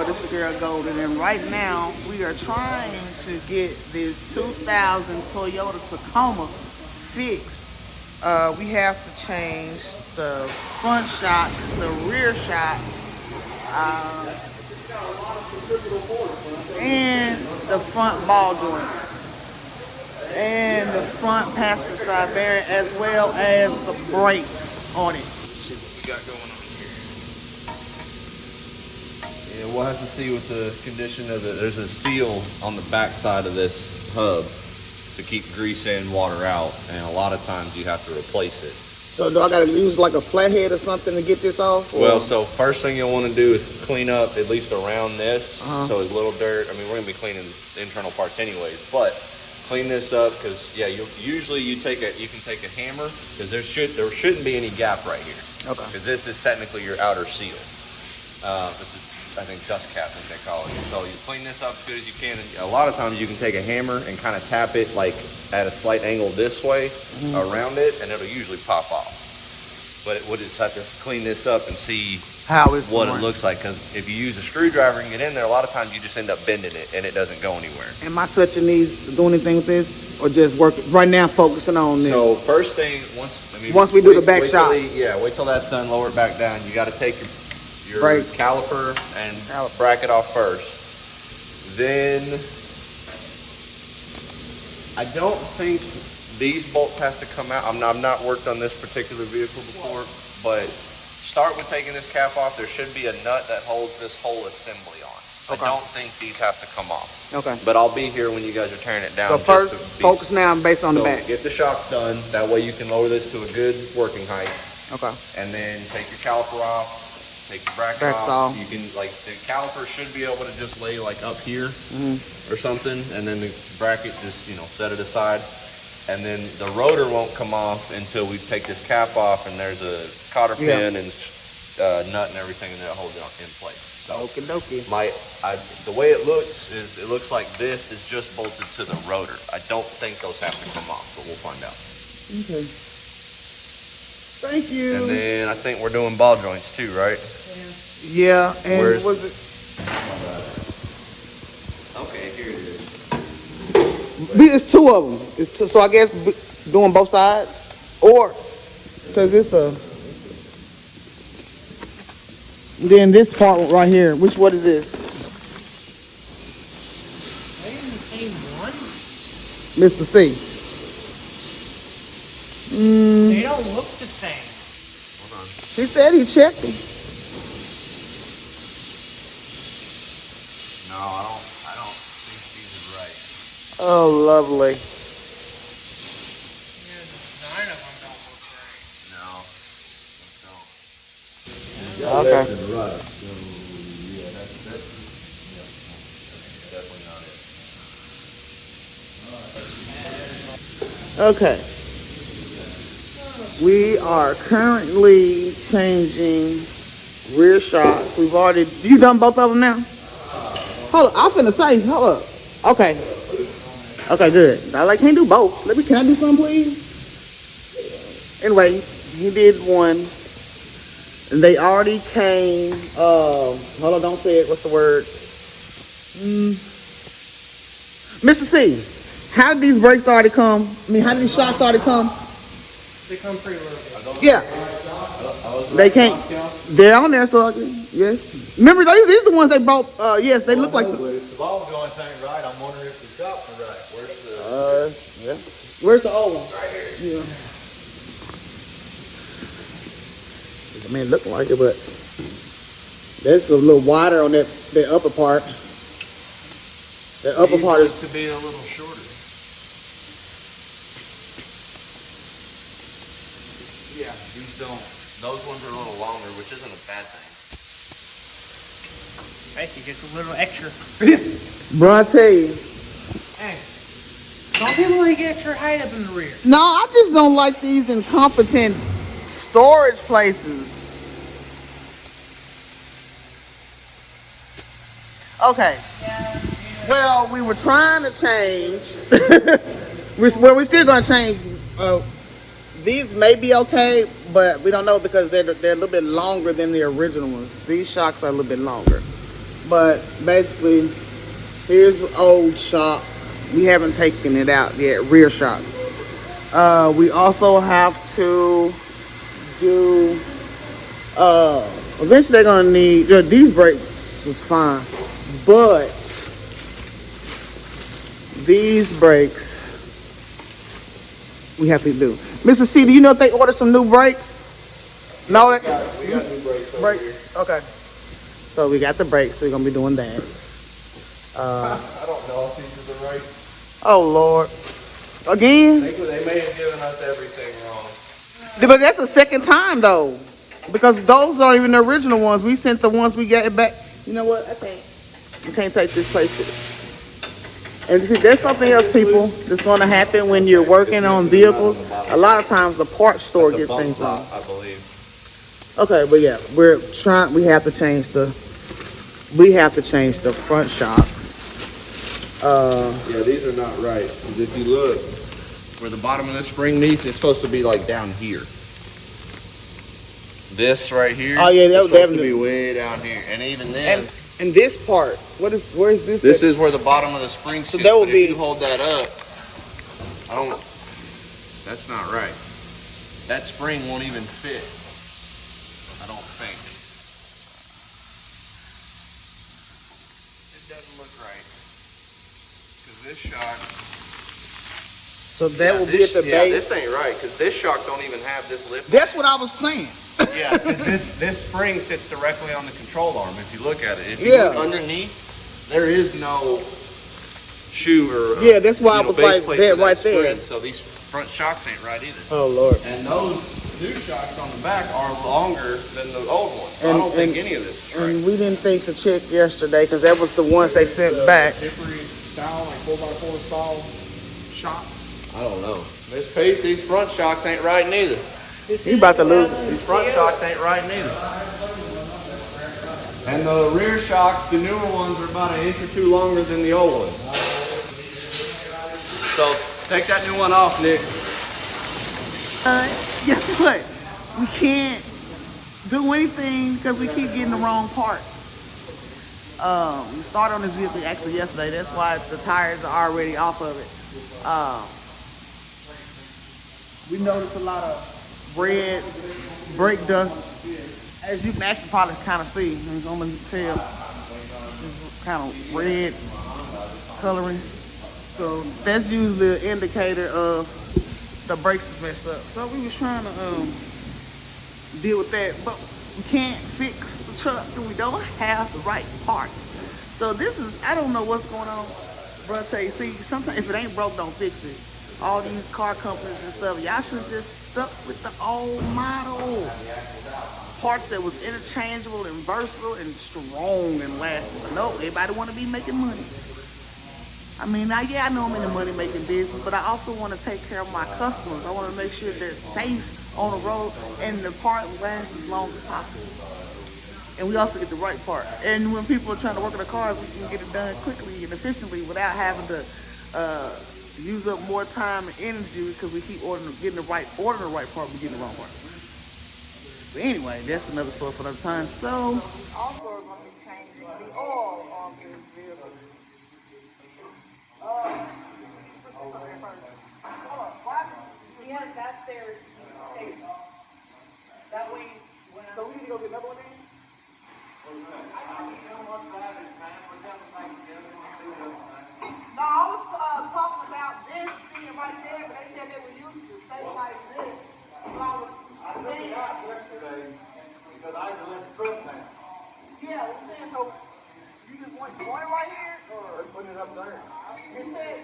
world. It's your girl Golden, and right now we are trying to get this 2000 Toyota Tacoma fixed. We have to change the front shocks, the rear shock, uh, and the front ball joint, and the front passenger side bearing, as well as the brakes on it. See what we got going on here. Yeah, we'll have to see what the condition of it. There's a seal on the back side of this hub to keep grease and water out, and a lot of times you have to replace it. So do I gotta use like a flathead or something to get this off? Or? Well, so first thing you'll want to do is clean up at least around this, so there's little dirt. I mean, we're gonna be cleaning the internal parts anyways, but clean this up because you can take a hammer because there shouldn't be any gap right here. Okay. Because this is technically your outer seal. This is, I think, dust cap as they call it. So you clean this up as good as you can. And a lot of times you can take a hammer and kind of tap it like at a slight angle this way around it, and it'll usually pop off. But we'll just have to clean this up and see what it looks like. Because if you use a screwdriver and get in there, a lot of times you just end up bending it and it doesn't go anywhere. Am I touching these, doing anything with this, or just working right now, focusing on this? So first thing, once we do the back shots, wait till that's done. Lower it back down. You got to take your brake caliper and bracket off first. Then I don't think these bolts has to come out. I've not worked on this particular vehicle before, but start with taking this cap off. There should be a nut that holds this whole assembly on. Okay. I don't think these have to come off. Okay. But I'll be here when you guys are tearing it down. So first, focus now based on the back. Get the shocks done. That way you can lower this to a good working height. Okay. And then take your caliper off. Take your bracket off. You can, like, the caliper should be able to just lay like up here or something, and then the bracket just, set it aside. And then the rotor won't come off until we take this cap off, and there's a cotter pin and nut and everything that holds it in place. So okie dokie. The way it looks like this is just bolted to the rotor. I don't think those have to come off, but we'll find out. Okay. Thank you. And then I think we're doing ball joints too, right? Yeah. And was it? Okay, here it is. It's two of them. So I guess doing both sides, or because it's then this part right here. What is this? Are they in the same one? Mr. C. They don't look the same. Hold on. He said he checked them. No, I don't think these are right. Oh, lovely. Yeah, the design of them don't look right. No, those don't. Okay. Right. So, yeah, that's definitely not it. Okay. We are currently changing rear shocks. You done both of them now? Hold up, I'm finna say, hold up. Okay. Okay, good. I can't do both. Can I do some, please? Anyway, he did one. And they already came, hold on, don't say it. What's the word? Mr. C, how did these brakes already come? How did these shocks already come? They come pre-loaded. Yeah. They can't. They're on there, so yes. Remember, these are the ones they brought. Yes, they look like. If the ball joints ain't right, I'm wondering if the shocks are right. Yeah. Where's the old one? Right here. Yeah. I mean, it looked like it, but that's a little wider on that upper part. That upper part is to be a little shorter. Yeah, these don't. Those ones are a little longer, which isn't a bad thing. Hey, you get a little extra. Bro, I tell you. Hey, some people like extra height up in the rear. No, I just don't like these incompetent storage places. Okay. Well, we were trying to change. We're still going to change. These may be okay, but we don't know because they're a little bit longer than the original ones. These shocks are a little bit longer. But basically, here's the old shock. We haven't taken it out yet, rear shock. We also have to do, eventually they're gonna need, these brakes was fine, but these brakes we have to do. Mr. C, do you know if they ordered some new brakes? No, we got new brakes over here. Okay. So we got the brakes, so we're gonna be doing that. I don't know if these are the right. Oh Lord. Again? They may have given us everything wrong. But that's the second time though. Because those aren't even the original ones. We sent the ones we got back. You know what? You can't take this place. And see, there's something else, people, that's going to happen when you're working on vehicles. A lot of times the parts store gets things wrong. I believe. Okay, but yeah, we have to change the front shocks. Yeah, these are not right. Because if you look where the bottom of this spring meets, it's supposed to be like down here. This right here. Oh yeah, that's supposed to be way down here. And even then. And this part, where's this? This is where the bottom of the spring sits. So that would be. If you hold that up, that's not right. That spring won't even fit. I don't think. It doesn't look right. Because this shock. So that will be at the base. This ain't right. Because this shock don't even have this lift. That's what I was saying. Yeah, this spring sits directly on the control arm. If you look at it, if you look underneath, there is no shoe or that's why I was like that right there. So these front shocks ain't right either. Oh Lord! And those new shocks on the back are longer than the old ones. So I don't think any of this is right. And we didn't think to check yesterday because that was the ones they sent back. Different style, like 4x4 style shocks. I don't know. Miss Pace, these front shocks ain't right neither. You about to lose. These front shocks ain't right neither. And the rear shocks, the newer ones, are about an inch or two longer than the old ones. So take that new one off, Nick. Guess what? We can't do anything because we keep getting the wrong parts. We started on this vehicle actually yesterday. That's why the tires are already off of it. We noticed a lot of red brake dust, as you can actually probably kind of see. I'm going to tell, it's kind of red coloring. So that's usually an indicator of the brakes is messed up. So we was trying to deal with that, but we can't fix the truck and we don't have the right parts. So this is, I don't know what's going on, bro. I tell you, see, sometimes if it ain't broke, don't fix it. All these car companies and stuff, y'all should just stuck with the old model. Parts that was interchangeable and versatile and strong and lasting. But no, everybody want to be making money. I mean, I know I'm in the money making business, but I also want to take care of my customers. I want to make sure they're safe on the road and the part lasts as long as possible. And we also get the right part. And when people are trying to work on the cars, we can get it done quickly and efficiently without having to use up more time and energy because we keep ordering the right part, we're getting the wrong part. But anyway, that's another story for another time. So also we're going to be changing the oil on this vehicle. Yeah, that's their state. That way, So we need to go get another one in? No, I was talking about this being right there, but they said they were used to stay like this. So I was saying, Yesterday, because I left the truck now. yeah, I was saying, so you just want right here? Or put it up there. It said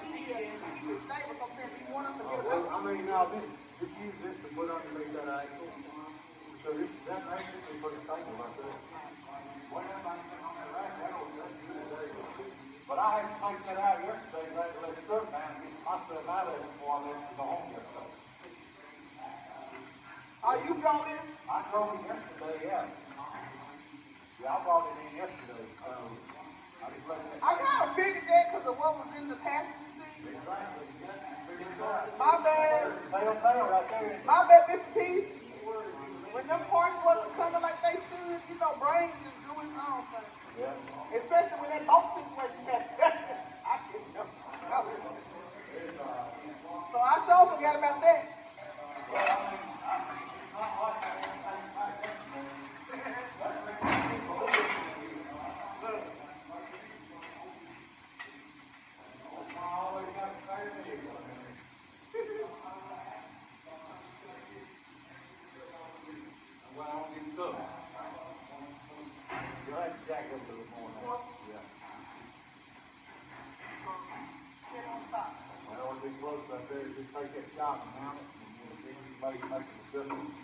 keep it stable, so I'm saying, do you want us to get it Well, up? I mean, now just use this to put underneath that axle. So that axle can put a table like that. But I had to take that out yesterday, and I had to let the truck down. I said, I let it before I left to go home yesterday. Oh, you brought it? I drove it yesterday, yeah. Yeah, I brought it in yesterday. I just let it. I kind of figured that because of what was in the passenger seat. My bad. My bad, Mr. T. When them parts wasn't coming like they should, brain just do its own thing. Yeah. close up there, just take that shot and mount it, and then you make an adjustment.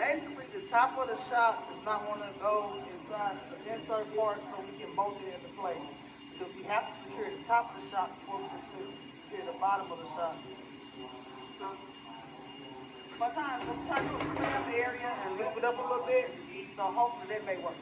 Basically, the top of the shop does not want to go inside the insert part so we can bolt it into place. Because we have to secure the top of the shop before we can secure the bottom of the shop. So, by the time we try to do is clean up the area and move it up a little bit, so hopefully that may work.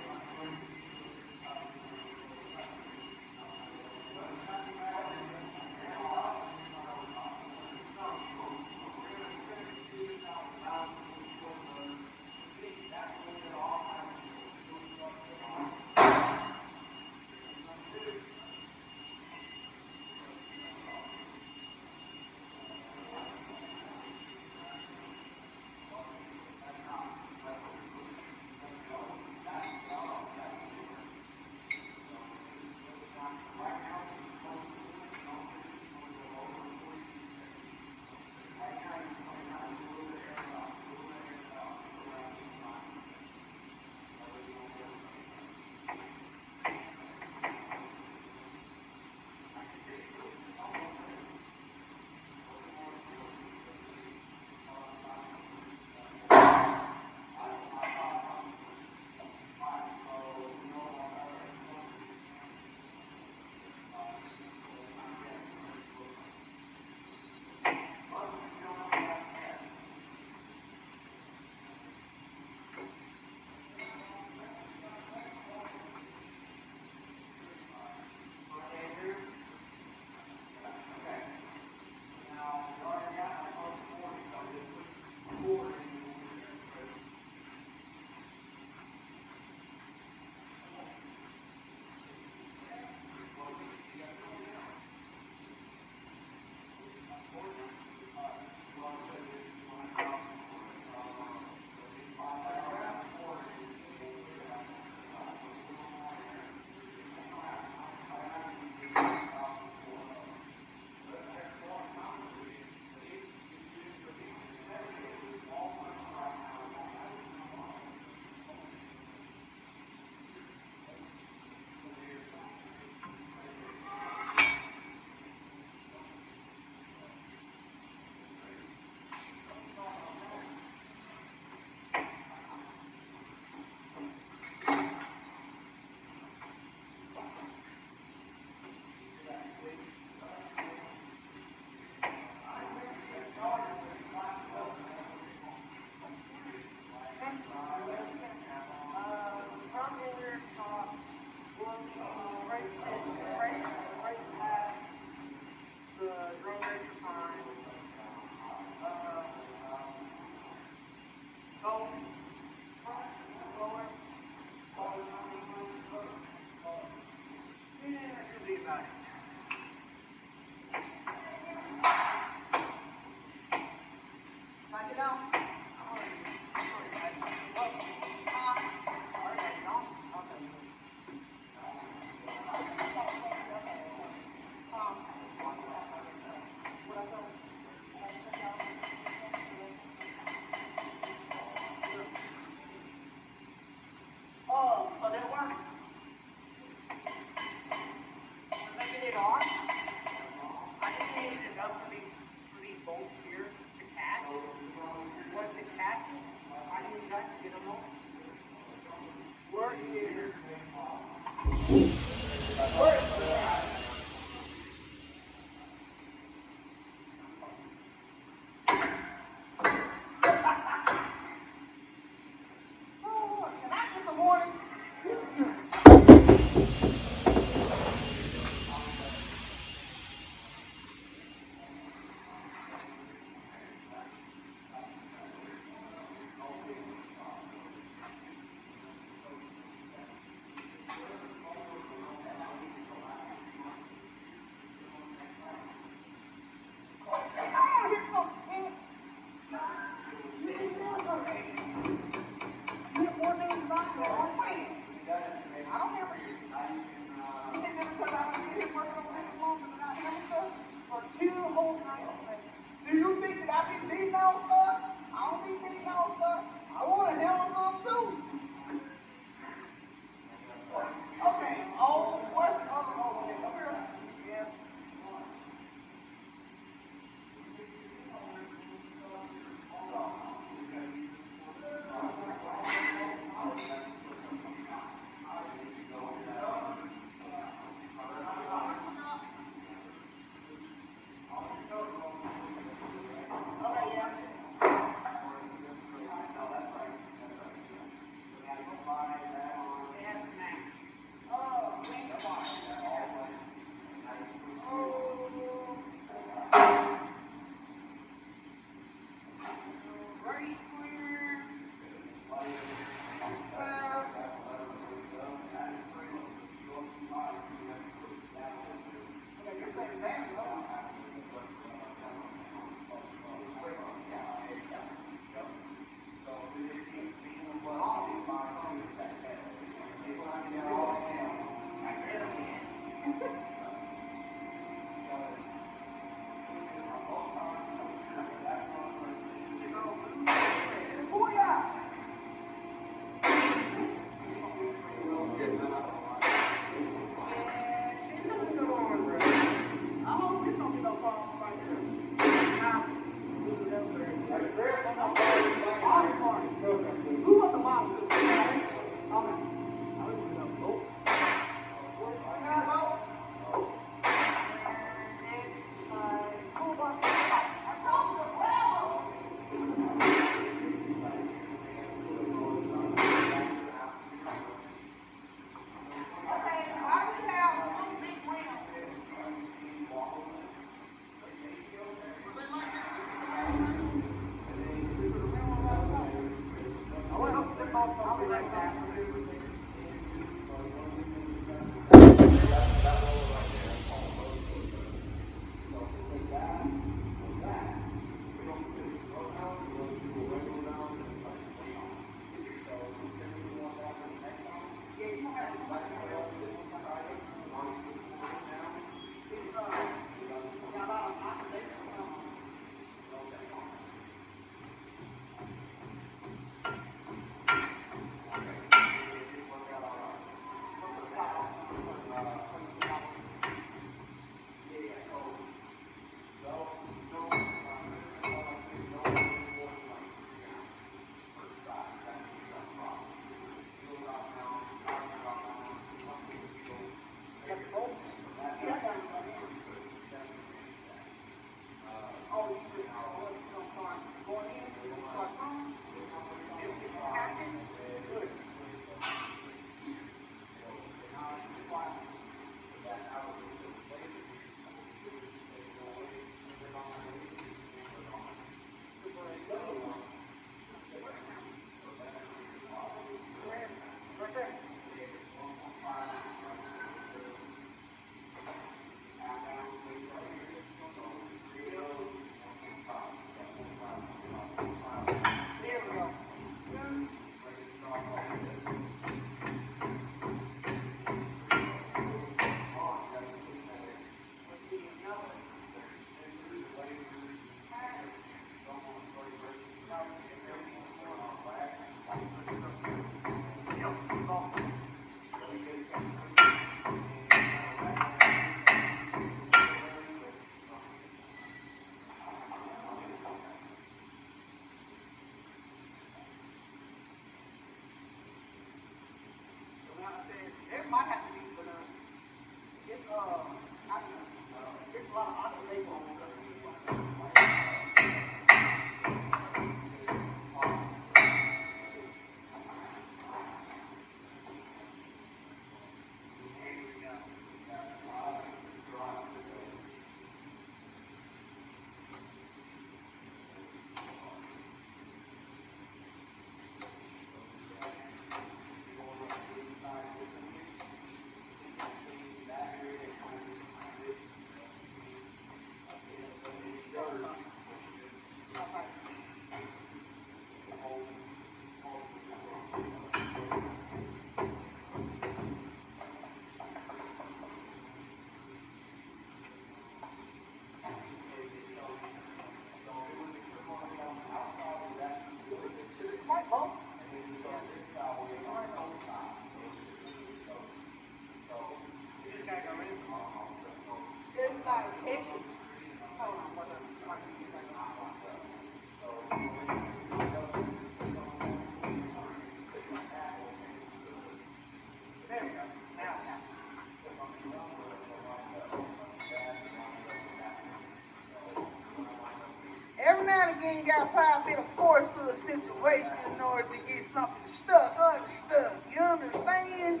ain't got 5 minutes force to a situation in order to get something stuck, unstuck. You understand?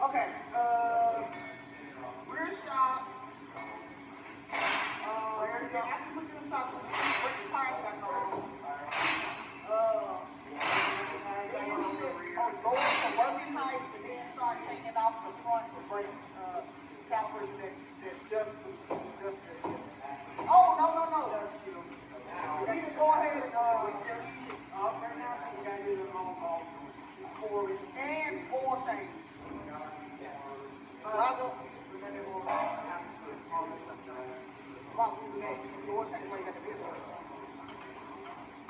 Okay, rear shop. I can put this shop. Break the tires back on. Go to working height and then start taking off the front brake calipers that just. Oh, no. You need to go ahead and right now you gotta do the and oil change.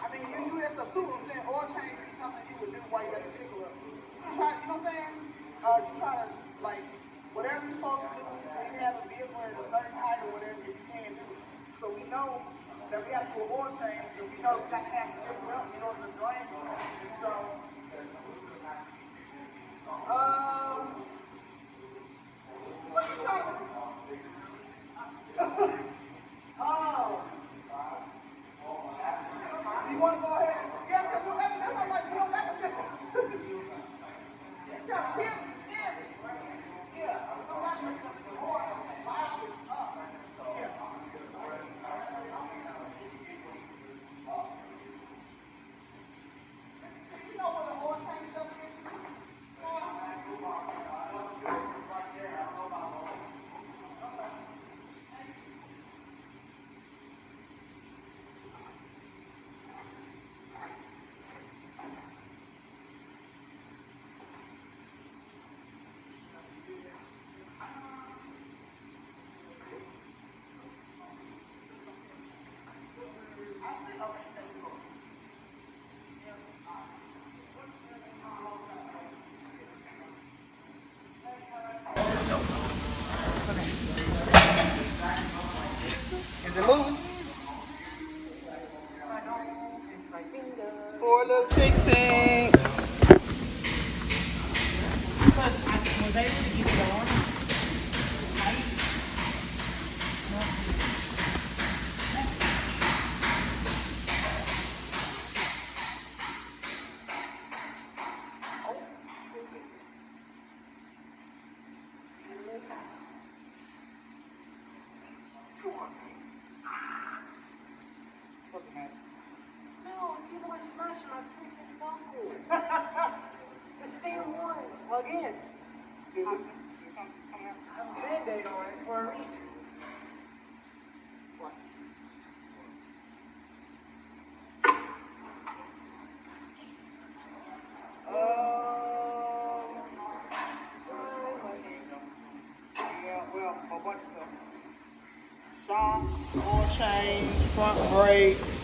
I mean, you do that stuff too. I'm saying oil change is something you would do while you're at the vehicle up. You know what I'm saying? You try to, like, whatever you're supposed to do, when you have a vehicle at a certain height or whatever, you can do. So we know that we have to do an oil change, and we know we got to have the vehicle up in order to drain it. So, what are you trying to do? You want to go ahead? Yeah, because that's not like, that's a Is it moving? For a little fixing. Was able to get it on? No, you know what's smashing my freaking buckle. The same one again. I'm Band-Aid on it for a reason. What? Yeah, well, a bunch of stuff. Shocks, oil change, front brakes,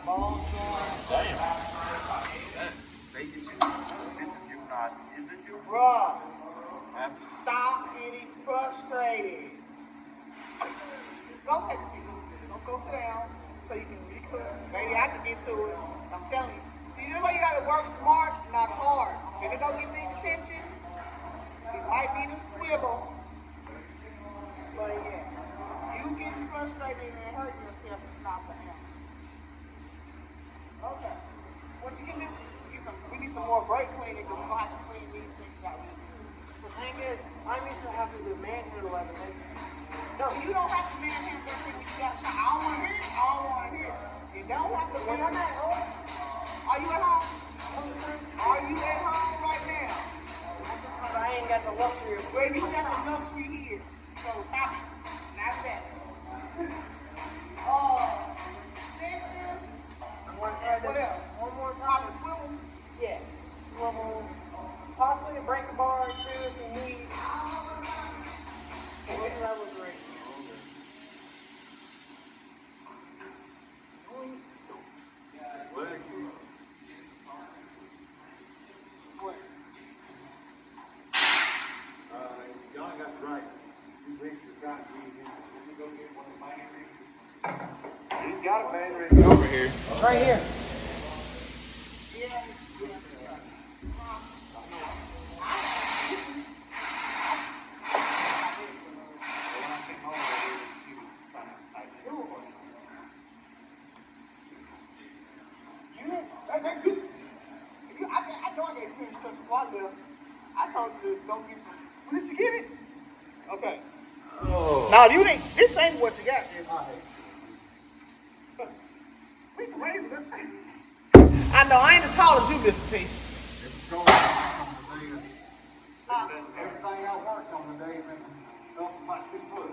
ball joint. Damn. They get you. This is you, not. Is this you? Bruh, Huh? stop getting frustrated. Go take a seat. Go sit down so you can recook. Maybe I can get to it. I'm telling you. See, this way you gotta work smart, not hard. If it don't get the extension, it might be the swivel. But yeah, you getting frustrated and hurting yourself and stop the hammer. Okay. What you can do, we need some more brake cleaning because we don't have to clean these things out. The thing is, I'm used to having to manhandle everything. No, you don't have to manhandle everything when you got a shot. I don't want to hear it. I don't want to hear it. You don't have to When I'm at home, Are you at home? Are you at home right now? but I ain't got the luxury of Baby, you got the luxury here. So stop it. Not that. Extension. What else? one more time. Probably swivel. Yeah. Swivel. Possibly a breaker bar too if you need. Those levels great. What? Y'all got it right. You reach your God, you go get one of my earrings. He's got a band ring over here. It's right here. there. I told you to don't get. Did you get it? Okay. Oh. No, you didn't. This ain't what you got. This. We can raise it. I know I ain't as tall as you, Mr. P. It's going on the day. Everything I worked on today been up about 2 foot.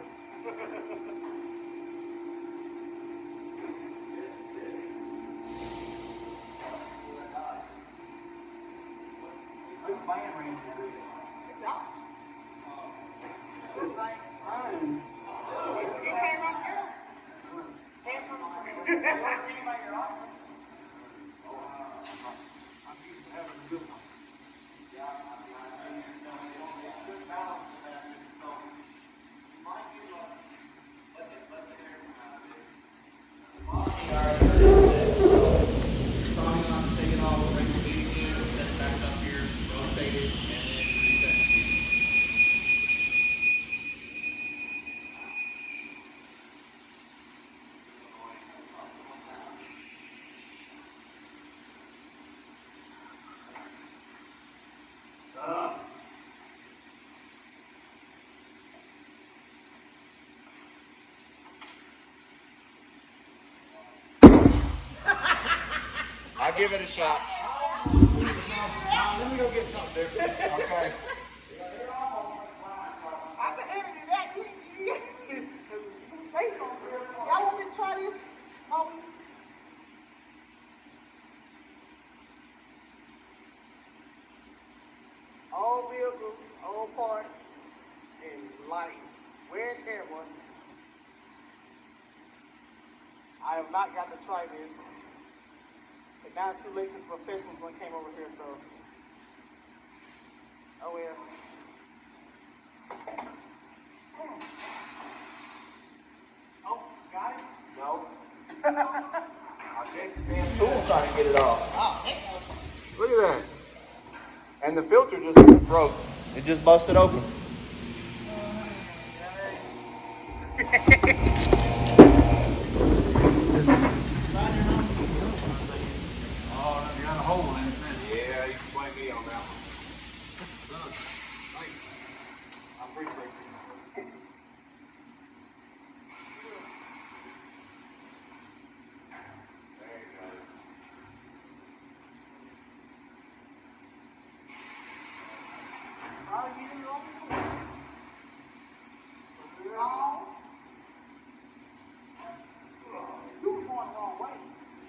This band range is good. It's out. This ain't mine. It came out there. Came from anybody your office. I'm used to having a good one. I'll give it a shot. Let me go get something different. Okay. I can edit that. Say something. Y'all want me to try this? Mommy? All vehicles, all parts, and like wear and tear one. I have not got to try this. And now it's too late because professionals one came over here, so. Oh well. Oh, got it? No. I checked the damn tool trying to get it off. Oh, Look at that. And the filter just broke. It just busted open. Oh, you got a hole in it. Yeah, you can blame me on that one. I appreciate it. There you go. I'll get it on. No. You were going the wrong way.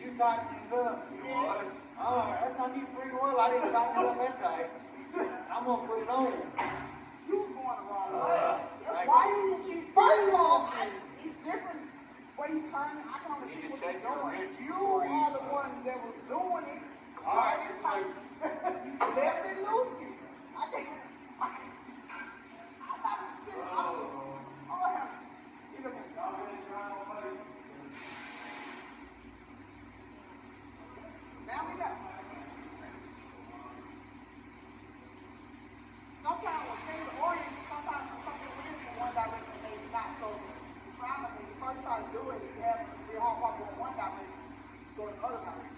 You tightened it up. Yeah. Oh, that's on you pretty well. I didn't tighten it up that tight. I'm gonna put it on. You were going the wrong way. That's Thank why you keep first of all, it's different way you turn it. I can only see You what check you're your doing. wrench You before you- are the one that was doing it. All right, It's tight. Left it loose. I think. I thought it was still. Oh, hell. You look at it. Now we go. Sometimes when things are oriented, sometimes when something is in one direction, maybe not. So trying to, when you first try to do it, you have to be hard part going one direction, go in the other direction.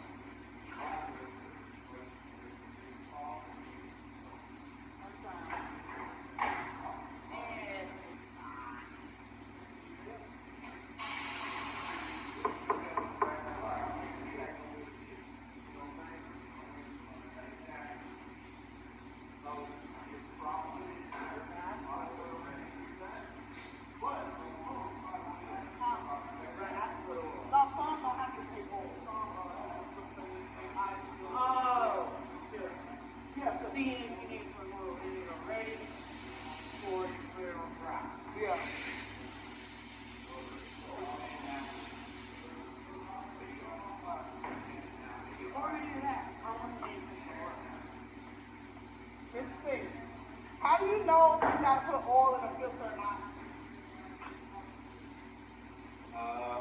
How do you know if you gotta put oil in a filter or not?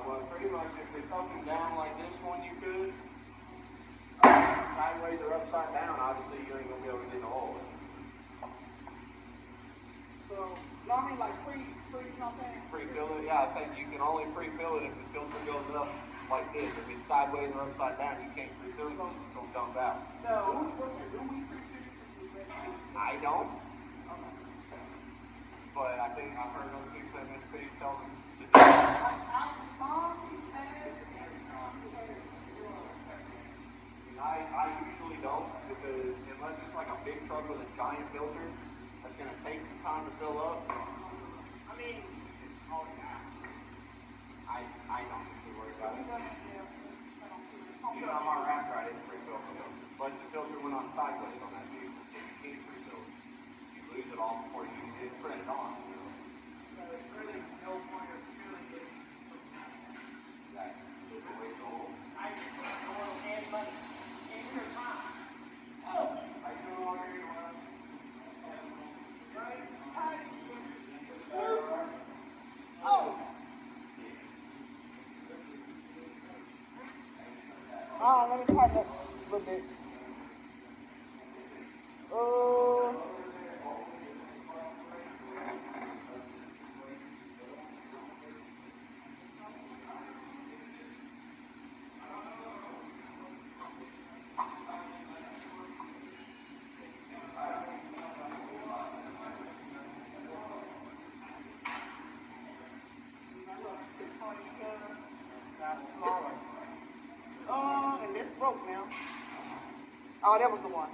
Well, pretty much if it's up and down like this one, you could. Sideways or upside down, obviously you ain't gonna be able to get the oil. So, you know what I mean? Like you know what I'm saying? Pre-fill it, yeah, I think you can only pre-fill it if the filter goes up like this. If it's sideways or upside down, you can't pre-fill it because it's gonna dump out. So, do we pre-fill it? I don't. But I think I've heard other people that Mississippi tell them to do it. I usually don't, because unless it's like a big truck with a giant filter that's going to take some time to fill up. I mean, oh yeah. I don't usually worry about it. You know, my Raptor, I didn't pre-fill for them. But the filter went on sideways on that vehicle, so you can't pre-fill it. You lose it all before you get put it on. So there's really no point of filling it. Exactly. It's a waste of oil. I just put oil and money. In your time. Oh! I do all your oil. Right? Oh! Oh, let me tighten up a little bit. And this broke now. Oh, that was the one.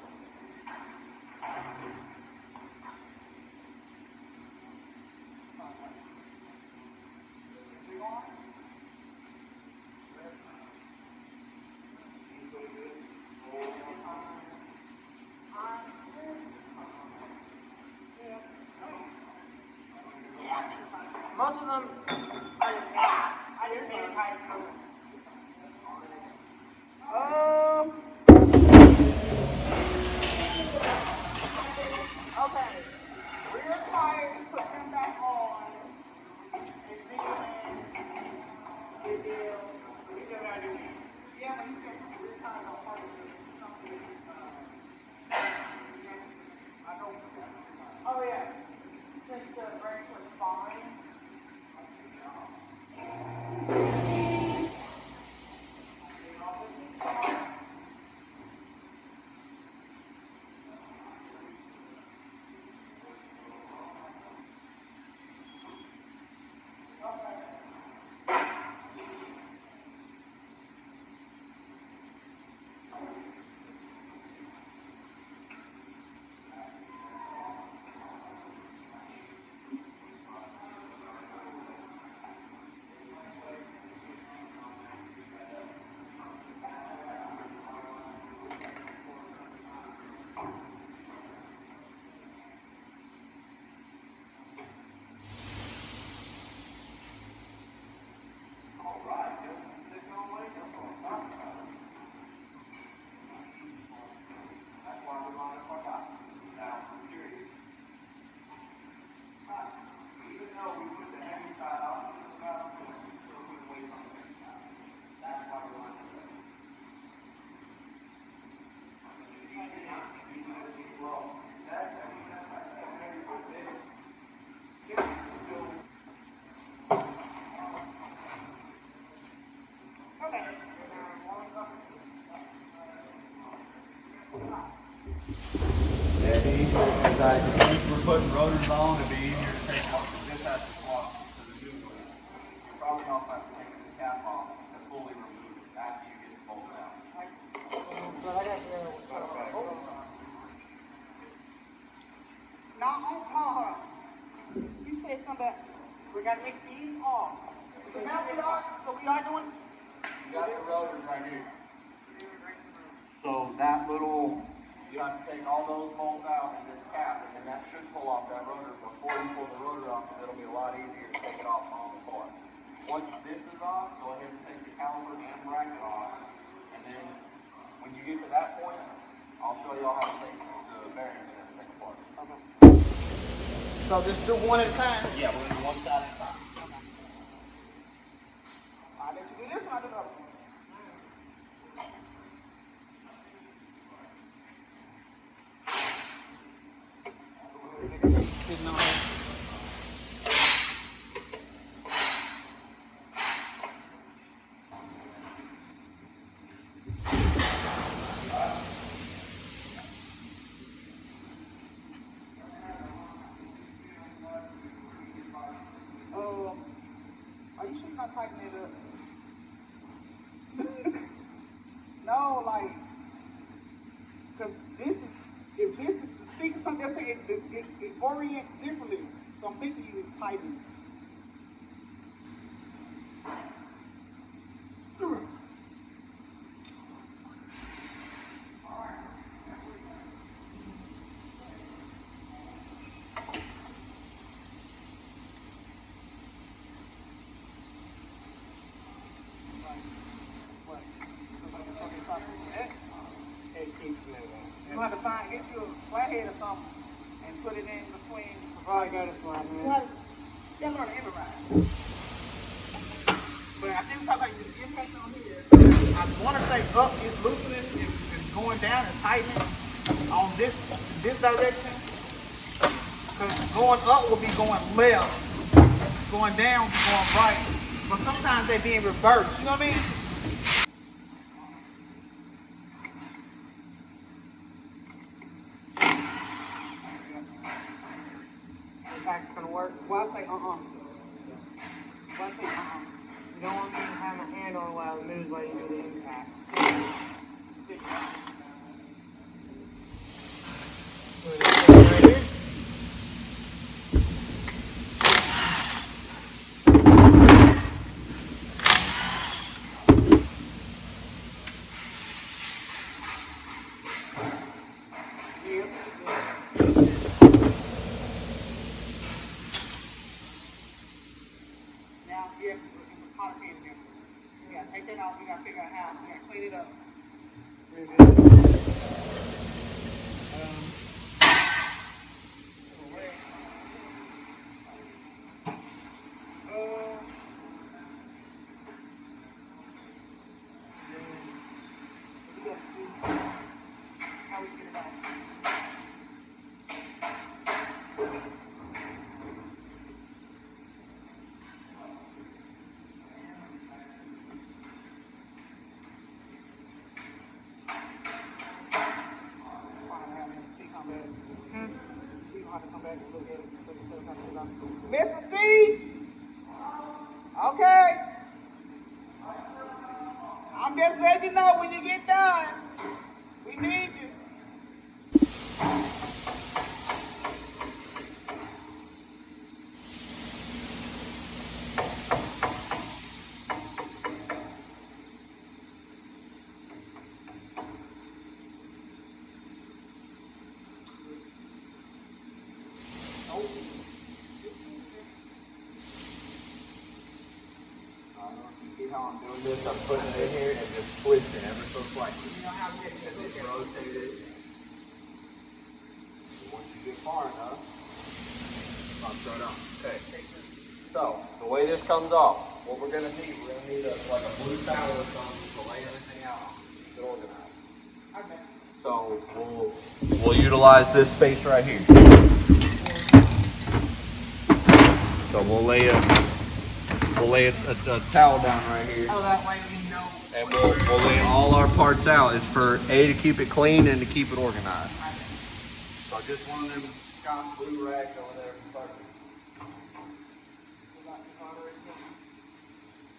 Most of them, I just made it tight. Okay. Rear tires, put them back on. And then, yeah, when you get rear tires on first, something, I don't. Oh, yeah. Since the brakes are fine. Yeah, it'd be easier if we're putting rotors on, it'd be easier to take off, because this has to swap to the new one. You probably also have to take the cap off to fully remove it after you get the bolt out. Now, hold on. You said something about, we gotta take these off. So now we are doing. You got the rotors right here. So that little, you have to take all those bolts out and this cap, and then that should pull off that rotor before you pull the rotor off, because it'll be a lot easier to take it off on the car. Once this is off, go ahead and take the caliper and bracket off, and then when you get to that point, I'll show you all how to take the bearings and everything apart. Okay. So just do one at a time? Yeah, we're going to do one side at a time. I'll let you do this one, I'll do the other one. Because this is, if this is the secret, something else, it orients differently. So I'm thinking you just tighten. You have to find, get you a flathead or something and put it in between. Oh, I got a flathead. You have to learn to improvise. But I think about the impact on here. I want to say up is loosening, is going down and tightening on this direction. Because going up will be going left, going down will be going right. But sometimes they be in reverse. You know what I mean? Impact's gonna work. Well, I say Well, I say You don't want me to have my hand on while it moves while you do the impact. Right here. Now, yeah, it's hot pan again. You gotta take that off. You gotta figure out how. You gotta clean it up. Very good. How we get it out. Mr. C? Okay. I'm just letting you know when you get done. We need you. See how I'm doing this? I'm putting it in here and just twisting ever so slightly. And just rotate it. Once you get far enough, I'll throw it on. Okay. So, the way this comes off, what we're going to need like a blue towel or something to lay everything out on. Keep it organized. So, we'll utilize this space right here. So we'll lay a towel down right here. Oh, that way we know. And we'll lay all our parts out. It's for A, to keep it clean and to keep it organized. So just one of them Scott blue rags over there from Target.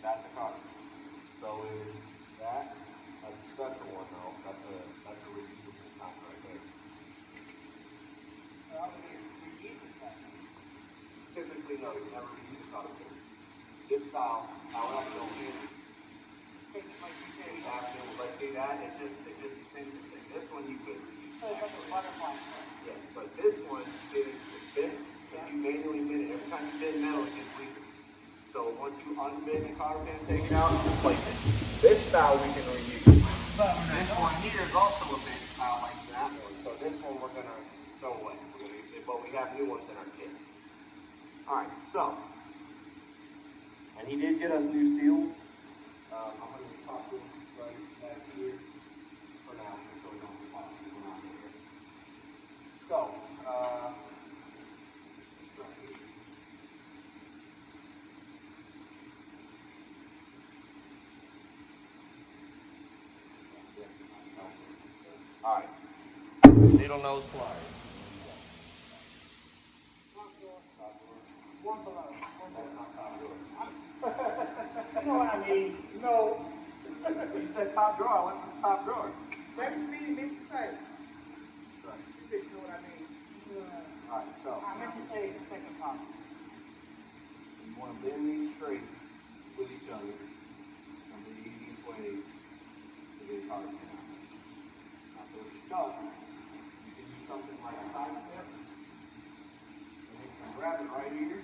That's a cotton. So is that? That's a special one though. That's a reusable top right there. Typically no, you never reuse cotton. This style, however, don't use it. We have to, but see that, it just extends the thing. This one you could reuse. So it's like a butterfly. Yes, but this one is bent. If you manually bend it, every time you bend metal, it gets weaker. So once you unbend the cotter pin, take it out, replace it. This style we can reuse. This one here is also a bent style like that one. So this one we're gonna throw away. But we have new ones in our kit. All right, so. And he did get us new seals. I'm going to pop this right back here for now, so we don't pop this around here. So, right here. All right. Needle nose pliers. One below. You know what I mean? No. You said top drawer. I went to the top drawer. 7 feet, maybe say. want to bend these straight with each other. That's the easiest way to get carved down. Now, if they're stuck, you can use something like a side step, and you can grab it right here.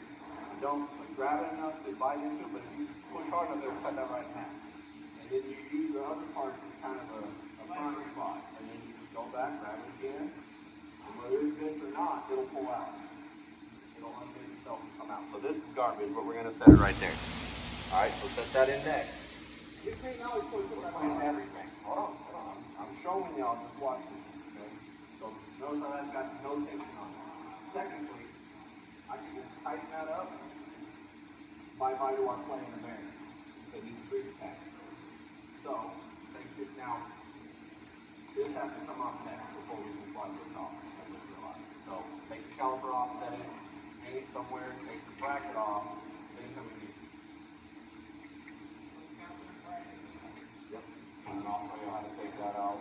Don't grab it enough to bite into it, but if you push hard enough, it'll cut that right in half. And then you use the other part as kind of a front spot, and then you just go back, grab it again, and whether it's bent or not, it'll pull out. It'll unbend itself and come out. So this is garbage, but we're going to set it right there. All right, so set that in next. You can't always put it We're putting everything. Hold on. I'm showing y'all, just watch this, okay? So notice how that's got no tension on it. Technically, I can just tighten that up. Bye-bye to our plane in the bearing. Because these are bigger tags. So, take this now. This has to come off next before we can slide this off. So, take the caliper off, set it, hang it somewhere, take the bracket off, then come in here. Yep. And then I'll show you how to take that out.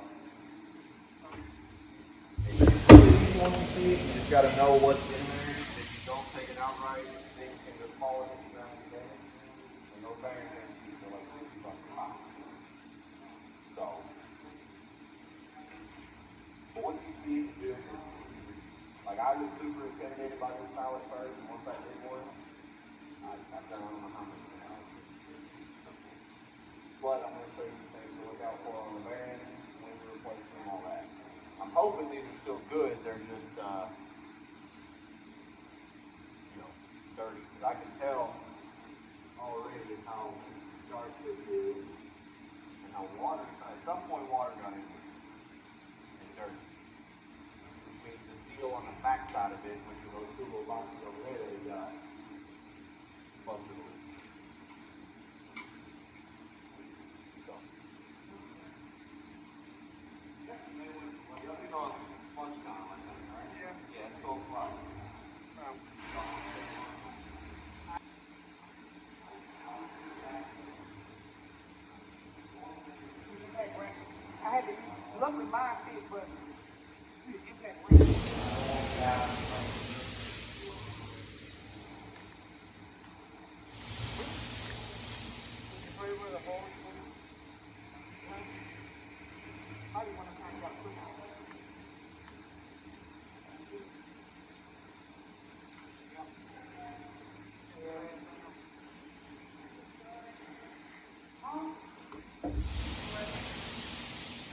It's really easy once you see it, you just got to know what's in there. If you don't take it out right, things can just fall into the ground again. And those bearing pins are like $50 a pop. So, but what you see is good. Like I was super intimidated by this style at first, and once I did one, I've done I don't know how many now. But I'm going to show you the things to look out for on the bearing, when you're replacing and all that. I'm hoping these are still good. They're just, dirty. Because I can tell already how dark this is and how water, at some point water got in here and dirty. Which means the seal on the back side of it, which are those two little boxes over there that we got, busted loose. So, yeah, you may want to, you'll be on lunchtime, I think, right? Yeah, it's 12 o'clock. I had to look at my feet, but you get that ring. How do you want to find out?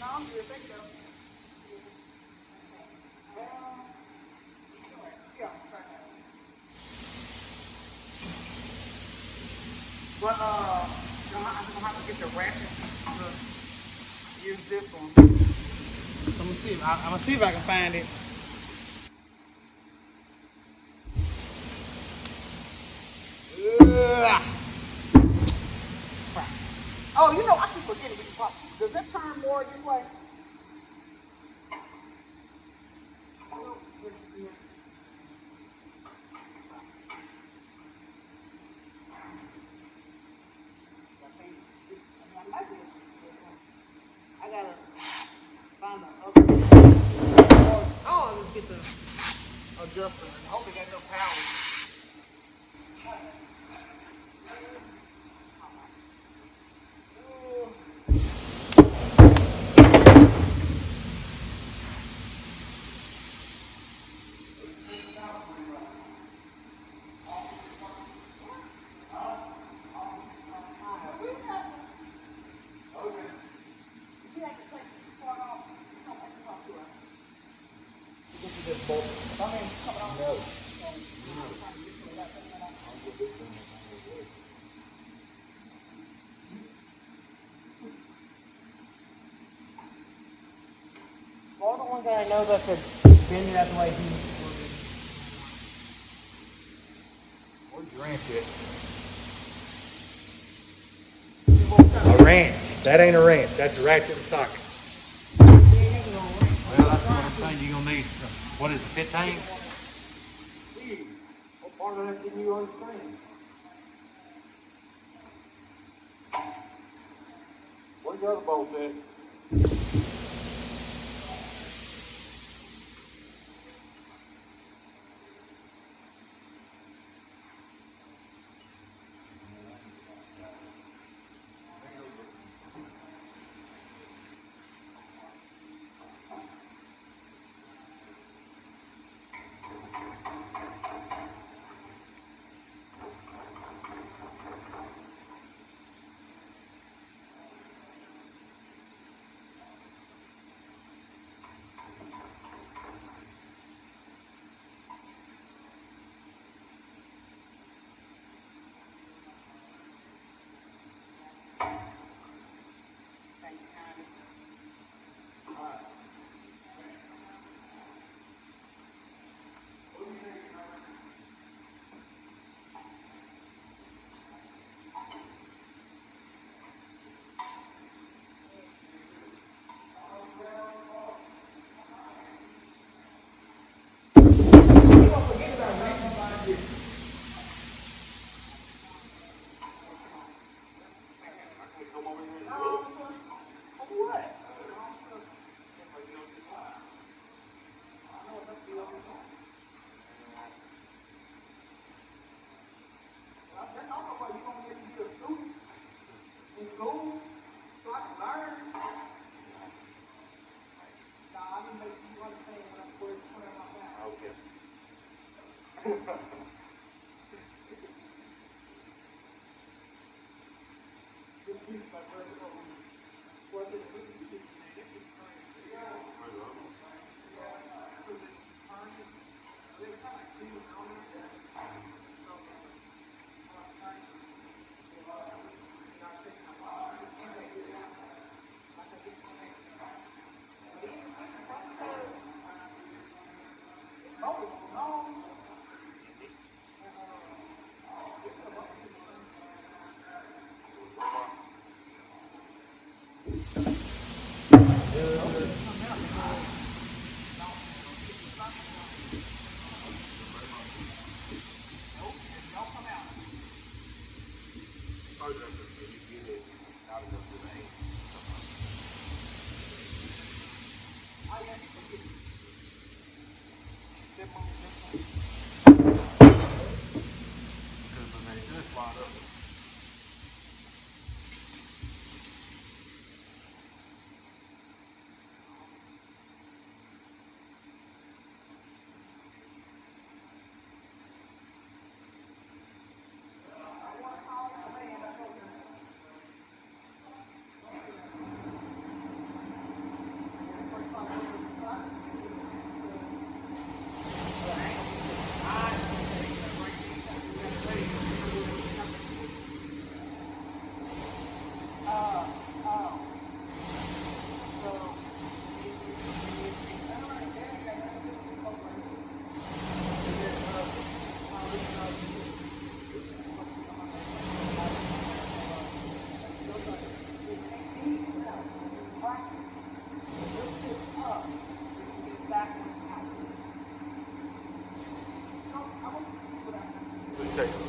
No, I'm good, thank you. But I'm gonna have to get the ratchet to use this one. So I'm gonna see. I'm gonna see if I can find it. Ugh. Crap. Oh, you know, I keep forgetting. Does it turn more this way? I gotta find the other. Oh, let's get the adjuster. I hope it got no power. All the ones that I know that could bend it out the way he Where's your wrench at? A wrench. That ain't a wrench. That's a ratchet and socket. Well, that's what I'm saying. You're going to need, what is it, 15? Steve, what part of that didn't you understand? Where's the other bolt at?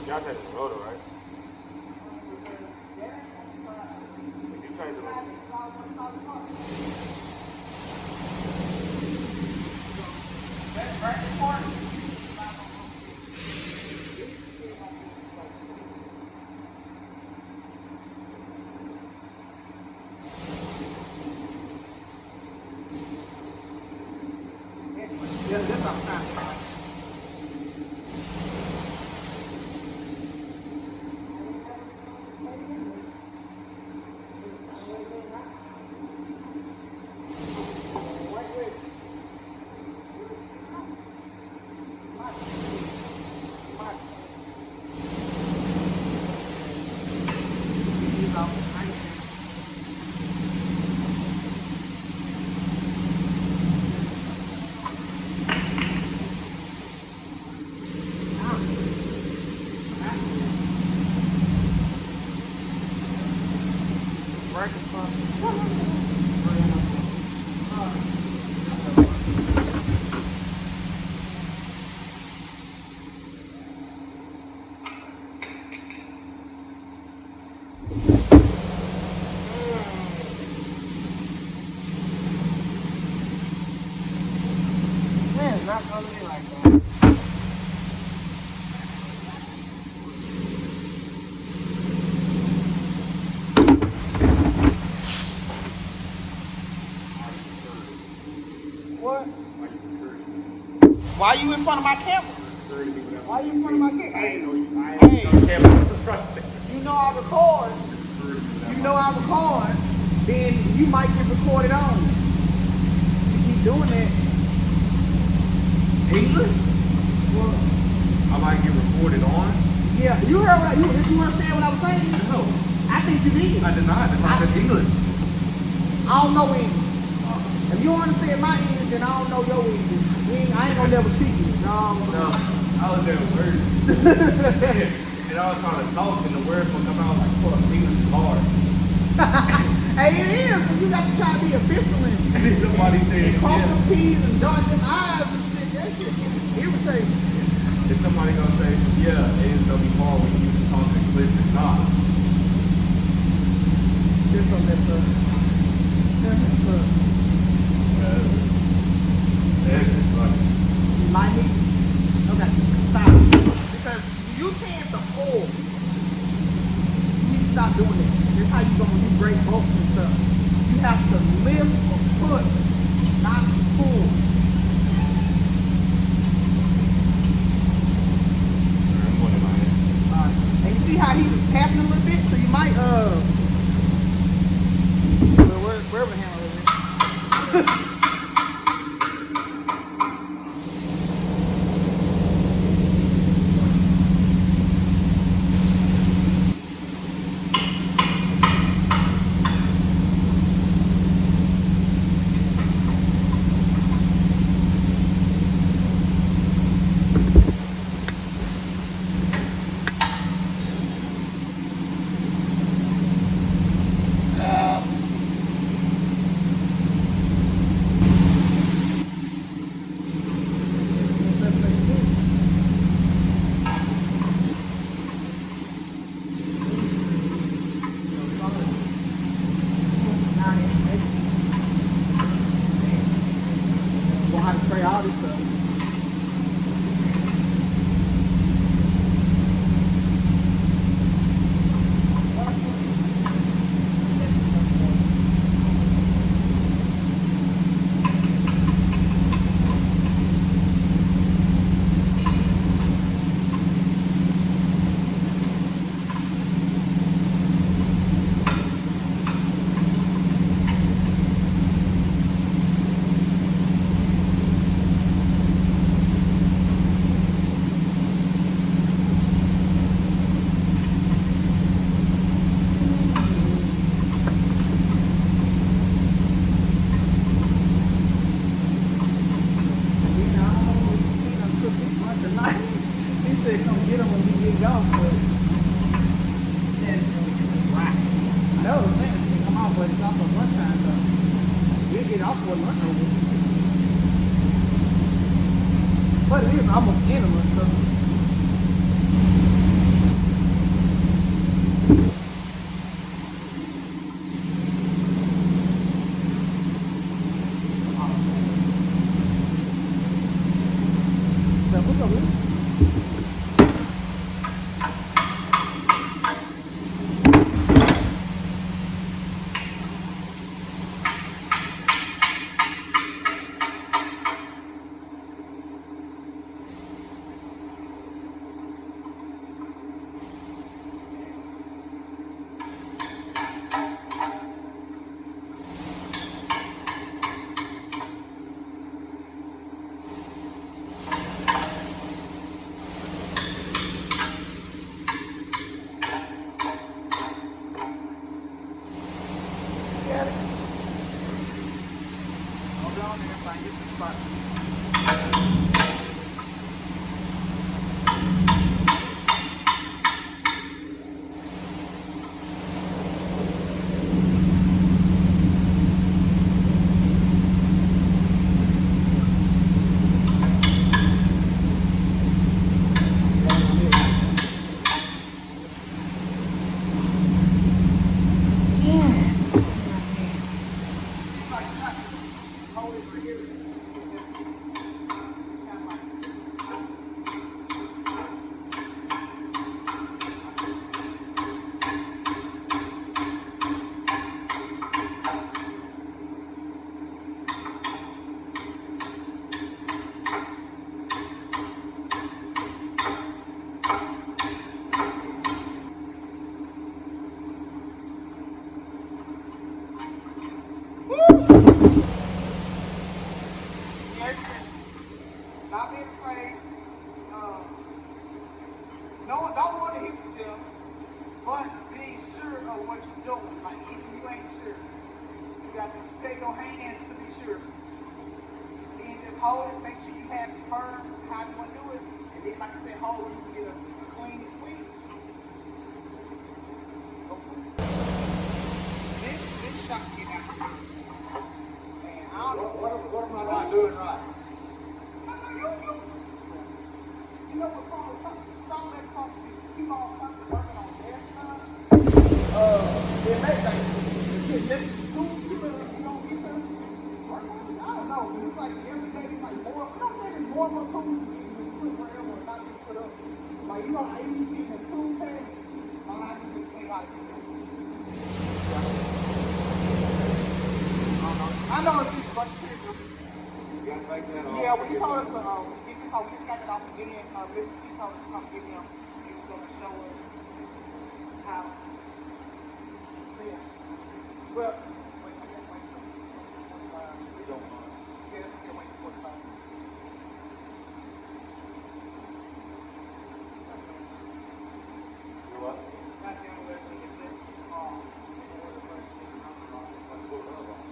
Y'all change the rotor, right? If you change the rotor. Yeah, that's what I'm trying to find. Man, it's not gonna be like that. What? Why you in front of my camera? Why you in front of my camera? Hey, you know I record. You know I record. Then you might get recorded on. You keep doing that. English? Well, I might get recorded on. yeah, you heard what you understand what I was saying? No, I think you did. I did not. That's not English. I don't know English. If you don't understand my English, then I don't know your English. I ain't gonna never speak it. No. I was there words. And I was trying to talk, and the words would come out like, fuck, English is hard. Hey, it is, but you got to try to be official in it. And then somebody said, Cross yeah. them T's and dot them I's and shit. That shit gets irritating. If somebody gonna say, yeah, it is gonna be hard when you use the talk English, it's not. This one, that's It's funny. You might need. Okay, stop. Because you tend to pull. You need to stop doing that. That's how you gonna do great bolts and stuff. You have to lift or push, not pull. wherever the hammer is. But it is almost endless, so. What's up, man? Not being afraid. Don't want to hit yourself, but being sure of what you're doing. Like even if you ain't sure, you got to stay your hands to be sure. Then just hold it. Make sure you have it firm how you want to do it, and then like I said, hold it. You can get a clean squeeze. This shot get out. Man, I don't know what am I not doing right. You know what's wrong with some of that stuff is keep on working on their stuff. Their leg thing. Just school people, you know, people work on it. I don't know. It's like every day it's like more. I'm not saying it's more of a tool to put wherever or not to put up. Like, you know, I even see the tool tag. My life is just ain't got to do that. I know it's just a bunch of people. Yeah, when you told us to get this how we just got it off again, Mr. T told us to come get him. He was going to show us how Well, wait, I guess wait for 45. You don't mind. Yeah, yeah, wait for 45. You what? That's the only way to get this off in order for it to get another off. Let's put another one.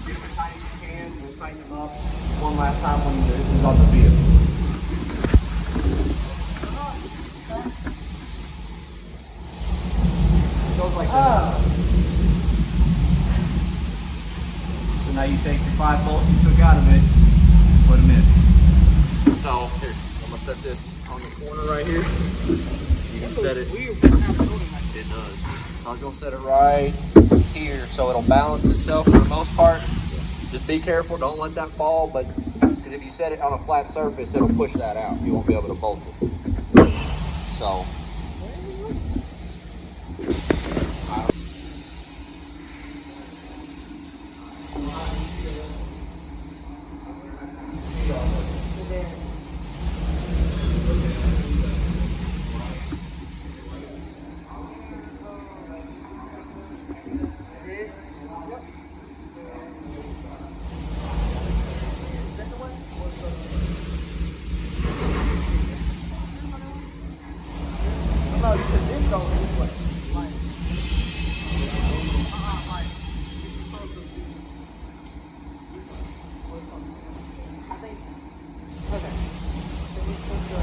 Get them as tight as you can. We'll tighten them up one last time when this is on the vehicle. It goes like this. So now you take your 5 bolts you took out of it, put them in. So here, I'm gonna set this on the corner right here. You can set it. It does. So I'm gonna set it right here so it'll balance itself for the most part. Just be careful, don't let that fall, but because if you set it on a flat surface, it'll push that out. You won't be able to bolt it. So. No, you said this goes this way. Like, like, it's supposed to be. I think. Okay. So we put the.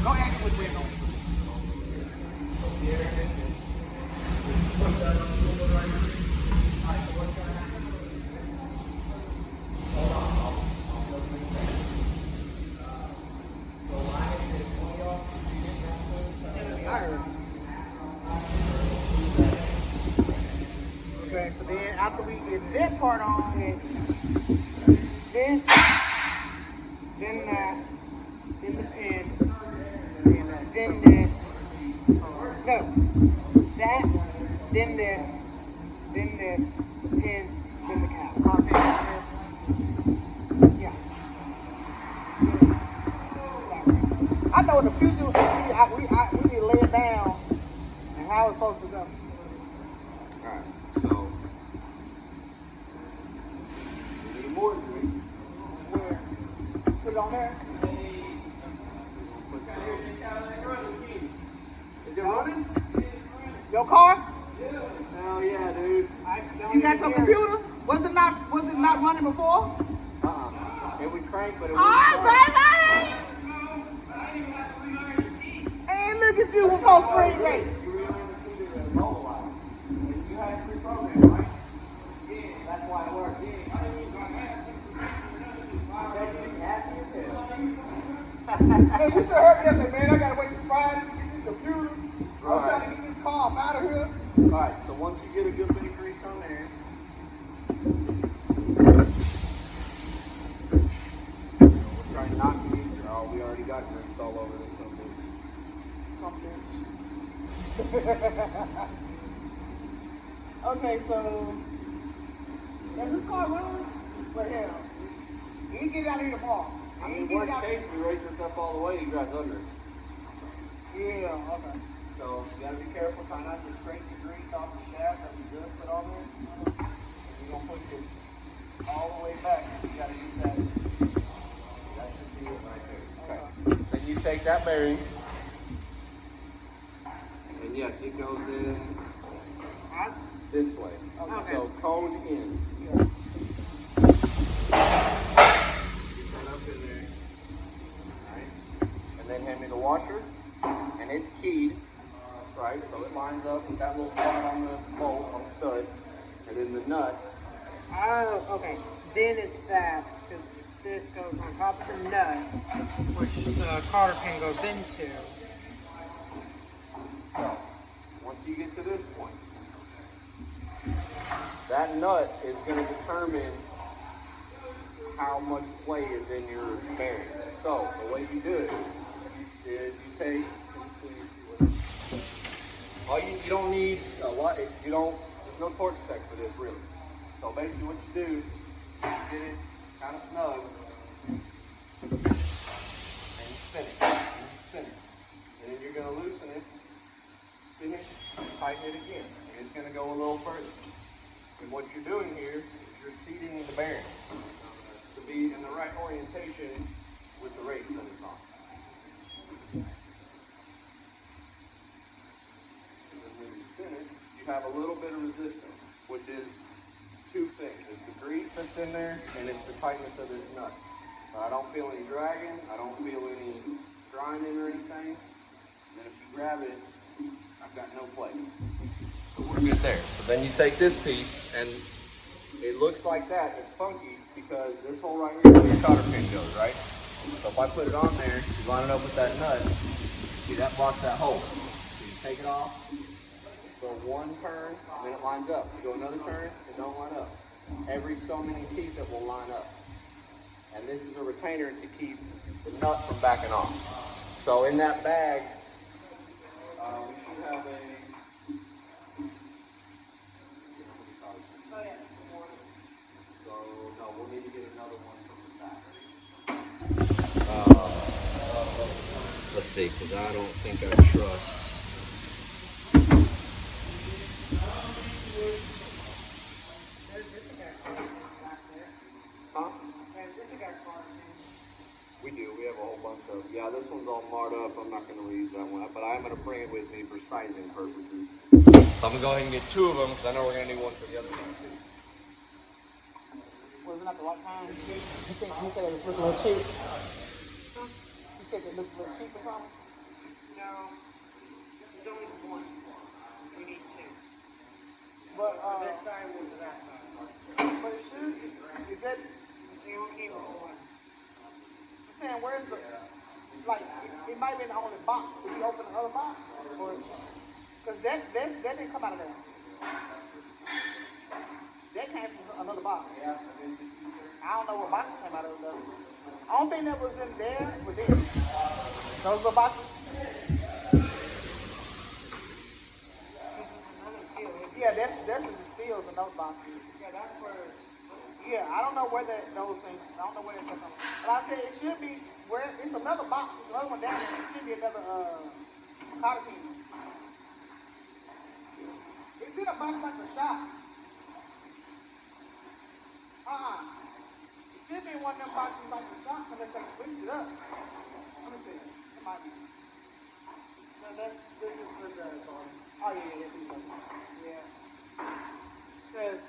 Go ahead with wind on it. Okay, so then after we get that part on, it's this, then that, then the pin, then this, no, that, then this, the pin, then the cap. Yeah. I know in the future we need to lay it down and how it's supposed to go. Alright, so we need more than three. Where? Put it on there. Is it running? Your car? Hell yeah, dude. You got your computer? Was it not running before? It would crank, but it wouldn't Alright, start. baby! And look at you with full screen rate. You really only needed a mobile light. You had it pre-programmed, right? Yeah. That's why it worked. Hey, you should have heard me yesterday, man. I gotta wait till Friday to get this computer. I'm trying to get this car up out of here. Alright, so once you get a good bit of grease on there, we're trying not to use your, oh, we already got grease all over this something. Okay, so does this car run? But hell, you can get it out of here tomorrow. I mean, worst case, we raise this up all the way, you guys under it. Yeah, okay. So you gotta be careful, try not to scrape the grease off the shaft that we just put on there. And you're gonna push it all the way back. You gotta use that. That should be it right there. Okay. Then you take that bearing. And yes, it goes in this way. Okay. So cone in. Yeah. Get that up in there. Alright. And then hand me the washer. And it's keyed. Right, so it lines up with that little spot on the bolt, on the stud. And then the nut. Oh, okay. Then it's that, because this goes on top of the nut, which the cotter pin goes into. So, once you get to this point, that nut is going to determine how much play is in your bearing. So, the way you do it is you take, you don't need a lot, there's no torque spec for this really. So basically what you do, you get it kind of snug, spin it, spin it. And then you're gonna loosen it, spin it, tighten it again. And it's gonna go a little further. And what you're doing here is you're seating the bearing to be in the right orientation with the race that it's on. And then when you spin it, you have a little bit of resistance, which is two things. It's the grease that's in there, and it's the tightness of this nut. I don't feel any dragging. I don't feel any grinding or anything. And then if you grab it, I've got no play. So we're good there. So then you take this piece, and it looks like that. It's funky because this hole right here is where your cotter pin goes, right? So if I put it on there, you line it up with that nut, see that blocks that hole. So you take it off, go one turn, and then it lines up. You go another turn, it don't line up. Every so many teeth it will line up. And this is a retainer to keep the nut from backing off. So in that bag, we should have a... So, no, we'll need to get another one from the back. Let's see, because I don't think I trust. Huh? We do. We have a whole bunch of. Yeah, this one's all marred up. I'm not going to reuse that one, but I am going to bring it with me for sizing purposes. So I'm going to go ahead and get two of them because I know we're going to need one for the other one too. Was it not the right time? You said it looked a little cheap. You said it looked a little cheap or something? No, there's only one. We need two. But This side was that side. but it should. Is that? The only came with one. I'm saying where's the? Like it might have been the only box. Did you open another box? Or because that didn't come out of there. That came from another box. I don't know what box came out of it though. I don't think that was in there with this. Those little boxes. Yeah, that's the seals in those boxes. Yeah, that's where. Yeah, I don't know where those things. I don't know where they come from. But I said it should be where it's another box. There's another one down there. It should be another cotter pin. It's in a box like a shop. It should be one of them boxes like the shop unless they switch it up. Let me see. It might be. No, this is for the. Oh yeah, yeah. Because.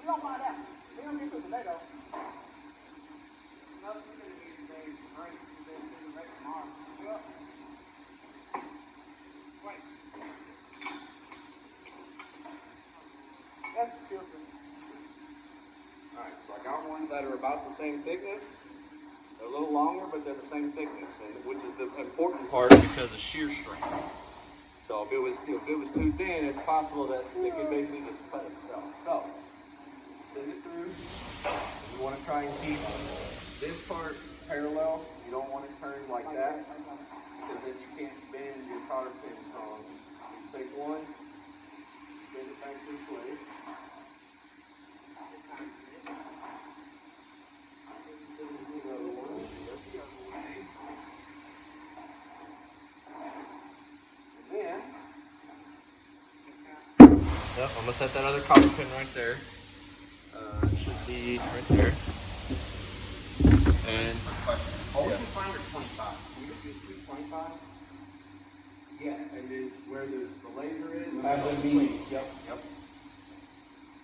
We don't find out. We don't get to the tomato. Nothing's going to be today's break. Today's going to break tomorrow. Yep. Wait. That's the filter. Alright, so I got ones that are about the same thickness. They're a little longer, but they're the same thickness, and which is the important part because of shear strength. So if it was too thin, it's possible that it could basically just cut itself. So send it through. You want to try and keep this part parallel. You don't want it turned like that because then you can't bend your cotter pin prong. You take one, bend it back this way. Yep, I'm gonna set that other cotter pin right there. It should be right there. And always find 25. We just do 25. Yeah, and then where the laser is, have the knee. Yep.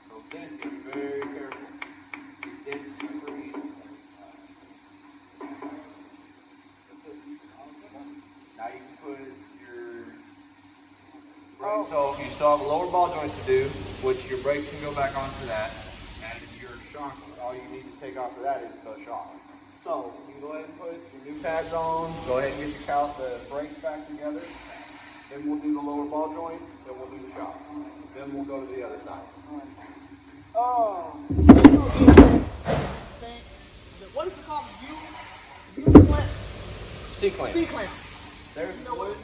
So then be very careful. It's super easy. Now you can put your brake. So you still have a lower ball joint to do, which your brake can go back onto that. And your All you need to take off of that is the shock. So you can go ahead and put your new pads on. Go ahead and get the brakes back together. Then we'll do the lower ball joint. Then we'll do the shock. Then we'll go to the other side. What is it called? U-clamp? C-clamp. C-clamp. There's wood.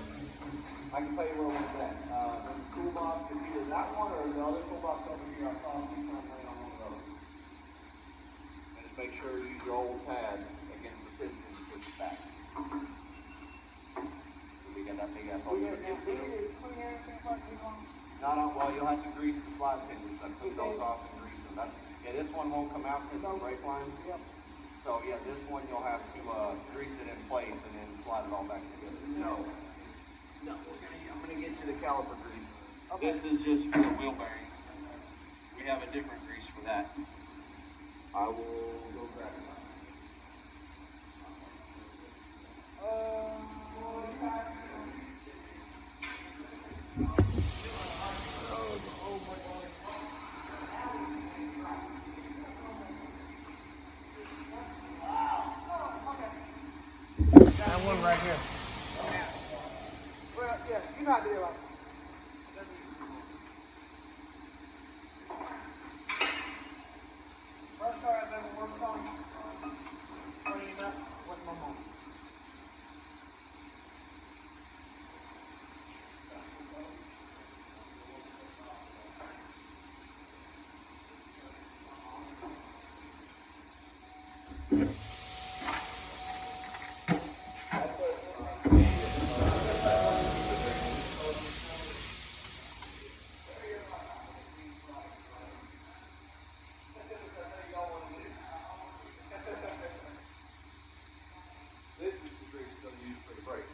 I can tell you where one's at. There's a toolbox. It's either that one or the other toolbox over here. I saw a C-clamp laying on one of those. And just make sure you use your old pad against the piston to push it back. So we got that big ass hole. Not on, well, you'll have to grease the slide pins. I took those off and grease them. Yeah, this one won't come out because of the brake line. Yep. So yeah, this one you'll have to grease it in place and then slide it all back together. No, I'm gonna get you the caliper grease. Okay. This is just for the wheel bearings. We have a different grease for that. I will go grab it. That one right here. Well, yeah, you know how to do it like first car I've ever worked on, cleaning up with my mom. This is the grease you're going to use for the brake.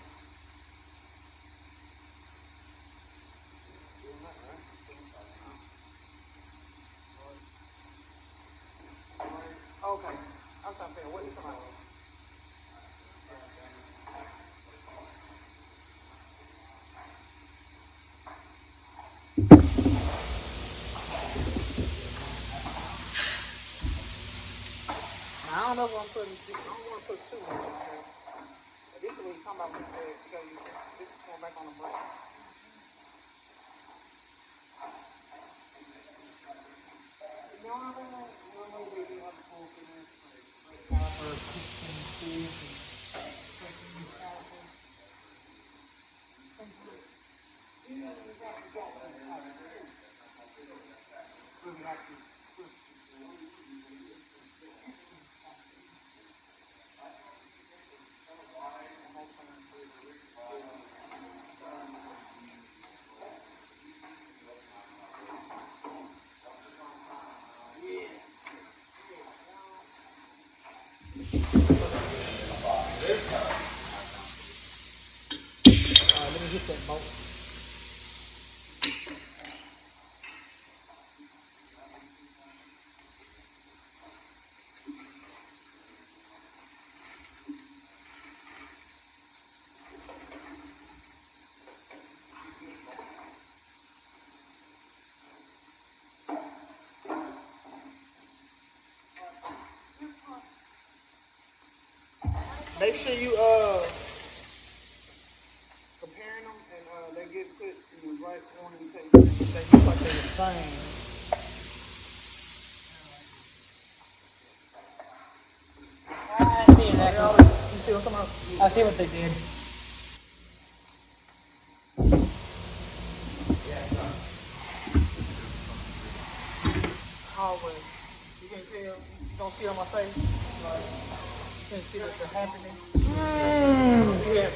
Okay. I'm trying to figure what you talking about. Now, I don't know if I'm putting, I don't want to put too much on here. But this is what you're talking about when you said, because this is going back on the brake. Let me hit that bolt. Make sure you comparing them and they get put in the right order and they look like they're the same. I see exactly. You see what I'm talking about? I see what they did. Hallway. You can't tell. You don't see on my face. You can't see the happening. Yep.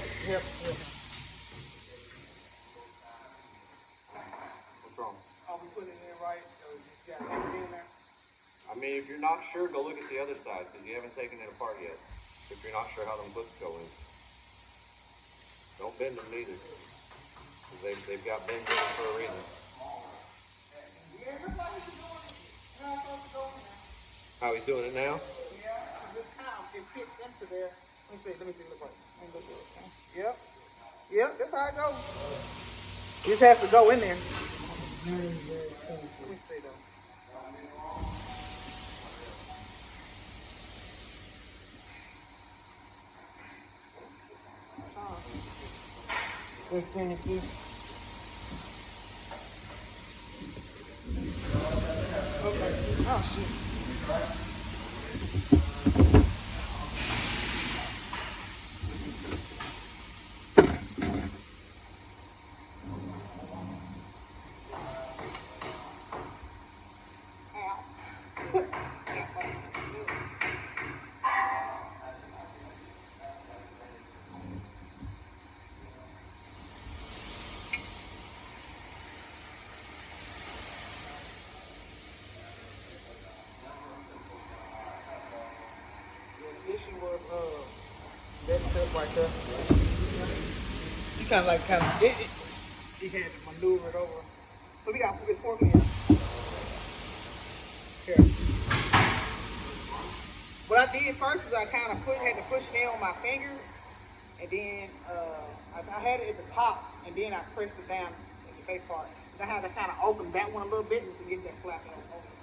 What's wrong? Are we putting it in right? You got everything in there? I mean, if you're not sure, go look at the other side because you haven't taken it apart yet. If you're not sure how them clips go in. Don't bend them neither. Because they've got bends in them for a reason. How he's doing it now? Yeah, because this time it fits into there. Let me see the part. Yep. Yep, that's how it goes. It just has to go in there. Let me see though. Just finicky. Okay. Oh shit. The issue was that tip right there. You kind of it had to maneuver it over. So we got to put this fork in here. What I did first was I kind of had to push it in on my finger, and then I had it at the top, and then I pressed it down at the base part. And I had to kind of open that one a little bit just to get that flapping open.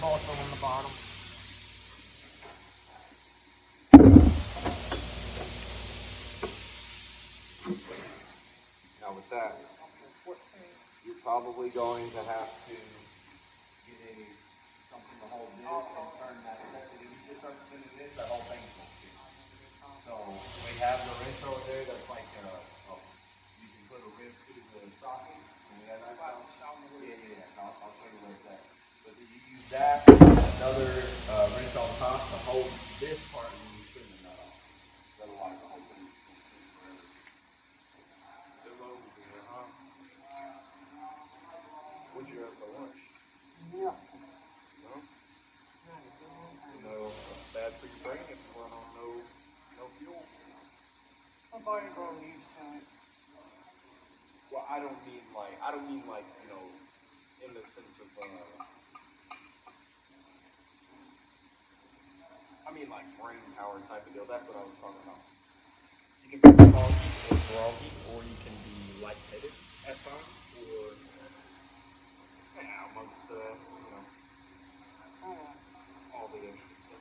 Also on the bottom. Now with that, you're probably going to have to get something to hold this and turn that. If you just start spinning this, that whole thing's going to spin. So we have the wrench over there that's like, you can put a wrench through the socket. And we have that yeah. I'll show you where it's at. But you use that, another wrench on top to hold this part when you spin the nut off. Otherwise, the whole thing spins forever. Still over there, huh? What'd you have for lunch? Yeah. No? Bad for your brain if you run on no fuel. Somebody gonna use that. Well, I don't mean like, in the sense of, I mean like brain power type of deal. That's what I was talking about. You can be foggy or groggy, or you can be lightheaded at times, or amongst all the extra stuff.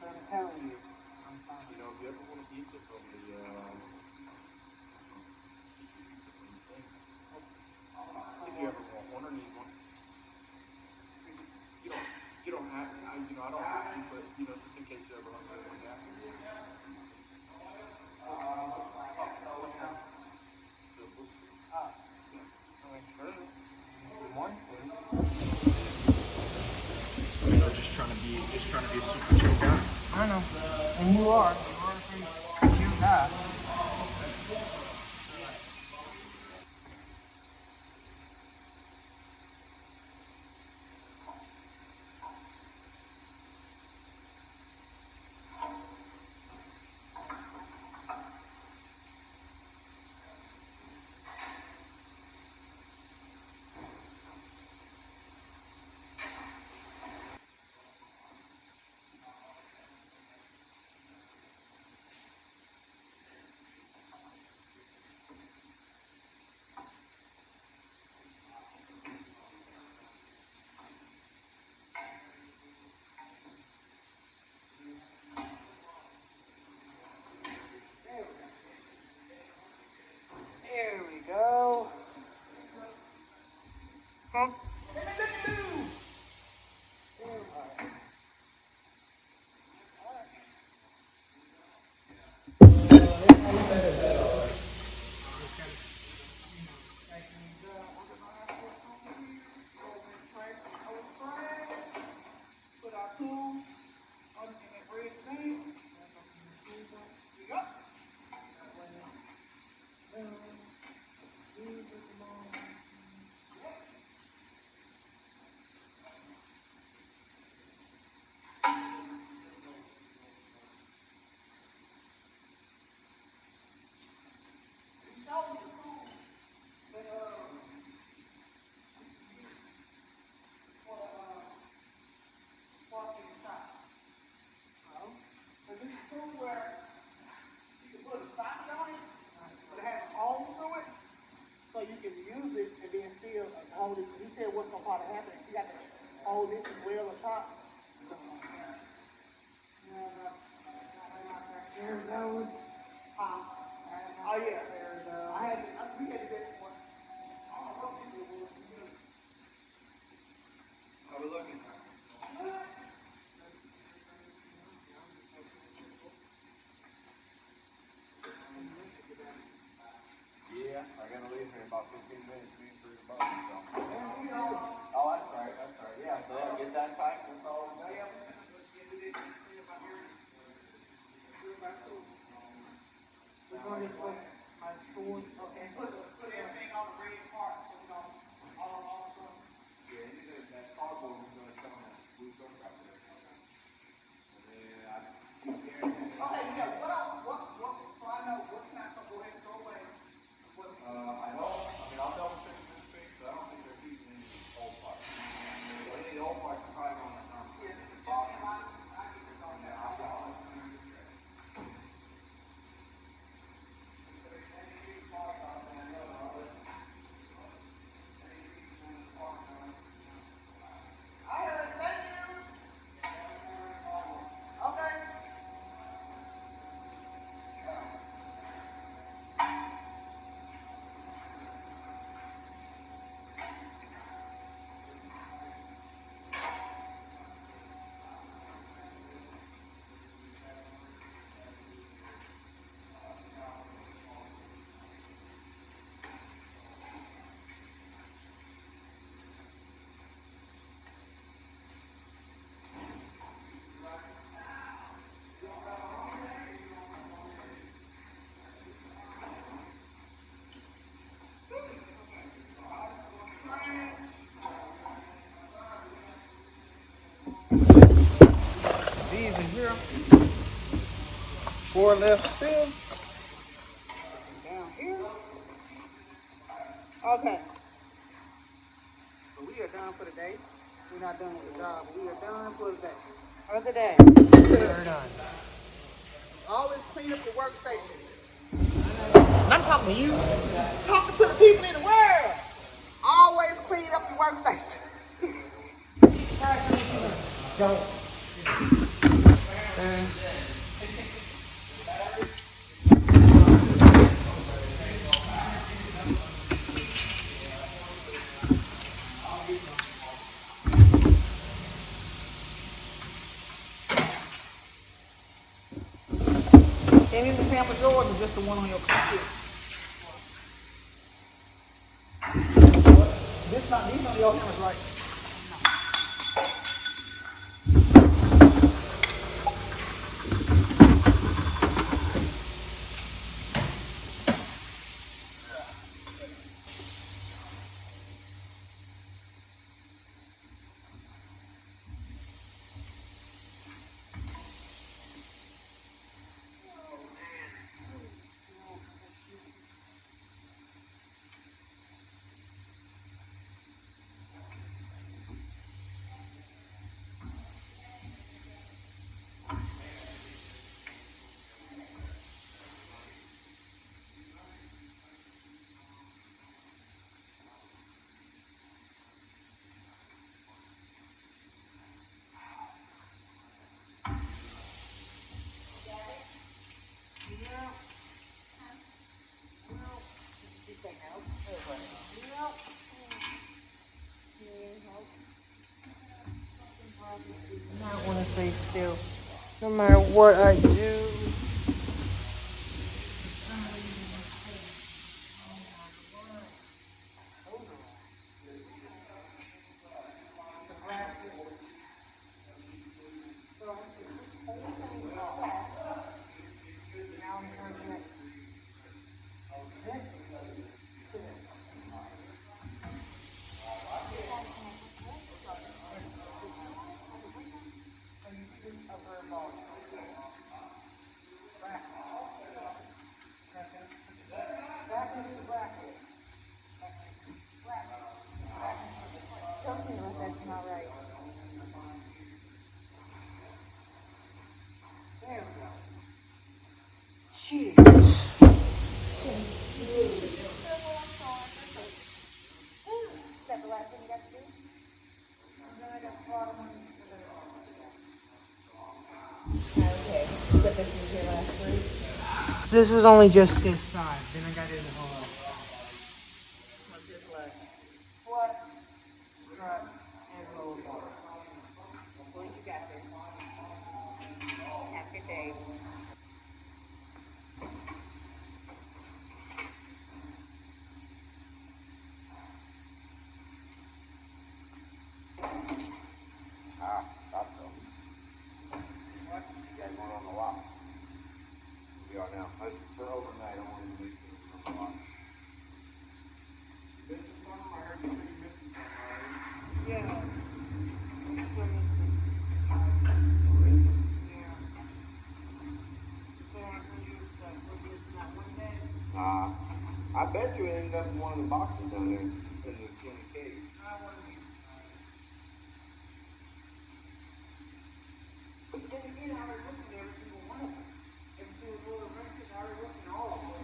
I'm telling you. If you ever want a pizza from the if you ever want one or need one, you don't have to. I don't have to, but just in case you're ever hungry one day. Just trying to be a super chill guy. I know. And you are. You are a pretty cute guy. There we go. Huh? Put our tools on in that red thing. you can use it and then still hold it. He said what's gonna probably happen is you got to hold this as well on top. There goes. Oh yeah. We had to get this one. How we looking? Yeah, I gotta leave here in about 15 minutes. Me and 3 o'clock. So. Oh, that's right. That's right. Yeah. So get that tight. That's all. We're going to put my sword. Okay. Put everything on the red part. All Yeah, that cardboard is gonna come on that blue stuff out there. And then I keep carrying it. okay, yeah. So I know what's not going to go ahead and throw away. I don't. I mean, I'll double check this fix, but I don't think they're keeping any old parts. So any of the old parts are probably on the bottom. I heard it. Thank you. Okay. These in here. 4 left still. Down here. Okay. So we are done for the day. We're not done with the job, but we are done for the day. For the day. We're done. Always clean up your workstation. I'm talking to you. Talking to the people in the world. Always clean up your workstation. Don't. Any of the family drawers or just the one on your computer? These are your hammers, right? I want to stay still. No matter what I do. last thing you got to do? And then I got the bottom one for the... Okay. You got this in here last week? This was only just this side. Then I got it in the whole. Just like flush, strut, and lower bar. Well, you got this. Have a good day. Ah, that's so. What? You guys going on the lot? We are now. For overnight, I want to make sure we're on the lot. Yeah. I bet you it ended up in one of the boxes down there in the cave. But then again, I already looked at every single one of them. Every single little wrenches, I already looked at all of them.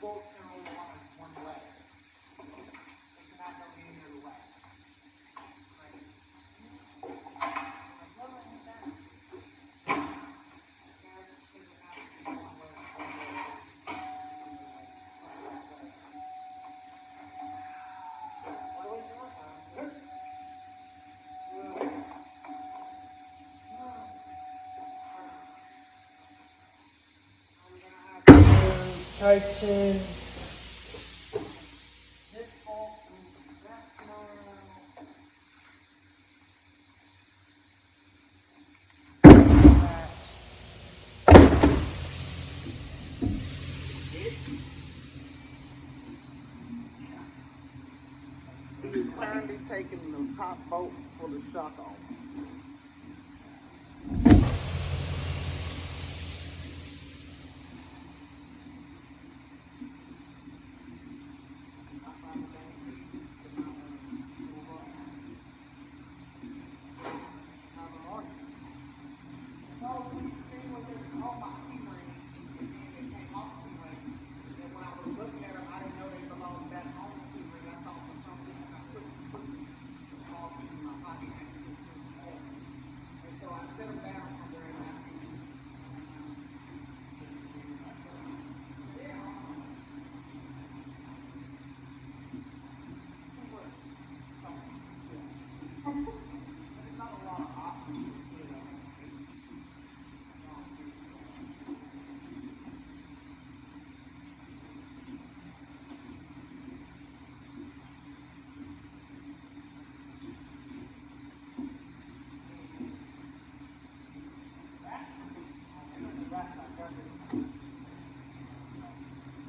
Bolts can only one way. They cannot go any other way. Tighten this bolt into that He is currently taking the top bolt for the shock off.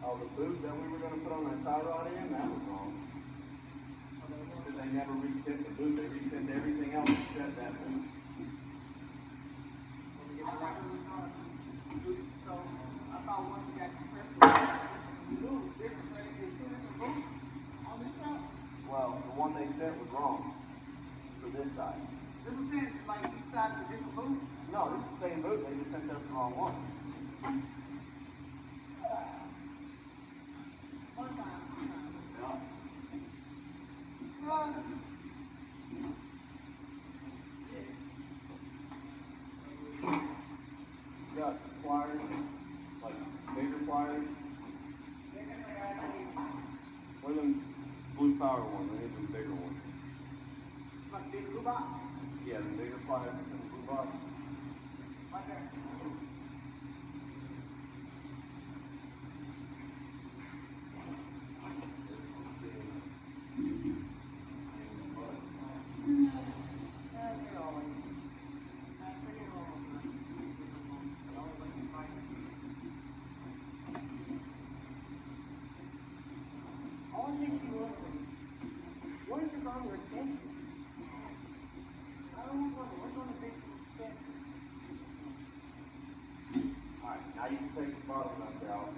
Oh, the boot that we were going to put on that tie rod in, that was wrong. Because they never resent the boot. They resent everything else except that boot. Well, the one they sent was wrong for this side. This is saying like each side is a different boot? No, it's the same boot. They just sent us the wrong one. Got pliers, like bigger pliers. What are those power one. They need the bigger one. Like big blue box? Yeah, the bigger pliers in the blue box. Right there. Now you can take the bottom nut out.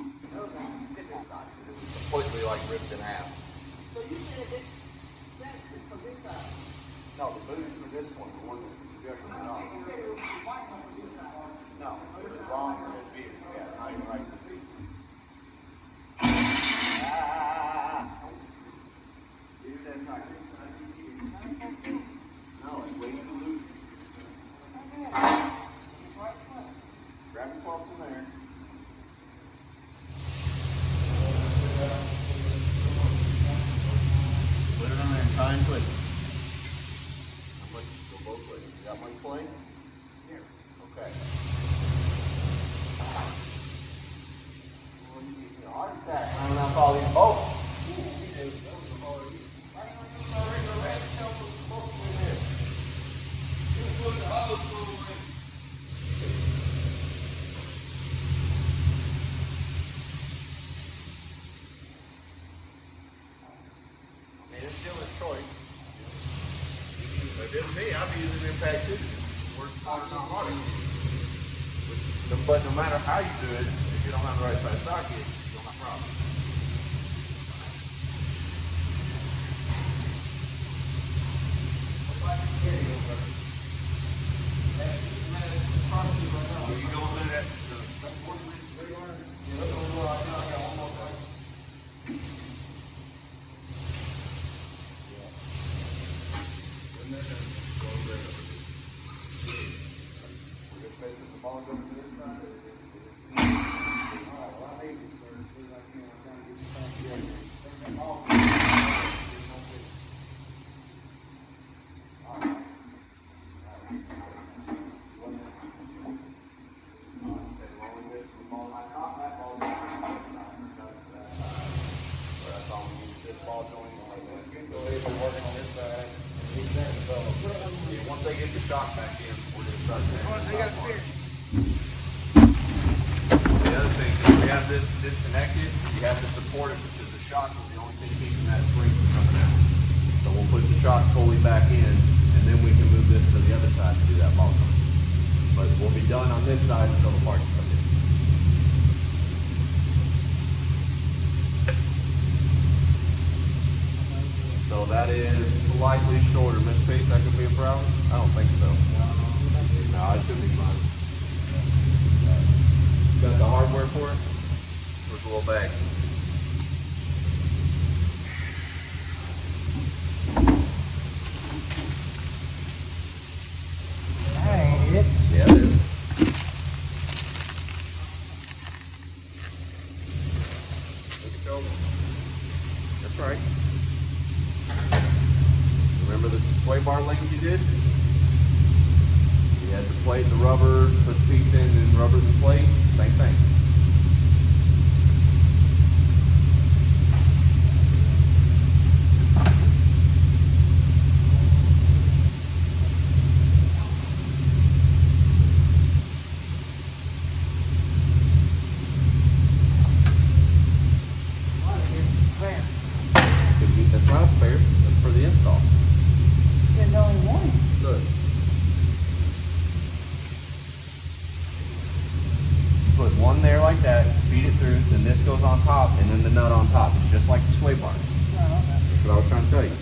It was completely like ripped in half. So you said that is for this side? No, the boot is for this one, the one that's projecting it on. You said it was the white one for this side. No, it was wrong for this beer. Yeah, now you're right. Use that tight. No, it's way too loose. Grab the cloth from there. Put it on there and try and twist it. How much go both ways? You got one plate? Here. Okay. Well, you need a heart attack. I don't know if all these bolts. It's still his choice. If it was me, I'd be using impact too. Works harder, not harder. But no matter how you do it, if you don't have the right size socket, you don't have problems. Where you going with that? Once they get the shock back in, we're going to start there. The other thing is we have this disconnected, you have to support it because the shock is the only thing keeping that spring from coming out. So we'll put the shock fully back in, and then we can move this to the other side to do that ball joint. But we'll be done on this side until the parts come in. So that is slightly shorter. Miss Pace, that could be a problem? I don't think so. No, it should be fine. Got the hardware for it? Where's the little bag? That ain't it. Yeah, it is. Look at shoulder. That's right. Remember the sway bar link you did? You had the plate, the rubber, put the piece in, and rubber the plate. Same thing. That's not a spare. That's for the install. There's only one. Good. Put one there like that, feed it through, then this goes on top, and then the nut on top. It's just like the sway bar. That's what I was trying to tell you.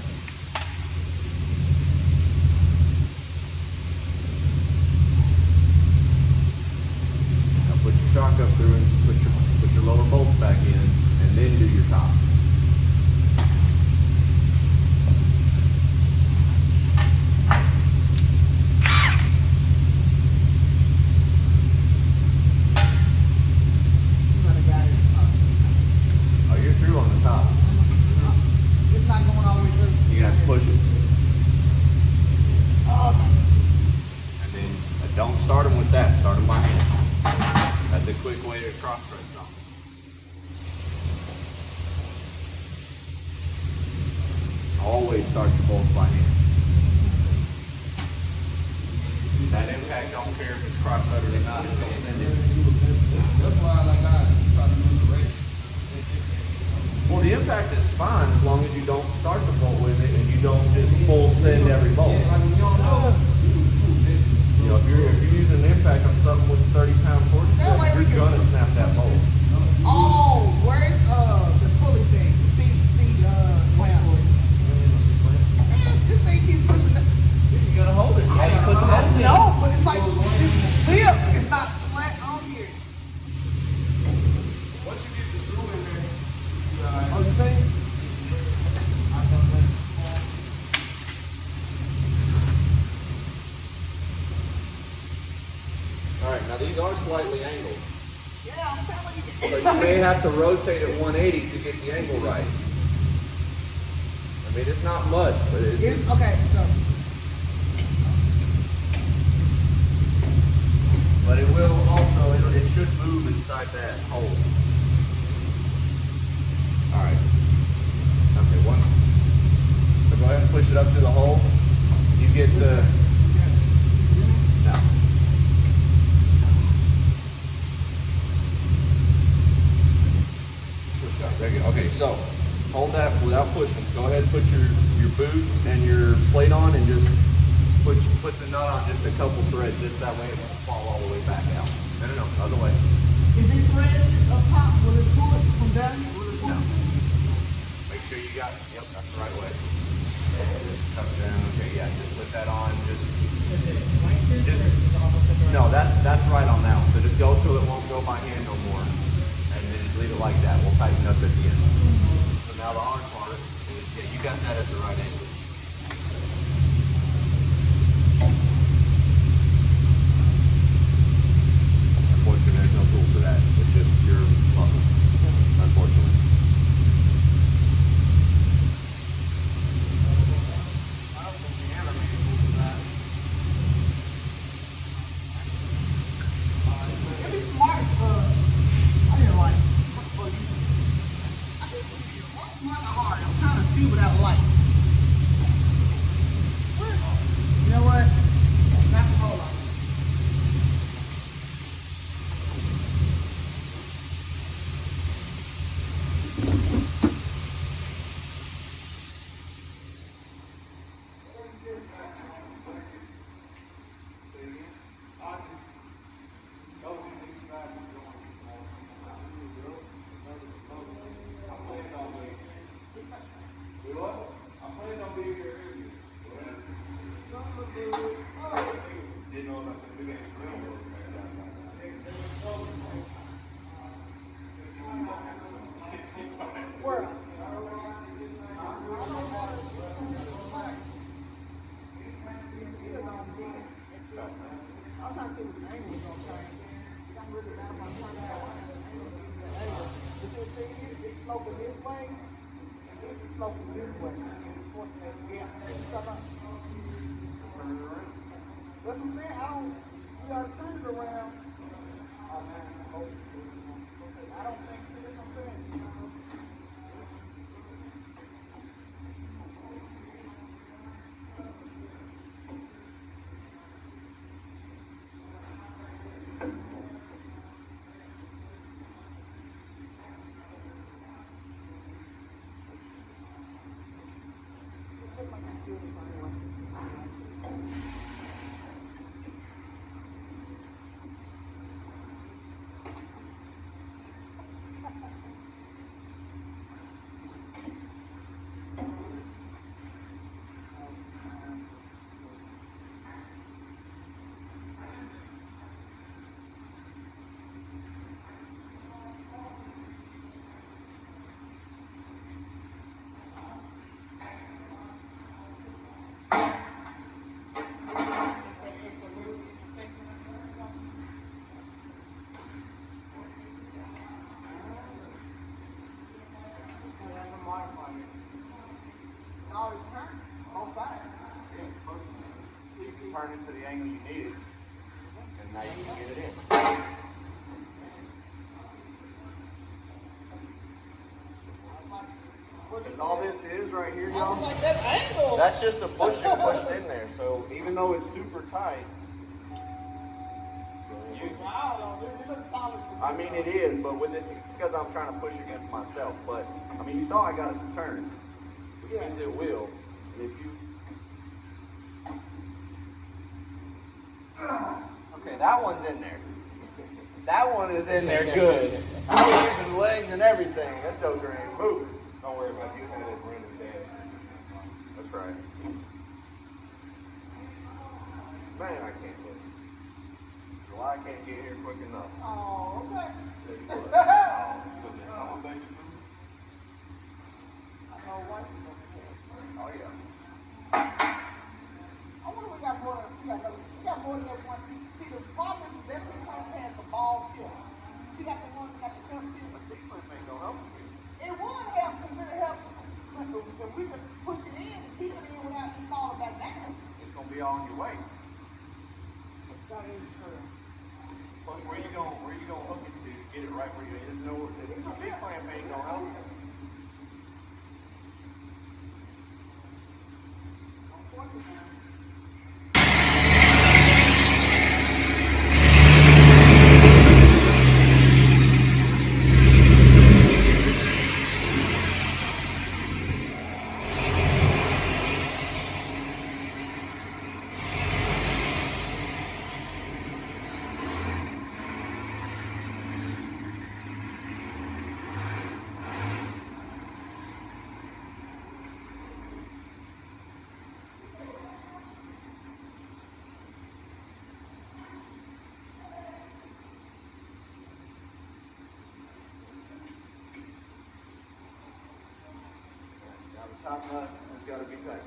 Now put your shock up through and put your lower bolts back in, and then do your top. Oh, you're through on the top. start your bolts by hand. That impact, don't care if it's cross cutter or not, it's going to send it. That's why I try to move the rate. Well, the impact is fine as long as you don't start the bolt with it and you don't just full send every bolt. You know, if you're using an impact on something with 30-pound force, you're gonna snap that bolt. Oh, where's the pulley thing? See, this thing keeps pushing. You gotta hold it. Yeah, you put the bolt in. No, but it's like this lip is not flat on here. Once you get the screw in there, Oh, you think? Alright, now these are slightly angled. Yeah, I'm telling you. So you may have to rotate at 180 to get the angle right. I mean, it's not much, but it's... Okay, so. But it will also, it should move inside that hole. Alright. Okay, one. So go ahead and push it up to the hole. You get the... No. Okay, so hold that without pushing. Go ahead and put your boot and your plate on and just put the nut on just a couple threads, just that way it won't fall all the way back out. No, other way. Is it threaded up top? Will it pull it from down here? No. Make sure you got, yep, that's the right way. Just tuck down, okay, yeah, just put that on, no, that's right on that one. So just go till it won't go by hand no more. And then just leave it like that. We'll tighten up at the end. So now the arm part is, yeah, you got that at the right angle. Unfortunately, there's no tool for that. It's just pure muscle, unfortunately. It'd be smart I didn't like for you. I think it's hard. I'm trying to see without light. You know what? Not the whole lot. Sloping this way, and this is sloping this way. Yeah, that's what I'm saying. You gotta turn it around. Oh man, I don't think that's what I'm saying. Turn it to the angle you need it, and now you can get it in. Because all this is right here, y'all, Like that angle. that's just a bushing pushed in there. So even though it's super tight, I mean it is, but with it, it's because I'm trying to push against myself. But I mean, you saw I got it to turn, which means it will. And if you, okay, that one's in there. That one is in there good. I was using legs and everything. That joker ain't moving. Don't worry about it. You had it running down. That's right. Man, I can't look. July can't get here quick enough. Oh, okay. Oh, yeah. I wonder we got more than that one. See, the problem is that this one has the ball tip. We got the one that got the cup tip. It would help to really help if we could push it in and keep it in without it falling back down. It's going to be on your way. Plus, where you gonna hook it to get it right where you need it? No, the big clamp ain't gonna help you. Now the top nut has got to be tight.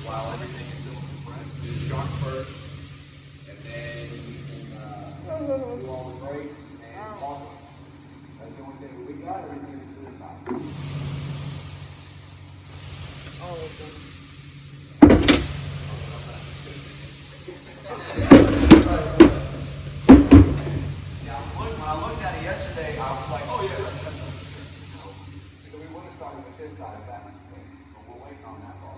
While everything is still compressed, do the shock first, and then you can do all the brakes and walk it. That's the only thing we got. Everything is to the top. Yeah, when I looked at it yesterday, I was like, oh yeah, that's because we would have started with this side of that, but we're waiting on that ball.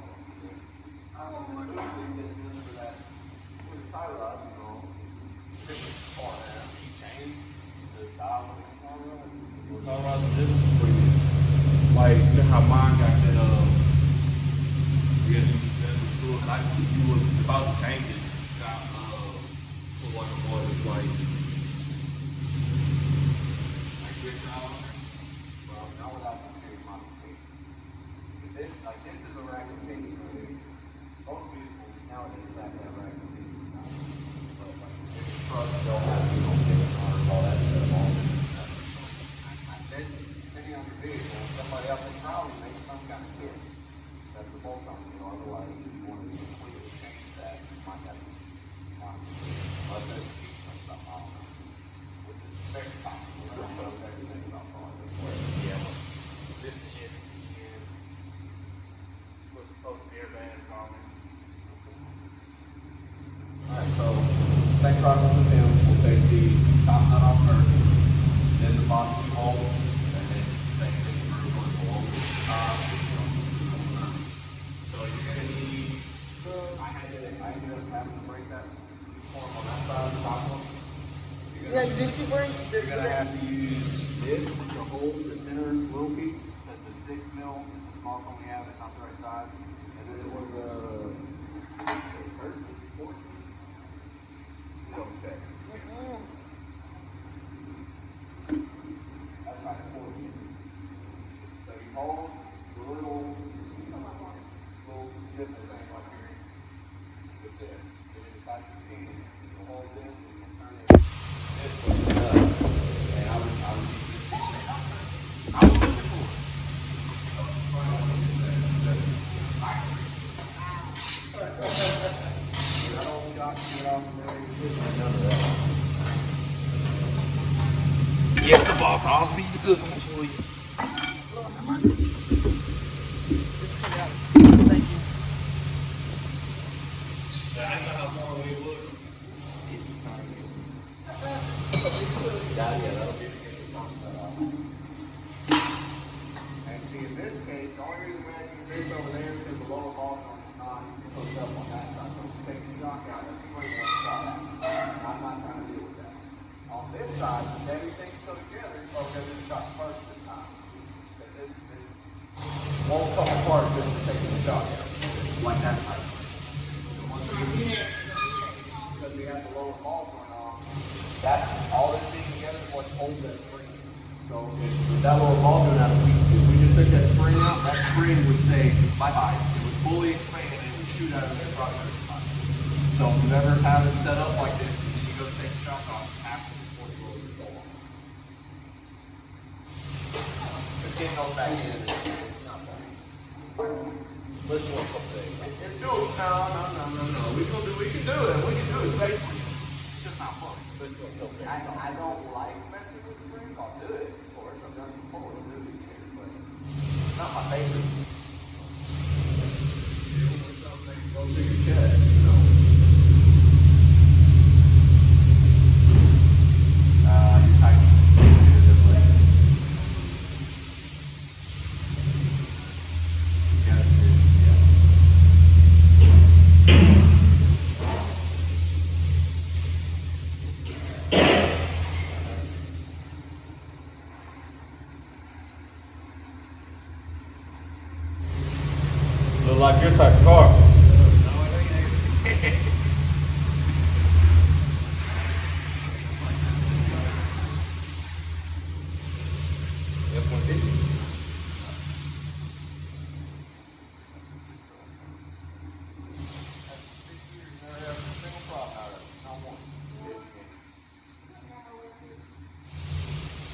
Like, you know how mine got that, I guess you said it was cool, like, you was about to change it, got, put like a more, like quick trial on there? Well, not without the series modification. This is a rack of pinions. Most vehicles nowadays have that rack of pinions. But like, this truck don't have, pinion arms, all that stuff, all this. Then, depending on your vehicle, somebody else will probably make process with him, we'll take the top nut off first, then the bottom two holes, and then same thing through going below the top. So you're gonna need. I ended up having to break that form on that side of the top one. Yeah, did you bring? You're gonna have to use this to hold the center little piece. That's the 6 mil. It's the smallest one we have. It's not the right size. And then it was 13, 14. Double check. That's like 14. So you hold the little different thing up here with this. And then it's like your hand. You hold this and you turn it this way. And I was using this. I was looking for it. I don't got to get off there. Get the box. I'll be the good one for you. Thank you. That'll be and see, in this case, the only reason we had to do this over there is because the lower ball joint is not hooked up on that side. So if you take the shock out, that's where you want to stop at. And I'm not trying to deal with that. On this side, since everything's still together, oh, we're going to do the shock first this time. Because this won't come apart just for taking the shock out. Like that type. So once we get because we have the lower ball joint on, that's all this being together is what holds that spring. So if that lower ball joint out, if we just took that spring out, that spring would say bye-bye. It would fully expand and it would shoot out of there probably. So if you ever have it set up like this, and you go take the shock off, after before you roll your soul off. The pin goes back in, it's not bad. Listen to what they say. It's doable. No. We can do it. We can do it safely. It's just not fun. I don't like messing with the spring. I'll do it, of course. I've done it before. I'll do it again, but it's not my favorite. Go to your chest, you know. You're tightening this way. Look like your type of car.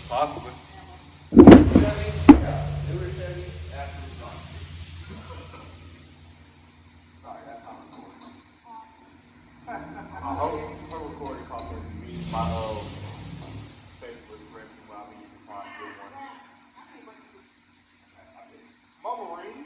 Possibly. I hope her recording caught my faceless expression while we used to find good one. Mama Ring.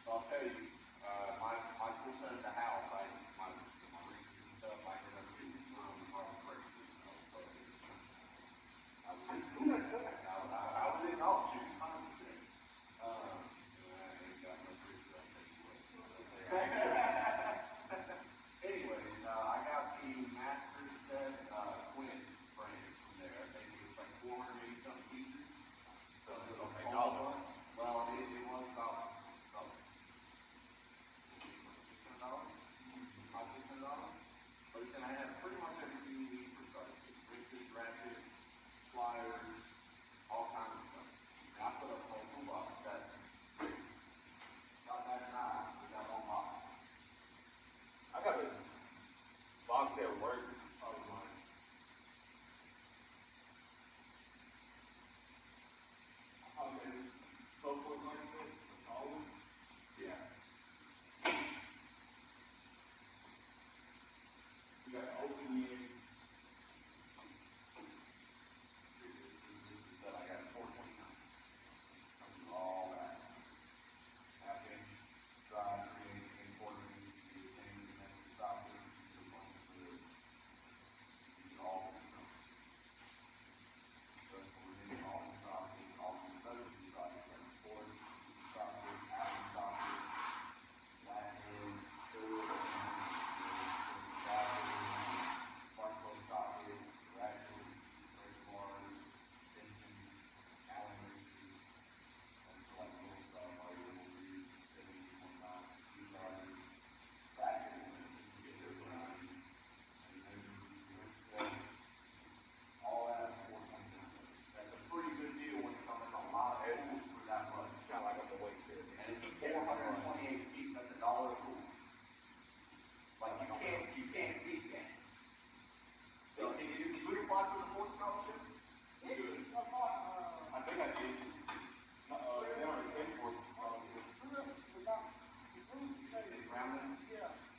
I'll tell you, my percent of the house, my rings and stuff, I ended up getting from breakfast. I was in all shoot, 100%.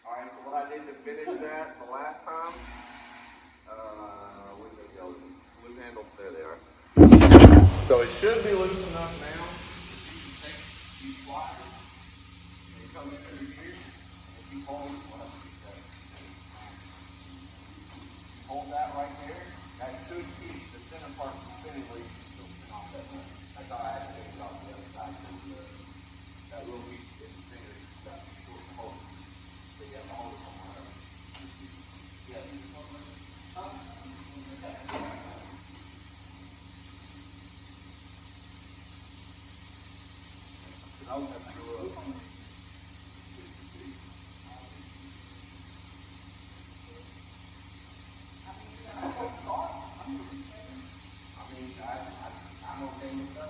Alright, so what I did to finish that the last time, where did they go? Loop handles, there they are. So it should be loose enough now. You can take these pliers and come in through here. If you hold, hold that right there, that should keep the center part completely off that one. That's how I had to take it off the other side. That little piece in the center got too short to hold. So you have to hold it somewhere else. Yeah, you just hold it. I was having to go up. I'm okay with that.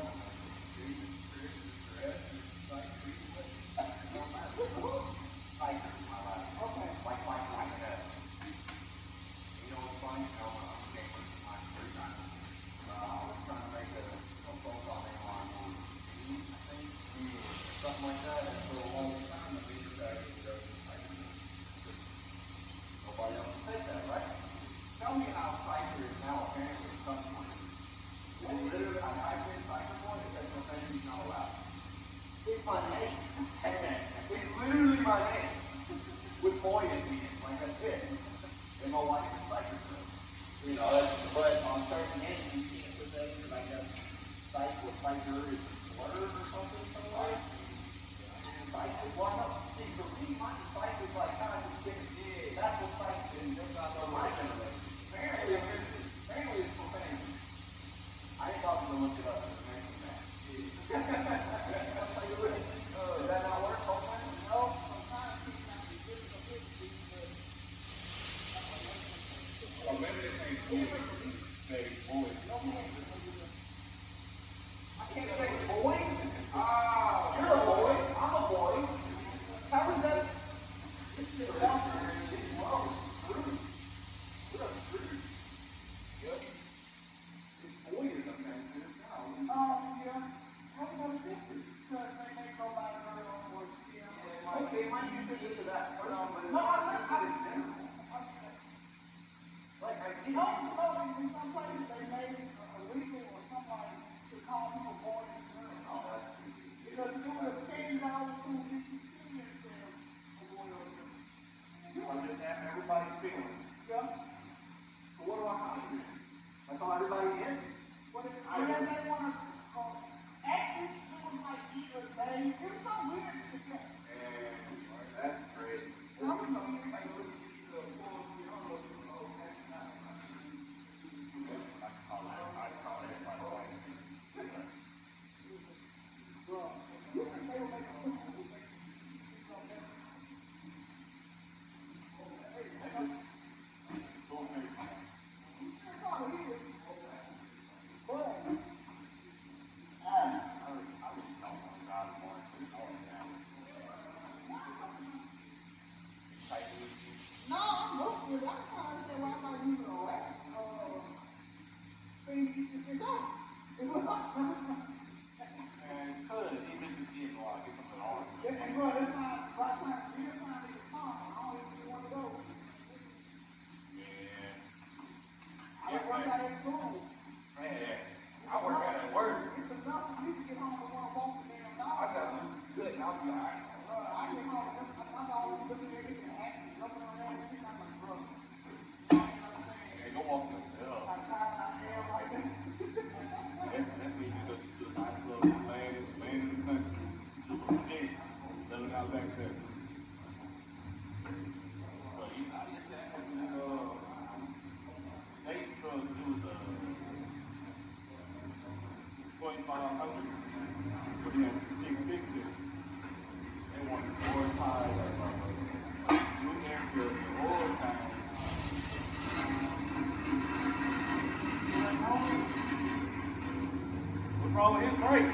Something like that, and for a long time, the beaver bag is very nobody else will take that, right? Tell me how Cypher is now apparently something. It's literally, I typed in Cypher one, it says no thank you, not allowed. It's my name. It's literally my name. With boy at the end, like that's it. And my wife is Cypher. You know, but on certain names, you can't put that in, I guess Cypher is slurred or something, right? Why not? See, for me, my Cypher is like kind of just getting big. That's what Cypher is. That's not my generation. Apparently it's profanity. I ain't about to look it up. It's amazing that. Does that not work? No, sometimes it's not the different ability, but well, maybe they say boy. Maybe boy. I can't say boy. You're a boy. I'm a boy. How is that? It's just out there. It's wrong. Screwed. We're a screwed. Yep. It's boy is a man. Yeah. What about a difference? Because they may go by her own words. Okay, why do you think into that? No, I'm not. Like, I did. In some places they made it illegal or somebody to call people boys and girls. Oh, that's because it was a $10 to experience them. I'm just asking everybody's feelings. Yeah. So what do I have to do? That's all everybody gets? What if they want to actually it was like either they, it was so weird to get. And that's crazy. Well, I'm going to make a no, I'm looking at it. I'm trying to say why I'm not using a rat. Thing you just said, no. It was awesome. And could, even if you see it, like, get something on. Yeah, bro, that's not, a lot of times, we're trying to get fun. I don't even want to go. Yeah. I work out at school. Man, I work out at work. It's enough for me to get home and want to walk the damn dog. I got good, and I'll be all right. I get home, my dog is looking at it and acting, jumping around and shit. I'm like, bro. Hey, go walk the hell. I'm tired, I'm there right now. That's when you go to the nice little land in the country. Hey, living out back there. But you know, I just got they trying to do the 2,500. But yeah, 660. They want to glorify new airfield, oil time. What's wrong with his brake?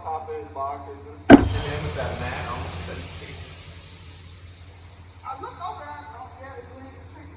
top of his boxers. And then with that mat on the seat. I look over there, I don't get it, doing the tree.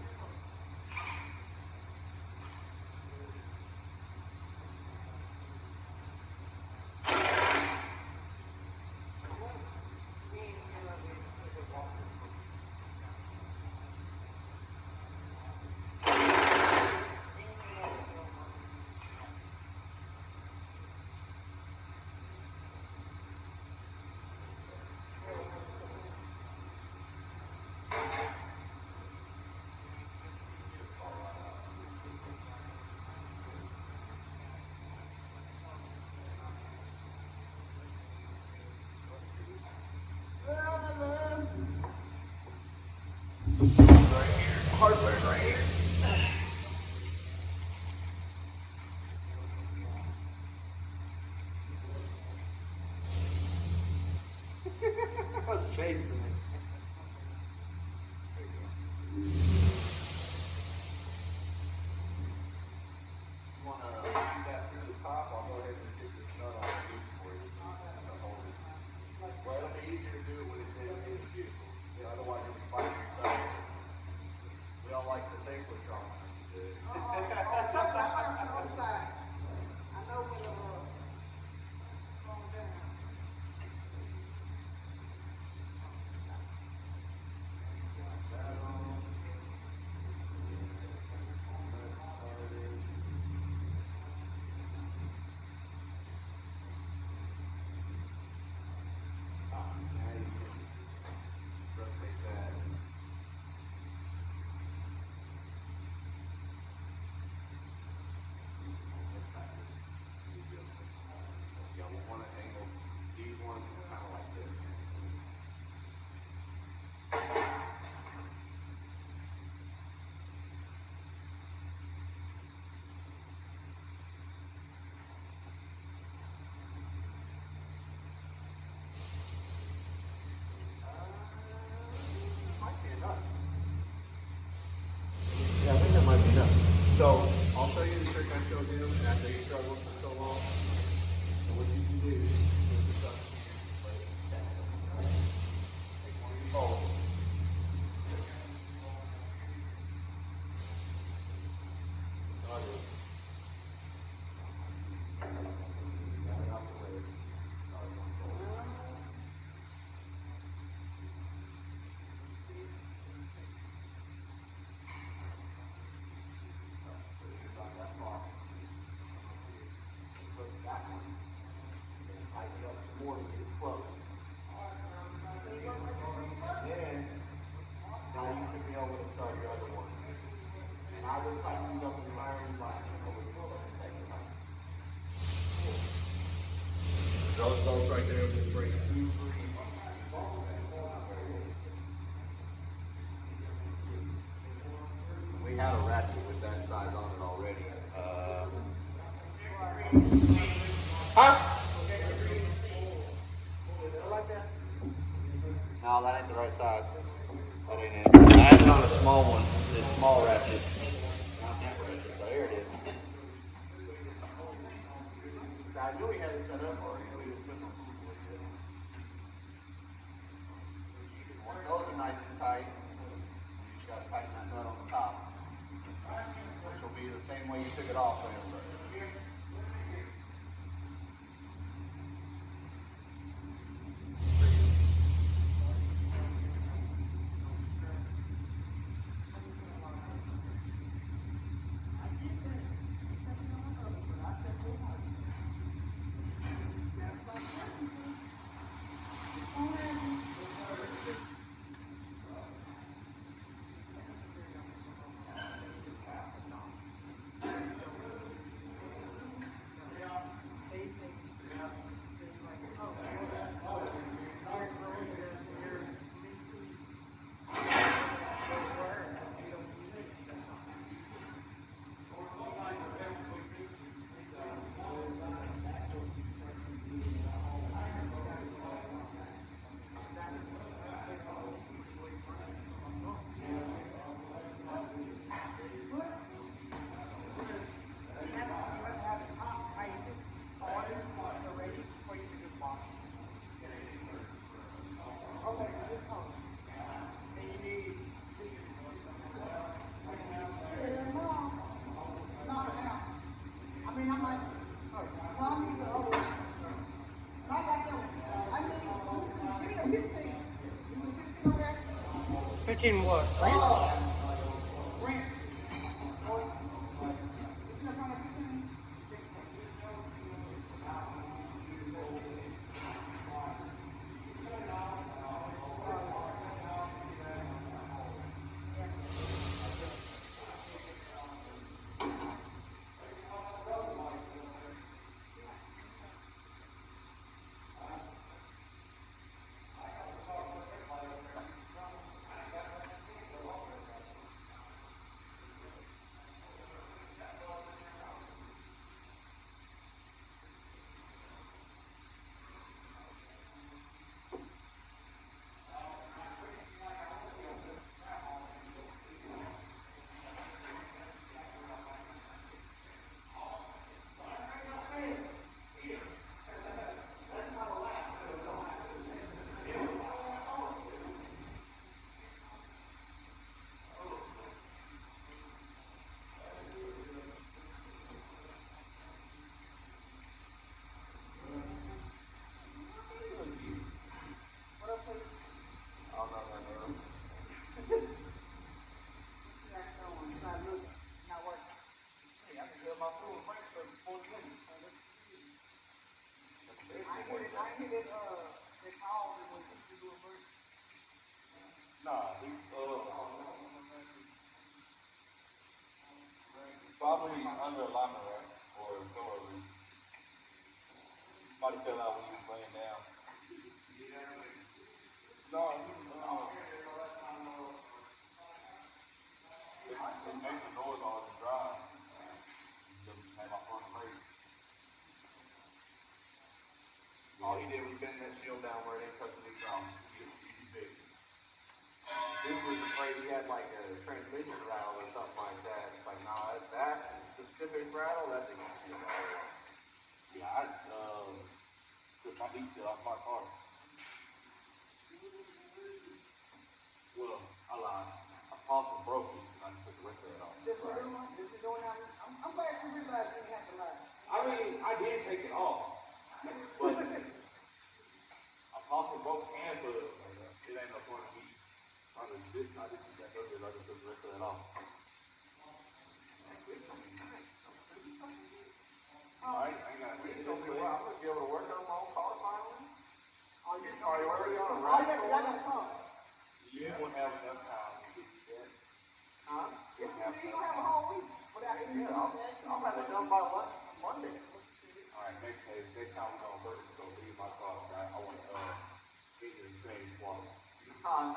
Hardware's right here. I was chasing it. You want to feed that through the top? I'll go ahead and take this nut off the piece for you. Well, it'll be easier to do it when it's in the vehicle. Yeah, otherwise you'll be fighting yourself. We all like to think we're strong enough to do it. Yeah, I think that might be enough. So I'll show you the trick I showed him after he struggled for so long. So what you can do is put this up here, lay it down. Take one of your bolts. Those bolts right there will break super easy. We had a ratchet with that size on it already. No, that ain't the right size. That ain't it. I had it on a small one, this small ratchet. Not that ratchet, but here it is. I knew he had it set up already. Those are nice and tight. You just gotta tighten that nut on the top. Which will be the same way you took it off. Thinking what? Probably under alignment, right? Or go over. Might have fell out when he was laying down. No, it makes the doors all dry. Just made my front break. All he did was bend that shield down where it didn't touch the ground. Easy fix. This was afraid he had like a transmission rattle or something like that. It's like, nah, that specific rattle, that's against you. Yeah, I took my heat seal off my car. Well, I lied. I also broke it and I took the rest of it off. I'm glad you realized you didn't have to lie. I mean, I did take it off. But I also broke hands, but it ain't no point in me. I just got those. I just took the rest of that off. Alright, I got it. I'm gonna be able to work on my own car finally. Are you already on a ride? You won't have enough time to get that. Huh? You don't have a whole week without any I'll have it done by Monday. Alright, next time we're gonna work, so leave my car. I want to get the same water. Nah.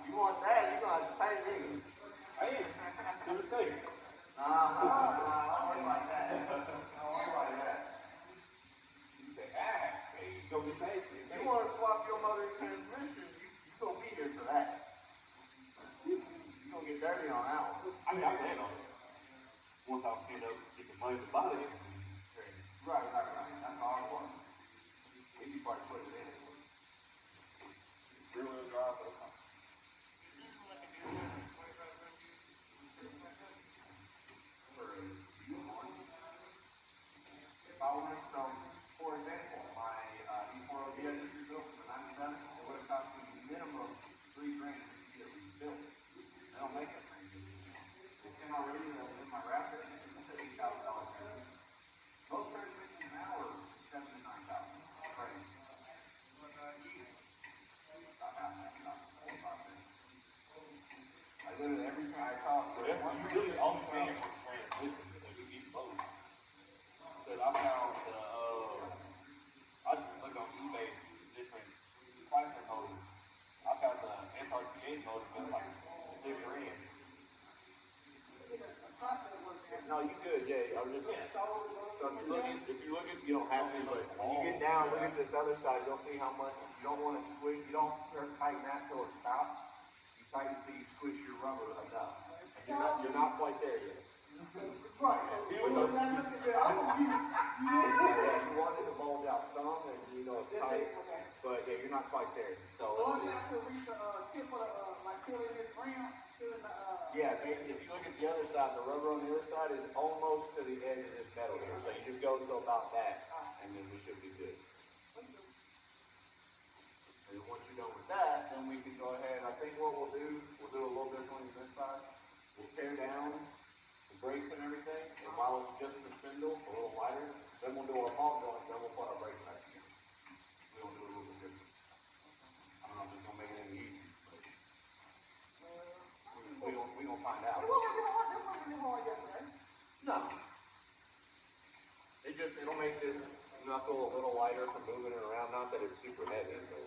You want that, you're gonna have to pay me. Hey, do the thing. Nah, don't worry like that. Don't worry like that. You say, hey, you gonna get paid. If you want to swap your motor transmission, you gonna be here for that. You gonna get dirty on that one. I mean, I plan on it. Once I end up getting money to buy it. Right. That's all I want. Maybe part put it in. Rear wheel drive, but if I went from, for example, my E4OD I just rebuilt for the 97, it would have cost me minimum $3,000 to get it rebuilt. They don't make that transmission. It's in already in my Raptor, it's $8,000 transmission. Most transmissions now are $79,000. Crazy. About half that, about 4 or 5 things. I literally every time I talk to you really only paying for transmission if you get both. Because I found I just looked on eBay different pricing motors. I found the SRT8 motor for like $6,000. No, you good, yeah. I was just saying. So if you look at, you don't have to, but when you get down, look at this other side, you'll see how much you don't want to squeeze. You don't tighten that till it stops. You tighten till you squish your rubber enough. And you're not quite there yet. Right. You want it to bulge out some, and you know it's tight, but yeah, you're not quite there. So let's see. Yeah, if you look at the other side, the rubber on the other side is almost to the edge of this metal here. So you just go to about that, and then we should be good. And then once you're done with that, then we can go ahead. I think what we'll do a little differently this side. We'll tear down the brakes and everything, and while it's just the spindle, a little lighter, then we'll do our ball joint, then we'll put our brakes back in. We'll do it a little bit different. I don't know if it's gonna make it any easier, but we gonna find out. It wasn't really hard yesterday. No. It'll make this knuckle a little lighter for moving it around. Not that it's super heavy, but.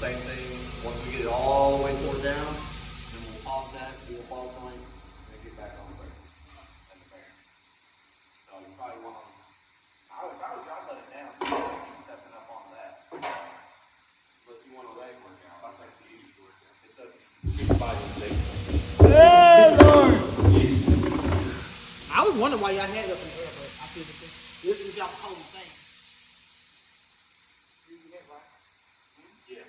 Same thing, once we get it all the way tore down, then we'll pause that, do a ball joint, and then get back on the brake and the bearing. So you probably want to, I would let it down, keep stepping up on that. Unless you want a leg workout, that's like the easy workout. It's a 55 and 6. Hey, Lord! I was wondering why y'all had it up in the air, but I feel this is y'all holding thing. Yeah.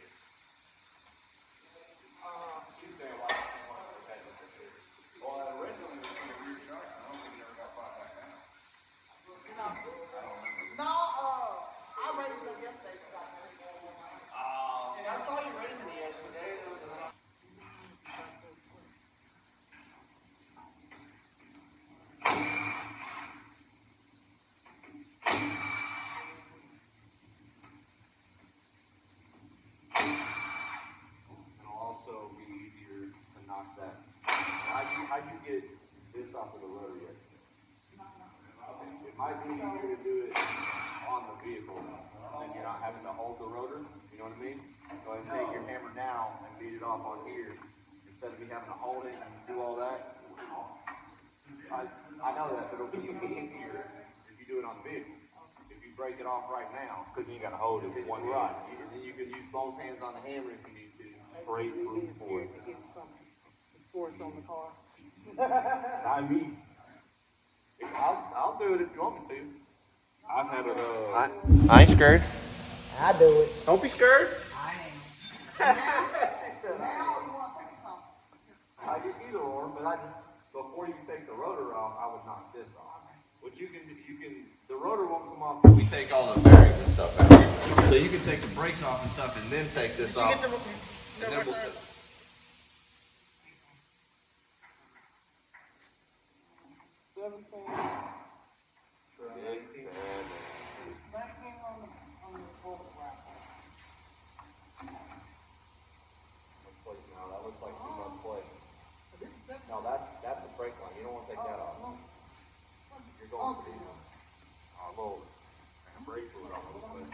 Well, originally it was going to be rear shark. I don't think it ever got brought back down. No, I raised them yesterday. And I saw you raising it yesterday. It'll also be easier to knock that. How'd you get this off of the rotor yet? Okay. It might be easier to do it on the vehicle, then you're not having to hold the rotor. You know what I mean? Go ahead and take your hammer now and beat it off on here instead of me having to hold it and do all that. I know that, but it'll be easier if you do it on the vehicle. If you break it off right now, because you got to hold it with one hand, and then you can use both hands on the hammer if you need to. Break room for it. Force on the car. I mean, I'll do it if you want me to. I've had it. I ain't scared. I do it. Don't be scared. I am. She said, before you take the rotor off, I would knock this off. What you can the rotor won't come off if we take all the bearings and stuff out. So you can take the brakes off and stuff and then take this off. Did you get the right side? 17. 19 on the full wrap. Now that looks like too much plate. No, that's the brake line. You don't want to take that off. You're going pretty low. And brake fluid on this place.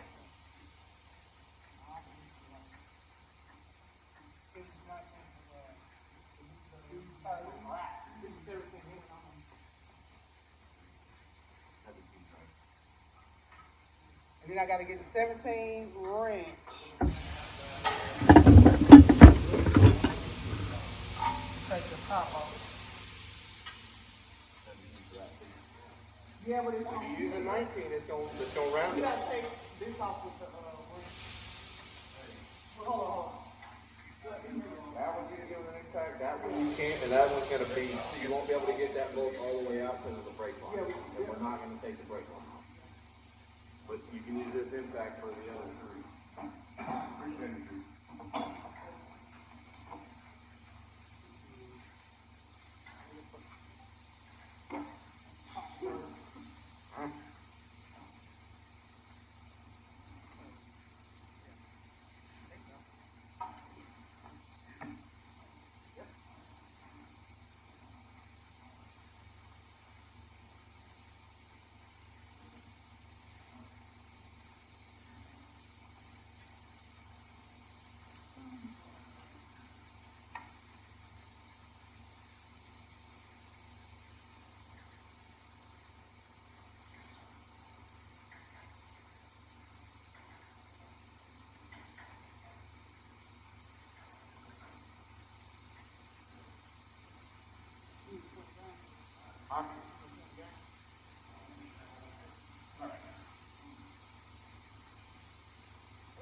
And then I got to get the 17 wrench. Take the top off. Yeah, but it's If you use a 19, it's going round. You got to take this off with the hold on. That one you can give an impact, that one you can't, and that one's going to be, you won't be able to get that bolt all the way out because of the brake line. And we're not going to take the brake line off. But you can use this impact for the other three. Appreciate it.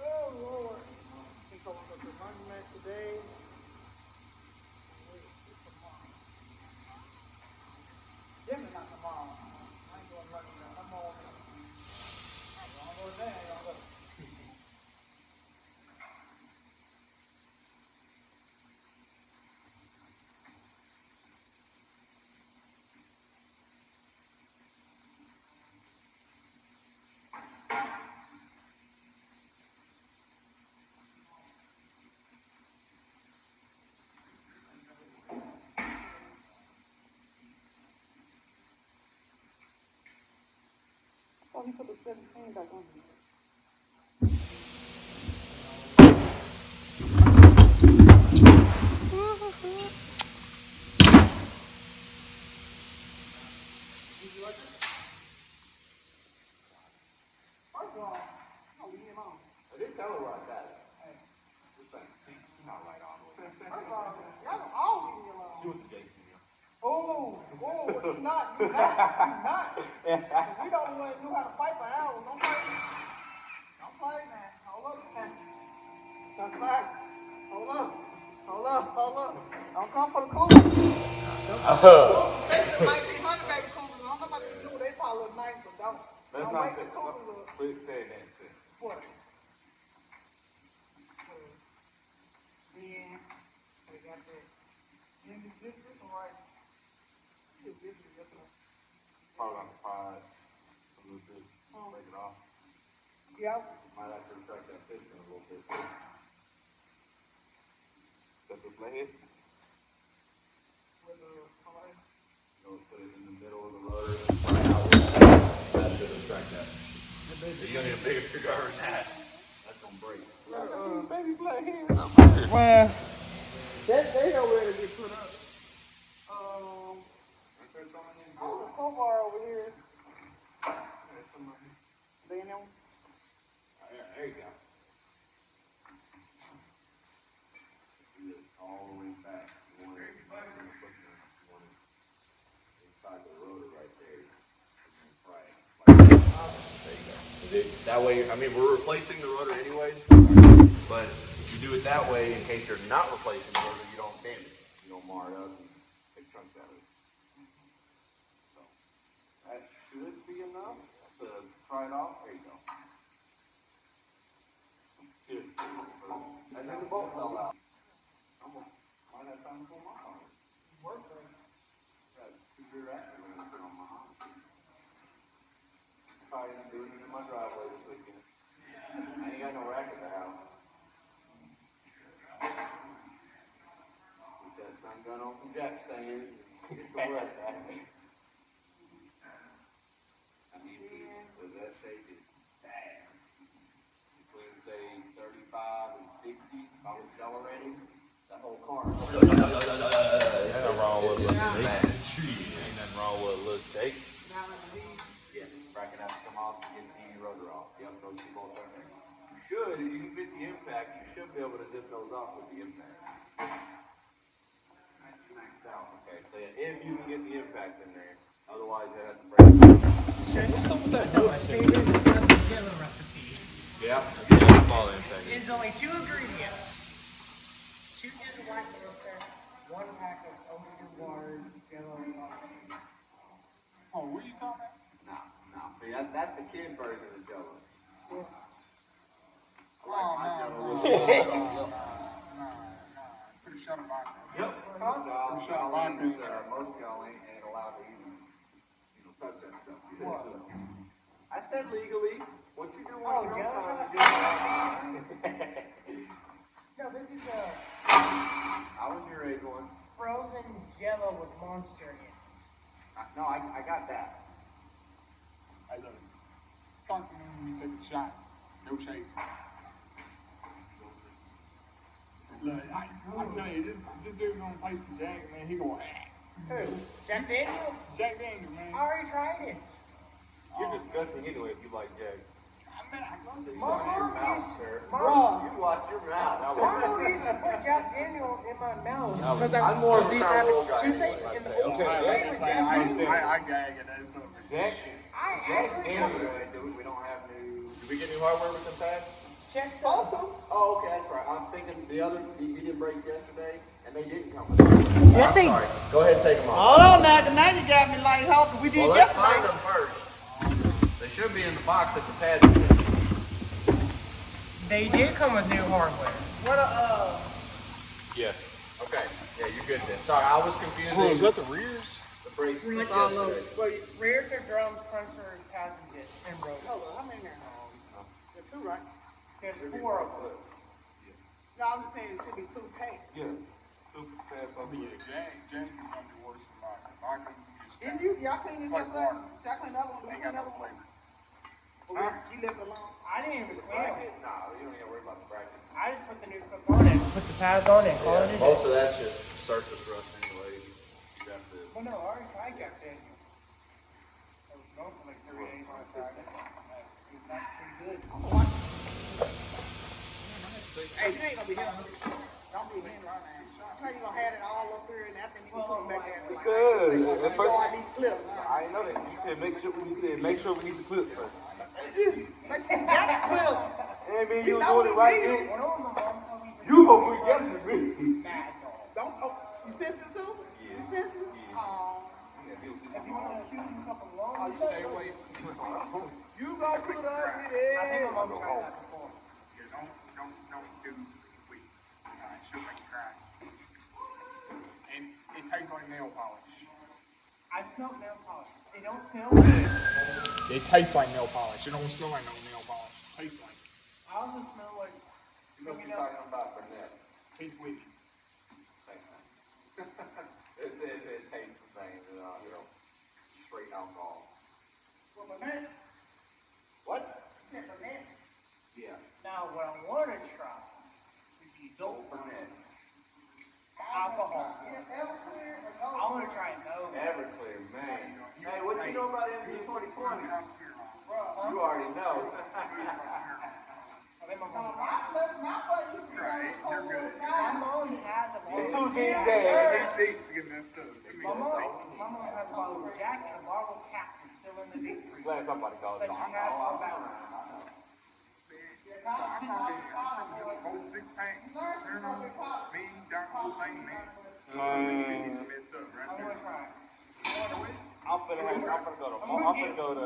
Oh, Lord. I think I want to go to Monument today. Definitely not tomorrow. I ain't going to Monument. I'm on it. I'm going to go there. I'm going to go. Oh, he put the 17 back on here. Did you like this? First of all, I'll leave him alone. I didn't tell her like that. Hey, just saying, she's not right on with it. First of all, y'all don't all leave me alone. She was the Jason, yeah. Oh, you not. We don't want to know how to fight for hours. Don't play. Don't play, man. Hold up, man. Shut back. Hold up. Don't come for the cooler. Especially the 1900 baby coolers. I don't know about the new. They probably look nice, but don't wake the coolers up. Please say that. What? Yeah. They got that. This one right. This one. Probably on the pod. A little bit. Break it off. Yeah. Might have to retract that piston a little bit. Set this right here. Put it in the middle of the rotor and right out. That should retract that. You're gonna need a bigger screwdriver than that. That's gonna break. Baby black hands. Well, They know where to get put up. Oh, the crowbar over here. They know. There you go. Do this all the way back. You want to put one inside the rotor right there. And pry it. There you go. That way, I mean, we're replacing the rotor anyways, but if you do it that way, in case you're not replacing the rotor, you don't damage it. You don't mar it up and crunch that is. So that should be enough to try it off. There you go. Good. And then the bolt fell out. Might have time to pull my arm. Work for it. Got 2 rear axles on my arm. Probably gonna do it in my driveway this weekend. I ain't got no rack at the house. Put that sun gun on some jack stands. Get the rest out of me. I need to, because that shape is bad. Between say 35 and 60, if I'm accelerating, that whole car. Ain't nothing wrong with a little steak. Ain't nothing wrong with a little steak. Yeah, bracket has to come off and get the rotor off. Yep, those 2 bolts are there. You should, if you can fit the impact, you should be able to zip those off with the impact. That's maxed out. Okay, so yeah, if you can get the impact in there, otherwise you have to break it. What's up with that yellow recipe? Yeah, yeah, small impact. It's only 2 ingredients. 2 cans of white pepper, 1 pack of ocean water, yellow sauce. Oh, what are you talking about? No. See, that's the kid version of Jello. No. Pretty sure I'm not. Yep. Most of y'all ain't allowed to even, touch that stuff. What? I said legally. What you do Oh, on your Jello time? No, this is I was your age once. frozen Jello with Monster in it. No, I got that. Hey, look. Talk to me when you take a shot. No chasing. Look, I tell you, this dude gonna play some Jack, man. He gonna Who? Jack Daniel? Jack Daniel, man. I already tried it. You're disgusting anyway if you like Jack. I love this Mom Mouth, used, sir. Mom, You watch your mouth. Mom used to put Jack Daniel in my mouth. Because I'm more of a he's Carnival having guy. toothache in the Okay, old okay. I gag it. That's something. Jack. I Jack actually Daniel. We don't have new. Did we get new hardware with the pad? checked Also. Oh, okay, that's right. I'm thinking the other you didn't break yesterday, and they didn't come with them. Yes, I'm sorry. Go ahead and take them off. Hold on now, 'cause now you got me like, how we did Well, let's find yesterday. them first. They should be in the box at the pad. They did come with new hardware. What Yeah. Okay. Yeah, you're good then. Sorry, I was confused. Oh, is that the rears? The brakes All yesterday. rears are drums, fronts are passengers, and rotors. How many there? There's 2, right? There's 4 of them. No, I'm just saying it should be 2 tanks. Yeah. Super fast Oh, yeah, Jack is gonna be worse than vodka. Vodka is Didn't y'all clean this It's like yesterday? water. Y'all clean the other one? ain't got no flavor. You left it alone. I didn't even clean it. Nah, you don't even worry about the bracket. I just put the new clip on it. Put the pads on it and call it a day. Most of that's just surface rust anyway. You got the. Well, no, I already tried Jack Daniel. It was going for like 3 days on Friday. It was not pretty good. Hey, you ain't gonna be here. Don't be here. How you gonna have it all up here and after you come back there? Like, Good. you know I need clips. I ain't know that. You said make sure we need the clips first. But you got clips. Hey man, you was doing it right then. One of them, my mom told me. You gonna put together to me. Mad dog. Don't. Oh, you sensitive too? Yeah. You sensitive? Oh. If you want to accuse me of something wrong, Oh, you stay away. You go to the I think video. my mom tried that before. Yeah, don't do sweet. She'll make you cry. And it tastes like nail polish. I smelled nail polish. They don't smell good. It tastes like nail polish. It don't smell like no nail polish. It tastes like it. I also smell like. You must be talking about Burnett. He's with you. Same thing. it tastes the same. You know, straight alcohol. Well, my man. What? Yeah, my man. Yeah. Now, what I want to try is the adult Burnett. alcohol. Yeah, Everclear or I no? want to try Nova. Everclear, man. Hey, what you know about MG 2020? Bro, You already know. I think my mom. my buddy used to be on the cold water My guy. mom had the It's bottle. Tuesday day. His seats get messed up. My mom has a bottle of Jack and a bottle of Captain still in the deep freezer. Glad somebody called But it. she has all about it. Whole 6-pack. Me, Dr. Hussein, man. Messed up right there. finna go to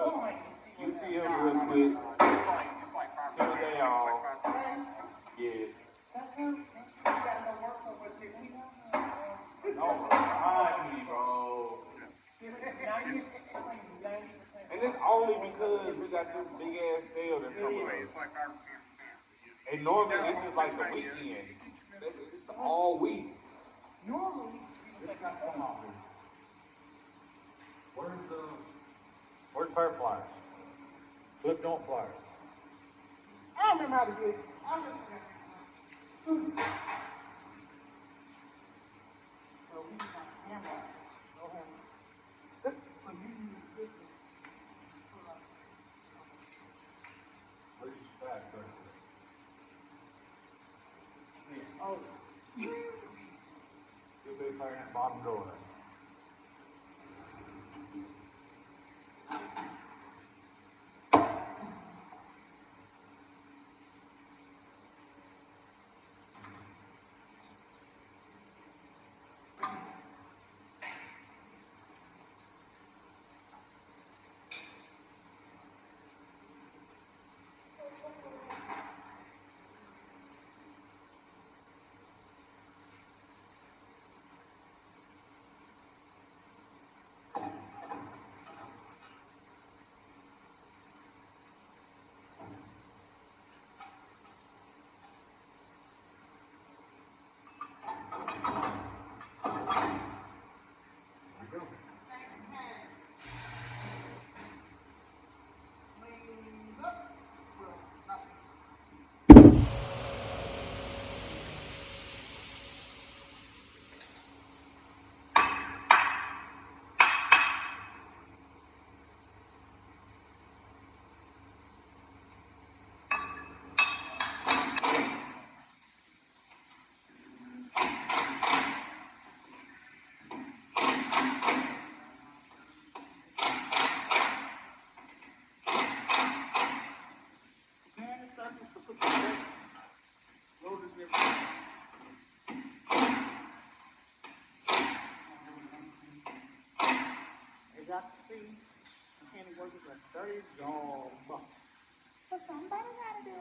UCM real quick. Till they all. Yeah. Don't remind me, bro. And it's only because we got this big ass sale that's coming up. And normally this is like the weekend. It's all week. Normally, this not come off here. Where's her flyers? Flip don't flyers. I don't remember how to do it. I'm just. So we use my camera. Go ahead. So you use this. Where's your stack, bro? Oh. You'll be playing that bottom door. As I see, mechanic work is a dirty job. But somebody gotta do it.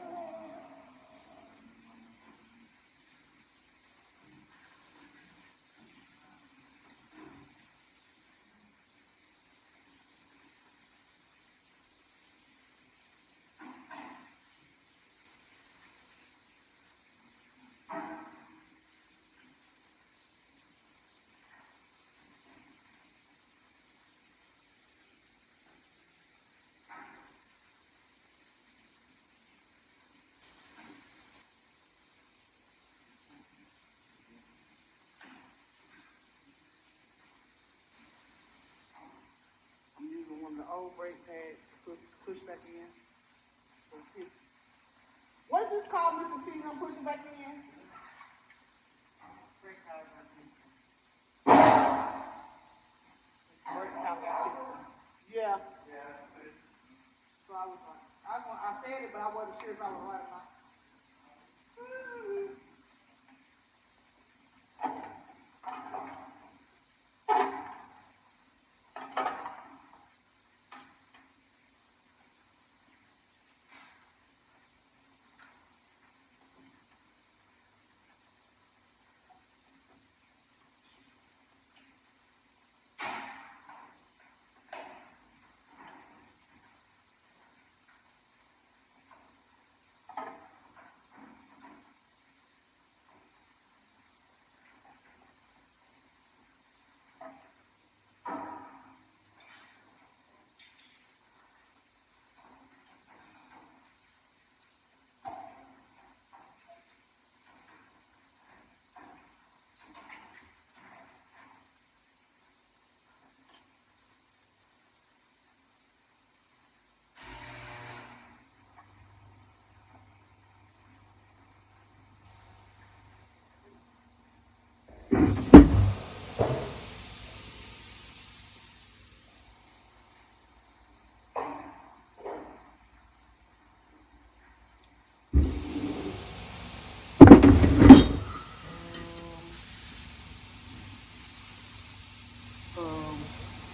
I'm using one of the old brake pads to push back in. What is this called, Mr. C? I'm pushing back in? Brake caliper system. Brake caliper system. Yeah. So I said it, but I wasn't sure if I was right or not.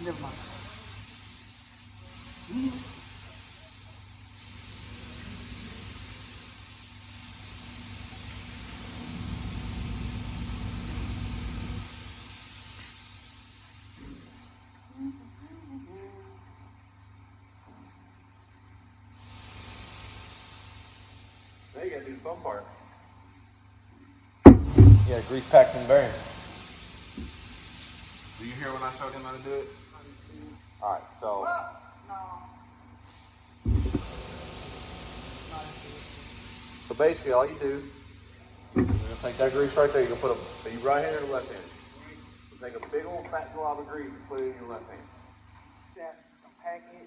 Never mind. Now you gotta do the fun part. Yeah, grease packed and bearing. Do you hear when I showed him how to do it? Alright, so. So basically all you do, you're gonna take that grease right there, you're gonna put are you right handed or left handed? So take a big old fat glob of grease and put it in your left hand.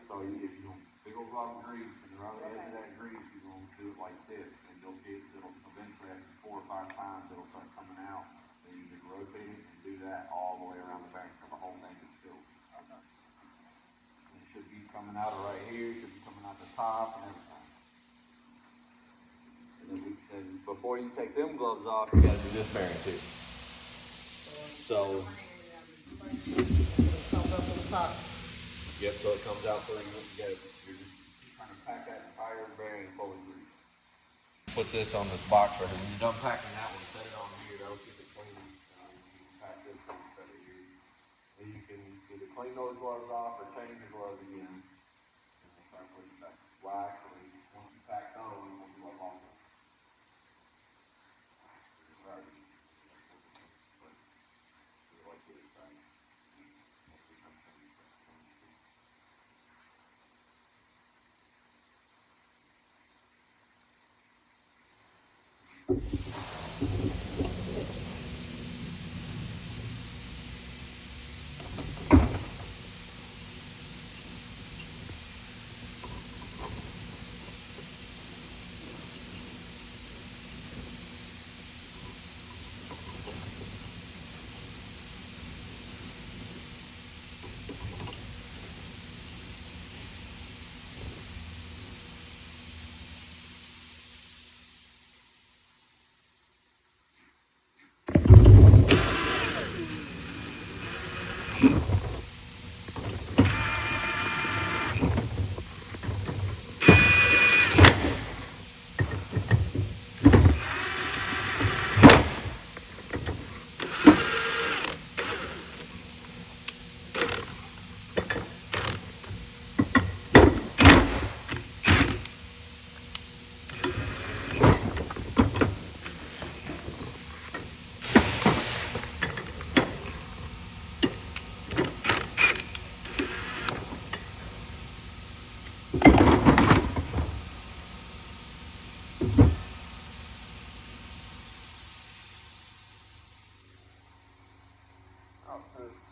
So you get big old glob of grease and around the edge of that grease you're gonna do it like this and it'll eventually after 4 or 5 times it'll start coming out. Then you just rotate it and do that all the way around the bearing so the whole thing is filled. It should be coming out right here, it should be coming out the top and everything. And before you take them gloves off, you gotta do this bearing too. So yep, so it comes out for you. You're just trying to pack that entire bearing full of grease. Put this on this box right here. When you're done packing that one, set it on here. That'll keep it clean. You can pack this one, set it here. And you can either clean those gloves off or change your gloves again. And then start putting back. Well, actually, once you pack those, we'll do a long one.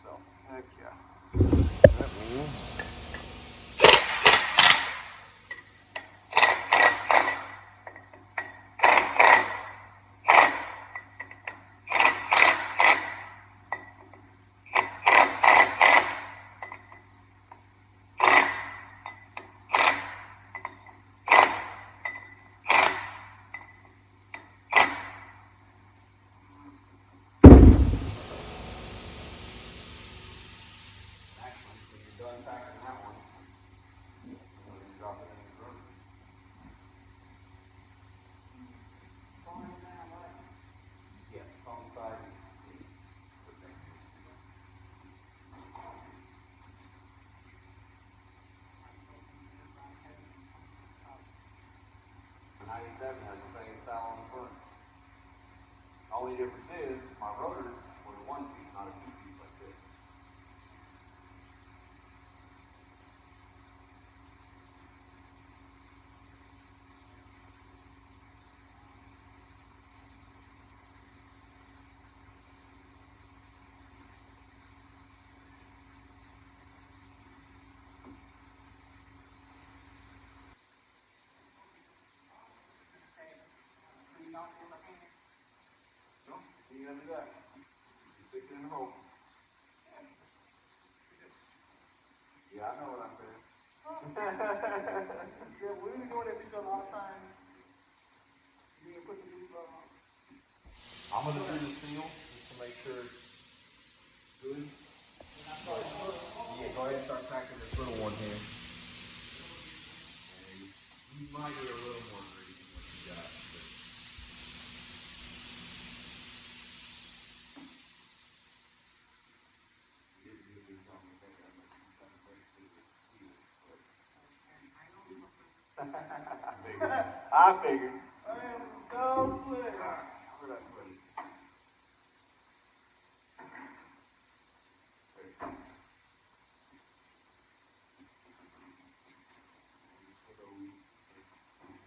So, heck yeah. That means done packing that one. Drop it in the grocery. Yes, on the side. The 97 has the same style on the front. The only difference is my rotors were the 1-piece, not a 2-piece like this. No, you gotta do that. You stick it in the hole. Yeah, I know what I'm saying. Yeah, we were doing that these a lot of times. You can put the new on. I'm gonna do the seal just to make sure it's good. Yeah, go ahead and start packing this little one here. You might get a little more grease than what you got. I figured. I am so slick. Where'd I put it?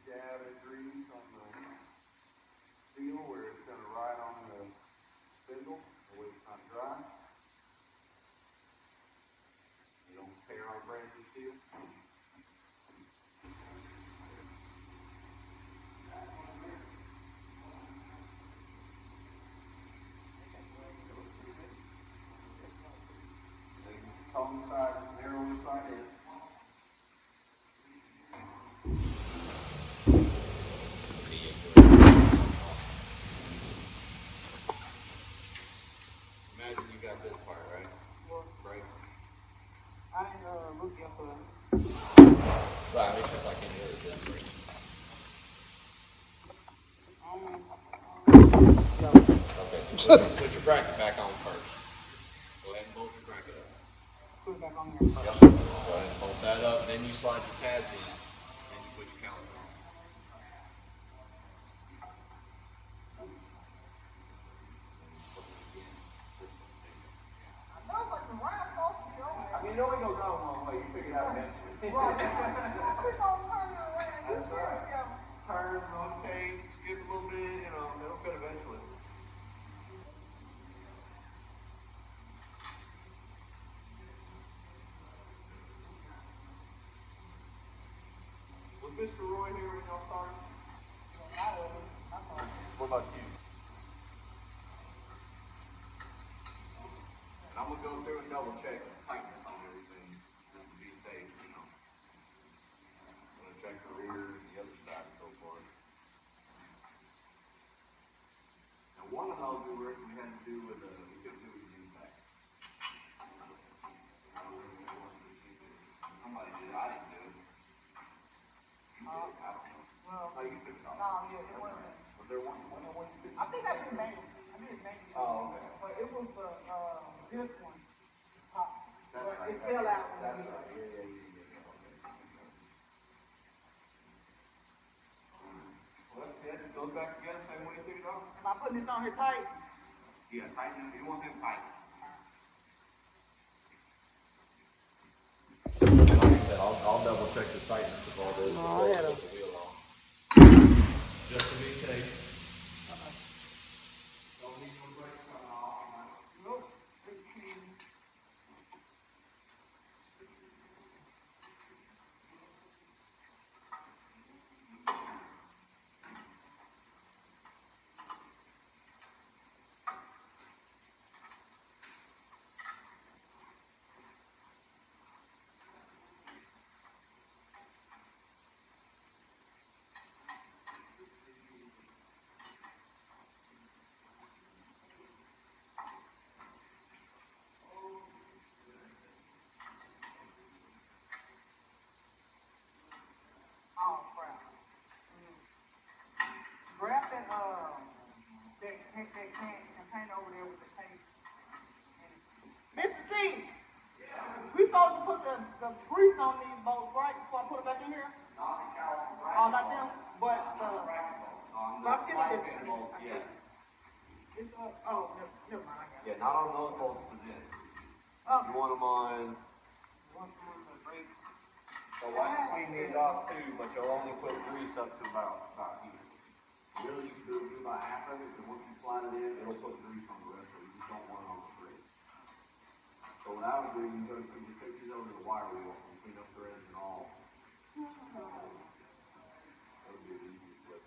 Dab of grease on the steel where it's going to ride on the spindle, the way it's not dry. You don't tear on brand new steel. Tall side, narrow side is. Imagine you got this part, right? Right. I didn't look up for Right, it's just like any other gun break. Okay, so put your bracket back on first. Go ahead and bolt your bracket up. put it back on here. Yep. Go ahead and bolt that up, then you slide your pads in, then you put your caliper on. I know, like the round supposed to be over there. I mean, it only goes down one way. You figure it out eventually. Right. We're gonna turn it around. That's right. Turn, rotate, skip a little bit, you know, it'll fit eventually. Was Mr. Roy here when y'all started? What about you? And I'm gonna go through and double check the tightness on everything, just to be safe, you know. I'm gonna check the rear and the other side and so forth. Now one of those we had to do with we couldn't do with the impact. Somebody did, I didn't do it. You did, I don't know. Well, No, you took it off. no, yeah, it wasn't. Was there one you did? I think I did manual. I did manual. Oh, okay. But it was the this one. That's But right. it fell out. That's right. Yeah. Okay. Well, that's it. It goes back together, same way you took it off. Am I putting this on here tight? Yeah, tighten it. You want them tight. Like I said, I'll double check the tightness of all this before we put the wheel on. Just to be safe. Don't need no brakes coming off. Nope. Oh crap. Grab that container over there with the tape. Mr. T, we supposed to put the grease on these bolts, right? Before I put it back in here? Oh, not them, but my skillet is. Yes. It's oh, never mind, I got it. Yeah, not on those bolts for this. Oh. You want them on. One on the brake. So I can clean these off too, but you'll only put grease up to about here. Really, you can do about half of it, and once you slide it in, it'll put grease on the rest of it. You just don't want it on the brake. So what I would do, you go to just take these over to the wire wheel and clean up threads and all. That would be the easiest way.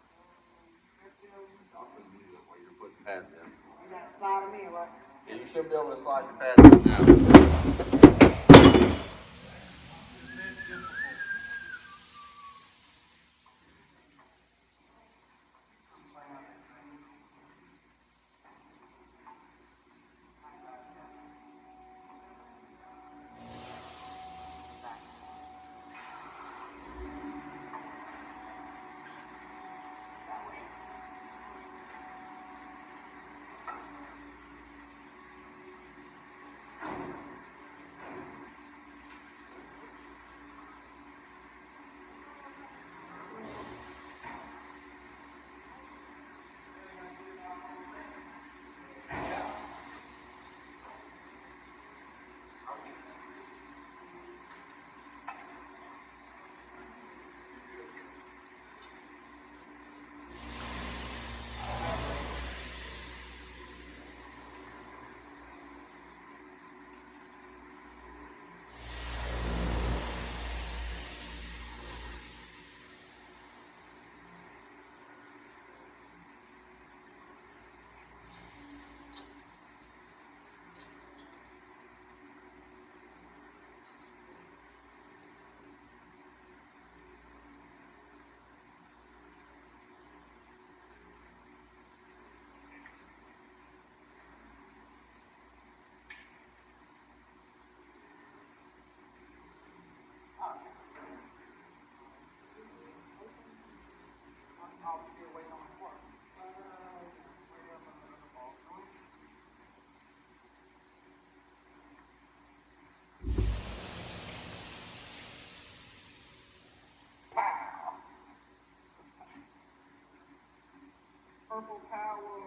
I'll put these up while you're putting pads in. You gotta slide them in, right? Yeah, you should be able to slide your pads in now. Purple Power.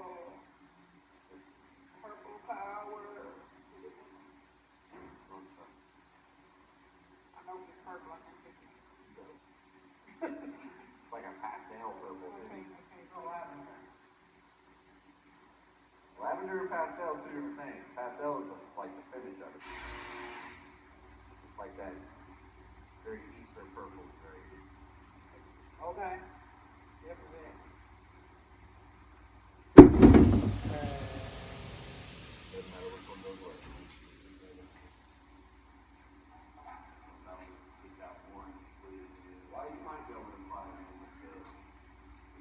Purple Power. I know it's purple. I can pick it. It's like a pastel purple. I can't go lavender. Lavender and pastel are two different things. Pastel is like the finish of it. It's like that very Eastern purple. Very. Okay. Yep, yeah. Doesn't matter which one goes where. Why you might be able to fly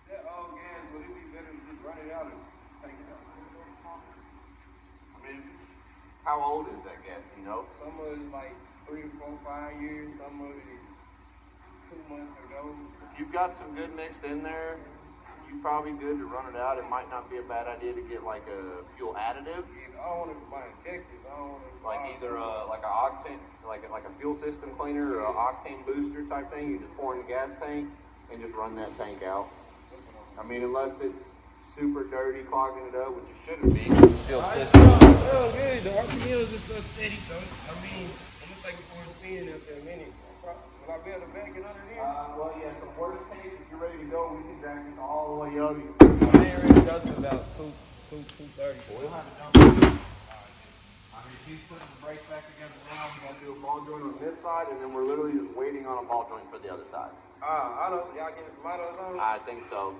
That old gas, would it be better to just run it out and take it out? I mean, how old is that gas? You know? Some of it is like 3 to 4, 5 years. Some of it is 2 months ago. If you've got some good mixed in there, you're probably good to run it out. It might not be a bad idea to get like a fuel additive. Yeah, I don't want to buy injectors. I don't want to Like either like a octane, like a fuel system cleaner or an octane booster type thing. You just pour in the gas tank and just run that tank out. I mean, unless it's super dirty, clogging it up, which it shouldn't be. It's still system. Well, good. The RPM is just steady, so I mean, I'm gonna take it for a spin after a minute. Will I be able to back it under there? Well, yeah. So worst case, if you're ready to go, we can jack it all the way up. My man really does about 230. We'll have it done. I mean, if he's putting the brakes back together now, we got to do a ball joint on this side, and then we're literally just waiting on a ball joint for the other side. I know. Y'all getting tomatoes on it? I think so.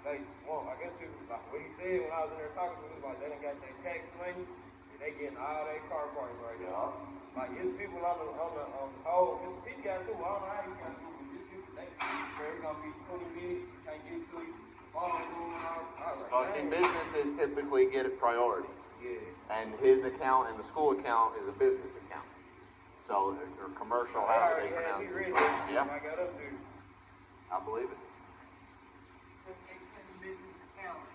They swamp. I guess people, like what he said when I was in there talking to him, like they done got their tax money, and they getting all their car parts right now. Like it's people on the whole, it's these guys too. I don't know how these guys do, but these people, it's gonna be 20 minutes, you can't get to you, phone going on. I was Well, like, see, dang. businesses typically get it priority. Yeah. And his account and the school account is a business account. So, or commercial, They however already they had pronounce me it. ready. Yeah, When I got up there. I believe it. Just take the business account.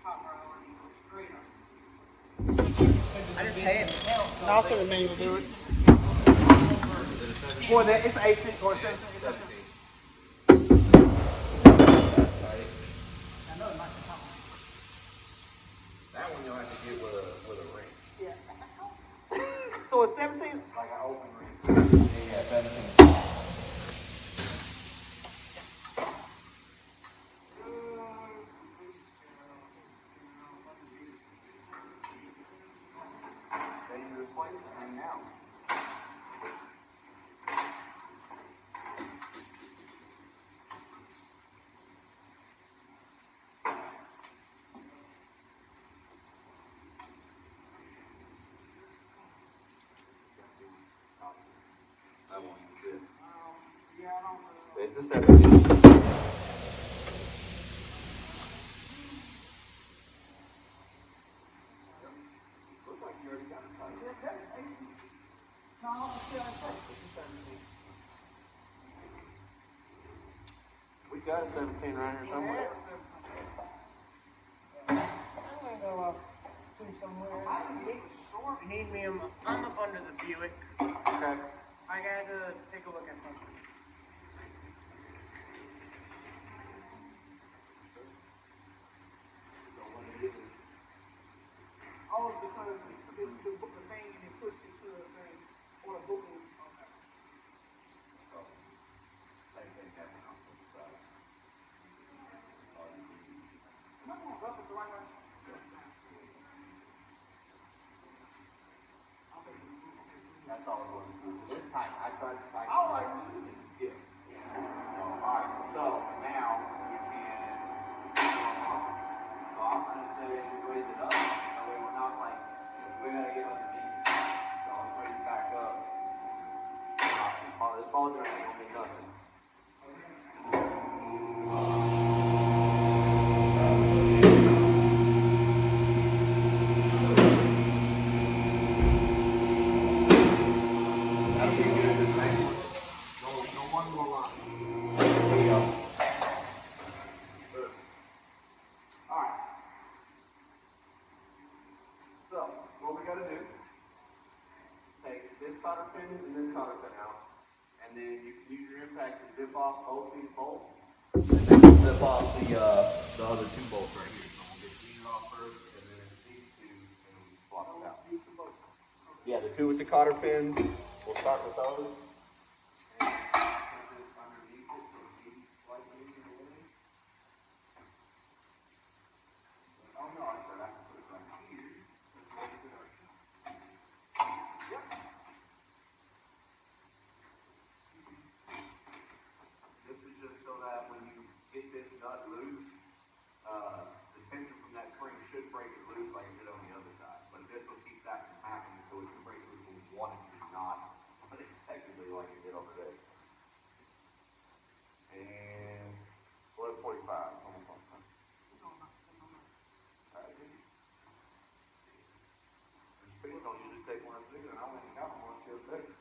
Top priority. Straight up. I just had it. No, I'll show the manual to do it. Or that it's 18 or 17. It doesn't. I know it might be coming. That one you'll have to get with a ring. Yeah. So it's 17? Like an open ring. Yeah, 17. Ready to replace the ring now. That one good. Yeah, I don't know. It's a 17. Looks like you already got it tight. No, I'm still in place. We got a 17 right here somewhere. I'm gonna go up to somewhere. You need me? I'm up under the Buick. Okay. I gotta take a look at something. Oh, because the book the thing and it pushed it to the thing. Or the book was okay. Same thing happened on the side. Am I going up the right way? That's all it was. This time, I tried to tighten Oh, it. like, Yeah. Alright, so now you can. So I'm gonna say raise it up. That way we're not like, we gotta get underneath. So let's raise it back up. This ball joint ain't gonna be nothing. That'll be good. This next one. No one more line. There you go. Good. Alright. So, what we gotta do, take this cotter pin and this cotter pin out, and then you can use your impact to zip off both these bolts, and then zip off the other two bolts right here. So we'll get these off first, and then these two, and we swap it out. Yeah, the two with the cotter pins. We'll start with those. This is just so that when you get this nut loose, the tension from that spring should break it loose like it did on the other side. But this will keep that from happening, so it can break loose when you want it to, not unexpectedly like it did over there. And 11:45, almost on time. Alright, speed don't usually take one bigger, and I went and got one the other day.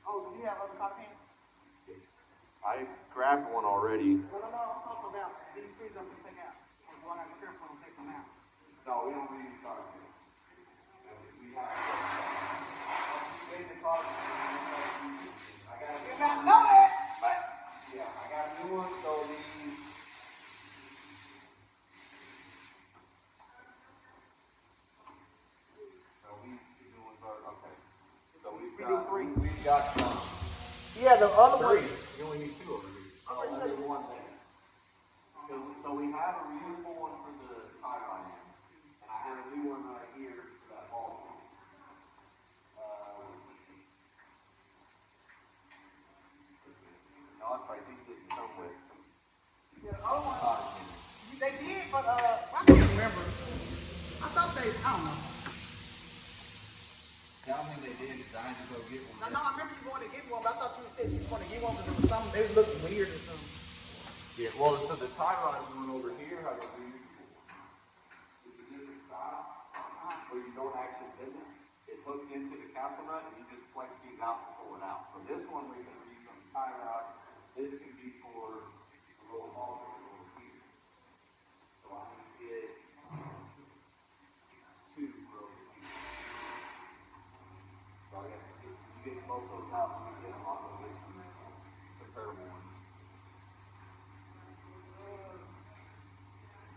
Oh, do you have other cotter pins? I grabbed one already. No, I'm talking about these three I'm gonna take out. Or do I have to be careful and take them out? No, we don't need any cotter pins. We have the cotter pins. I got You might know that, but yeah, I got a new one, so these. So these new ones are okay. So we've got three. We've got yeah, the other one. three. You only need two over here. Oh, and then one there. So we have a reusable one for the tie rod end, and I have a new one right here for that ball point. No, that's right. These didn't come with. Yeah, the other one. They did, but I can't remember. I thought they, I don't know. Yeah, I don't think they did because I had to go get one. No, I remember you wanted to get one, but I thought you said you wanted to get one, but there was something, they was looking weird or something. Yeah, well, so the tie rod one over here has a reusable one. It's a different style where you don't actually bend it. It hooks into the capsule nut and you just flex these out to pull it out. So this one we're going to use on the tie rod. This can be for the little ball over here. So I'm going to get two for over here. So I guess you get both those out and you get them off of this comparable ones.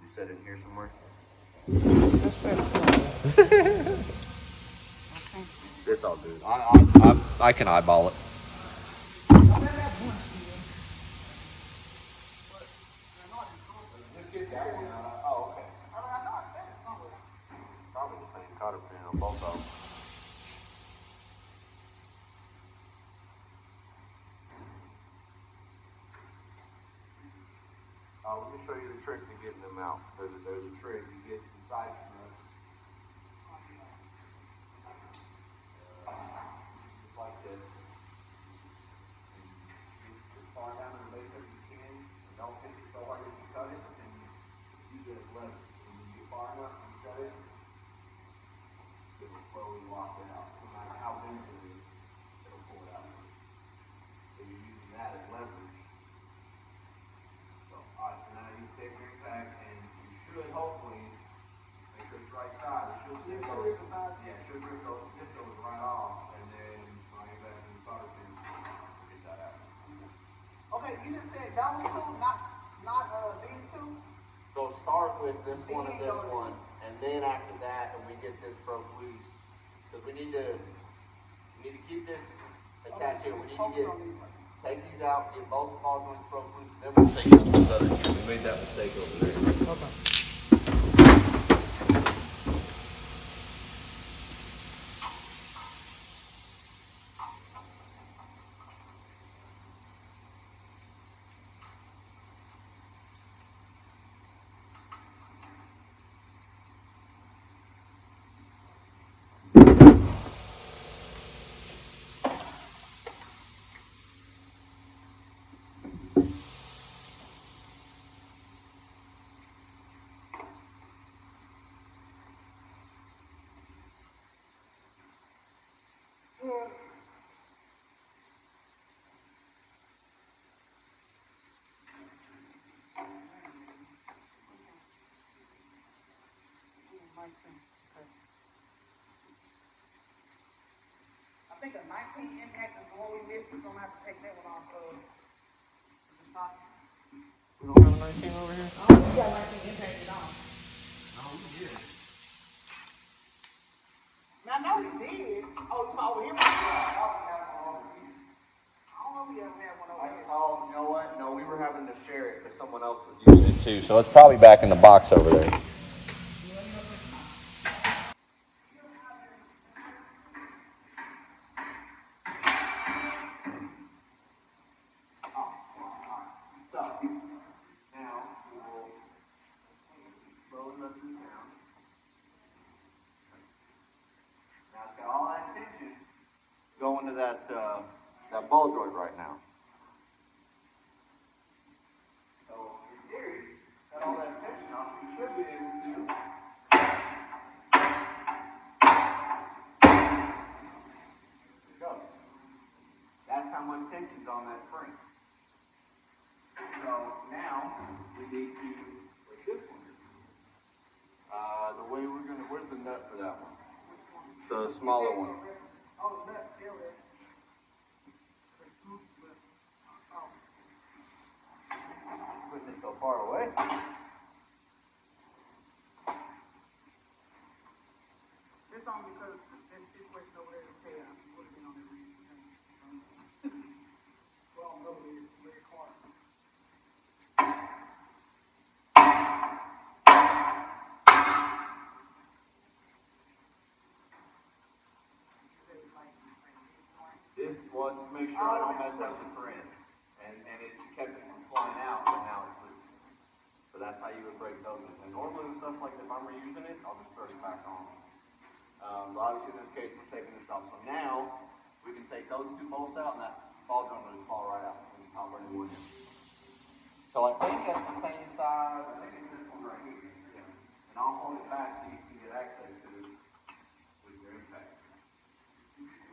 You said it here somewhere? It's all good. I can eyeball it. Just get that one out. Oh, okay. Probably the same cotter pin on both of them. Let me show you the trick to getting them out. There's a trick. You get the side strut. Just like this. You as far down in the base as you can. And don't hit it so hard that you cut it, and use it as leverage. When you get far enough and you cut it, it will slowly lock it out. No matter how big it is, it'll pull it out. So you're using that as leverage. So, alright, so now you take your impact, and you should hopefully make sure it's right side. It should zip go. Yeah, it should zip goes right off, and then slide it back in the solder pin. Get that out. Okay, you just said those two, not these two? So start with this one and this one, and then after that, we get this broke loose. Because we need to keep this attached here. We need to take these out, get both ball joints broke loose, then we'll take out those other two. We made that mistake over there. Okay. I think a 19 impact is the one we missed. We're gonna have to take that one off of. We don't have a 19 over here? Oh, you got 19 impacted on. No, we did. Now, I know we did. Oh, it's over here. I don't know if we ever had one over here. Oh, you know what? No, we were having to share it because someone else was using it too. So it's probably back in the box over there. So, now we'll slowly let this down. Now it's got all that tension going to that ball joint right now. So in theory, got all that tension off, you should be able to. There you go. That's how much tension's on that spring. So now we need to break this one. The way we're gonna, where's the nut for that one? The smaller one. Oh, the nut, still there. Putting it so far away. It's only because this situation over there is chaos. It would have been on the reason. Well, no, it's very hard. This was to make sure I don't mess up the thread. And it kept it from flying out, but now it's loose. So that's how you would break those. And normally with stuff like that, if I'm reusing it, I'll just throw it back on. But obviously in this case, we're taking this off. So now, we can take those two bolts out and that ball joint will just fall right out. We can pop our new one in. So I think that's the same size. I think it's this one right here. Yeah. And I'll hold it back so you can get access to it with your impact.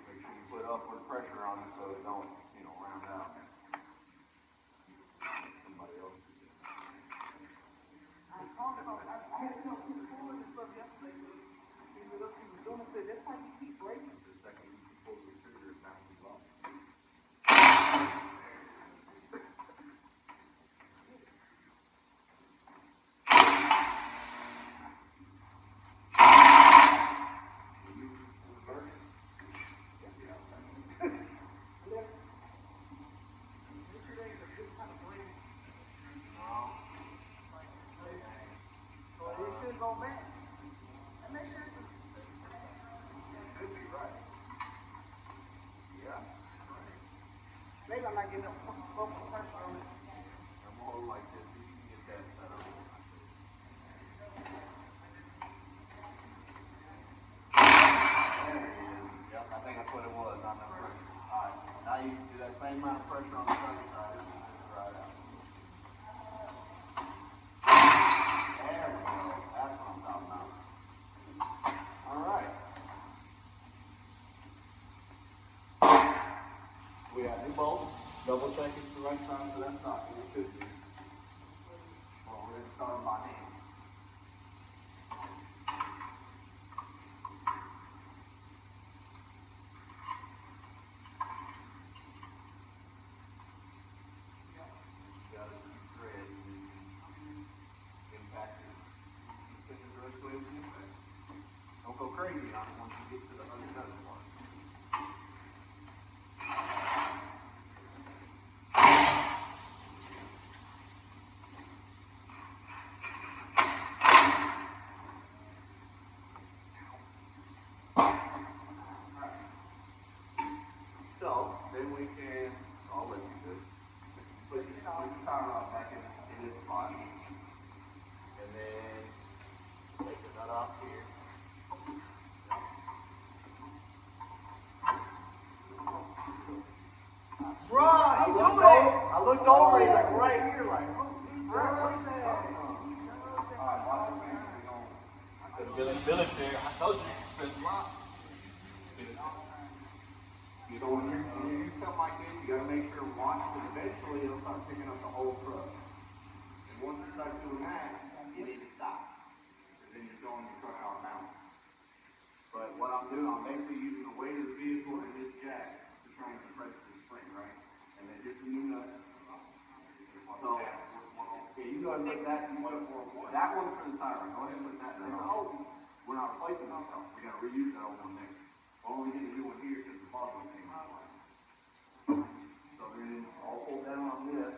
Make sure you put upward pressure on it so it don't, round out. Somebody else. I had to tell people pulling this stuff yesterday. He was doing it, said, that's why you keep breaking. The second you pull the trigger, it bounces off. So it should go back. That makes sense. Could be right. Yeah. Maybe I'm not getting up pressure on it. I'm holding like this so you can get that set up. There it is. Yep, I think that's what it was on that pressure. Alright, now you can do that same amount of pressure on the other side and just right out. There we go. That's what I'm talking about. Alright. We got new bolts. Double check it's the right size for that socket. It should be. Well, we're going to start them by hand. Got a thread and you can impact it. Put it directly with the impact. Don't go crazy on it once you get to the other part. So, then we can, I'll let you do it. Put your power rod back in this spot. And then take the nut off here. Bro, he do it. I looked over, he's like right here, like, What's that? alright, watch your fingers. I couldn't Billy there. I told you, press lock. So when you use something like this, you gotta make sure to watch, because eventually it'll start picking up the whole truck. And once it starts doing that, you need to stop. Because then you're throwing your truck out of balance. But what I'm doing, I'm basically using the weight of the vehicle and this jack to try and compress the spring, right? And then just a new nut. go ahead and put that. That one's for the tire. Go ahead and put that in. Oh, we're not replacing that stuff. We got to reuse that old one there. Well, we need a new one here because the bottom one came out. So then I'll pull down on this.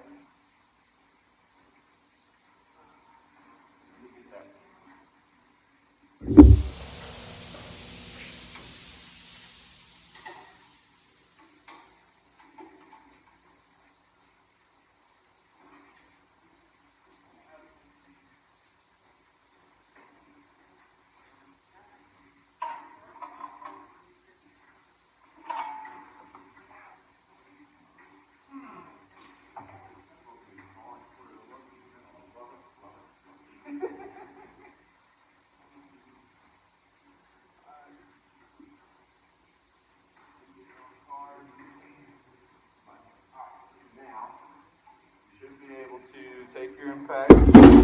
Take your impact. It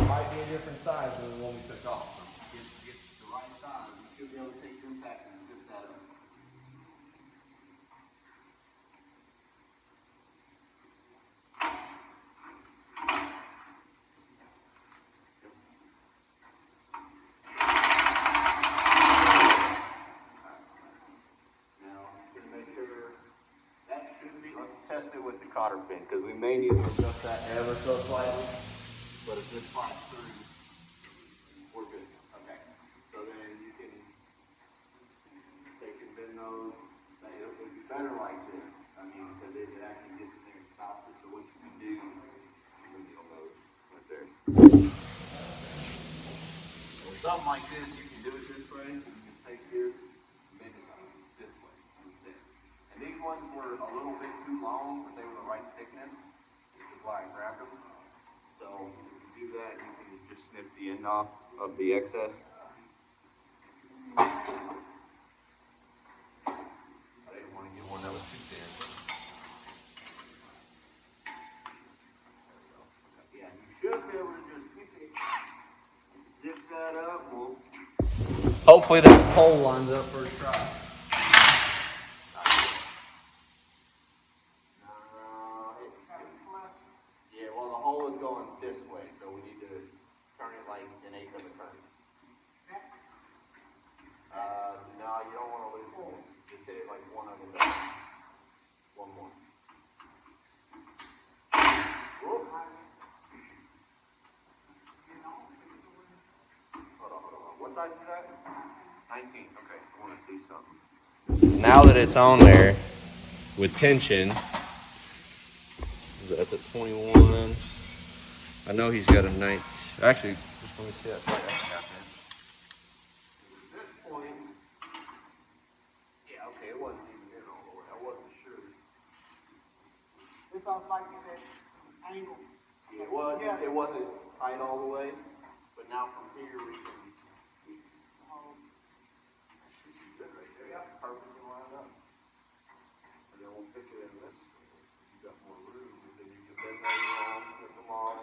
might be a different size than the one we took off. Get the right size. You should be able to take your impact and zip that up. Now, I'm going to make sure that should be. Let's test it with the cotter pin because we may need to adjust that ever so slightly. But if this slides through, we're good. Okay. So then you can take and bend those. It would be better like this. I mean, because it actually gets in there and stops it. So what you can do, you'll those right there. Well, something like this, you can do it this way. You can take this, bend it this way instead. And these ones were a little bit too long, but they were the right thickness, which is why I grabbed them. So if you do that, you can just snip the end off of the excess. I didn't want to get one that was too thin. Yeah, you should be able to just zip that up. Hopefully that pole lines up first try. Yeah, well the hole is going this way, so we need to turn it like an eighth of a turn. No, you don't want to lose it. Just hit it like one of them. One more. Whoop. Hold on. What size is that? 19. Okay, I want to see something. Now that it's on there with tension, that's at 21. I know he's got a nice. Actually, just let me see that. At this point, yeah, okay, it wasn't even in all the way. I wasn't sure. It's all like you said, angle. Yeah, it was. Yeah. It wasn't tight all the way, but now from here we can. Right there, yeah, perfectly lined up. And then we'll stick it in this. You got more room, and then you can bend those around, flip them off.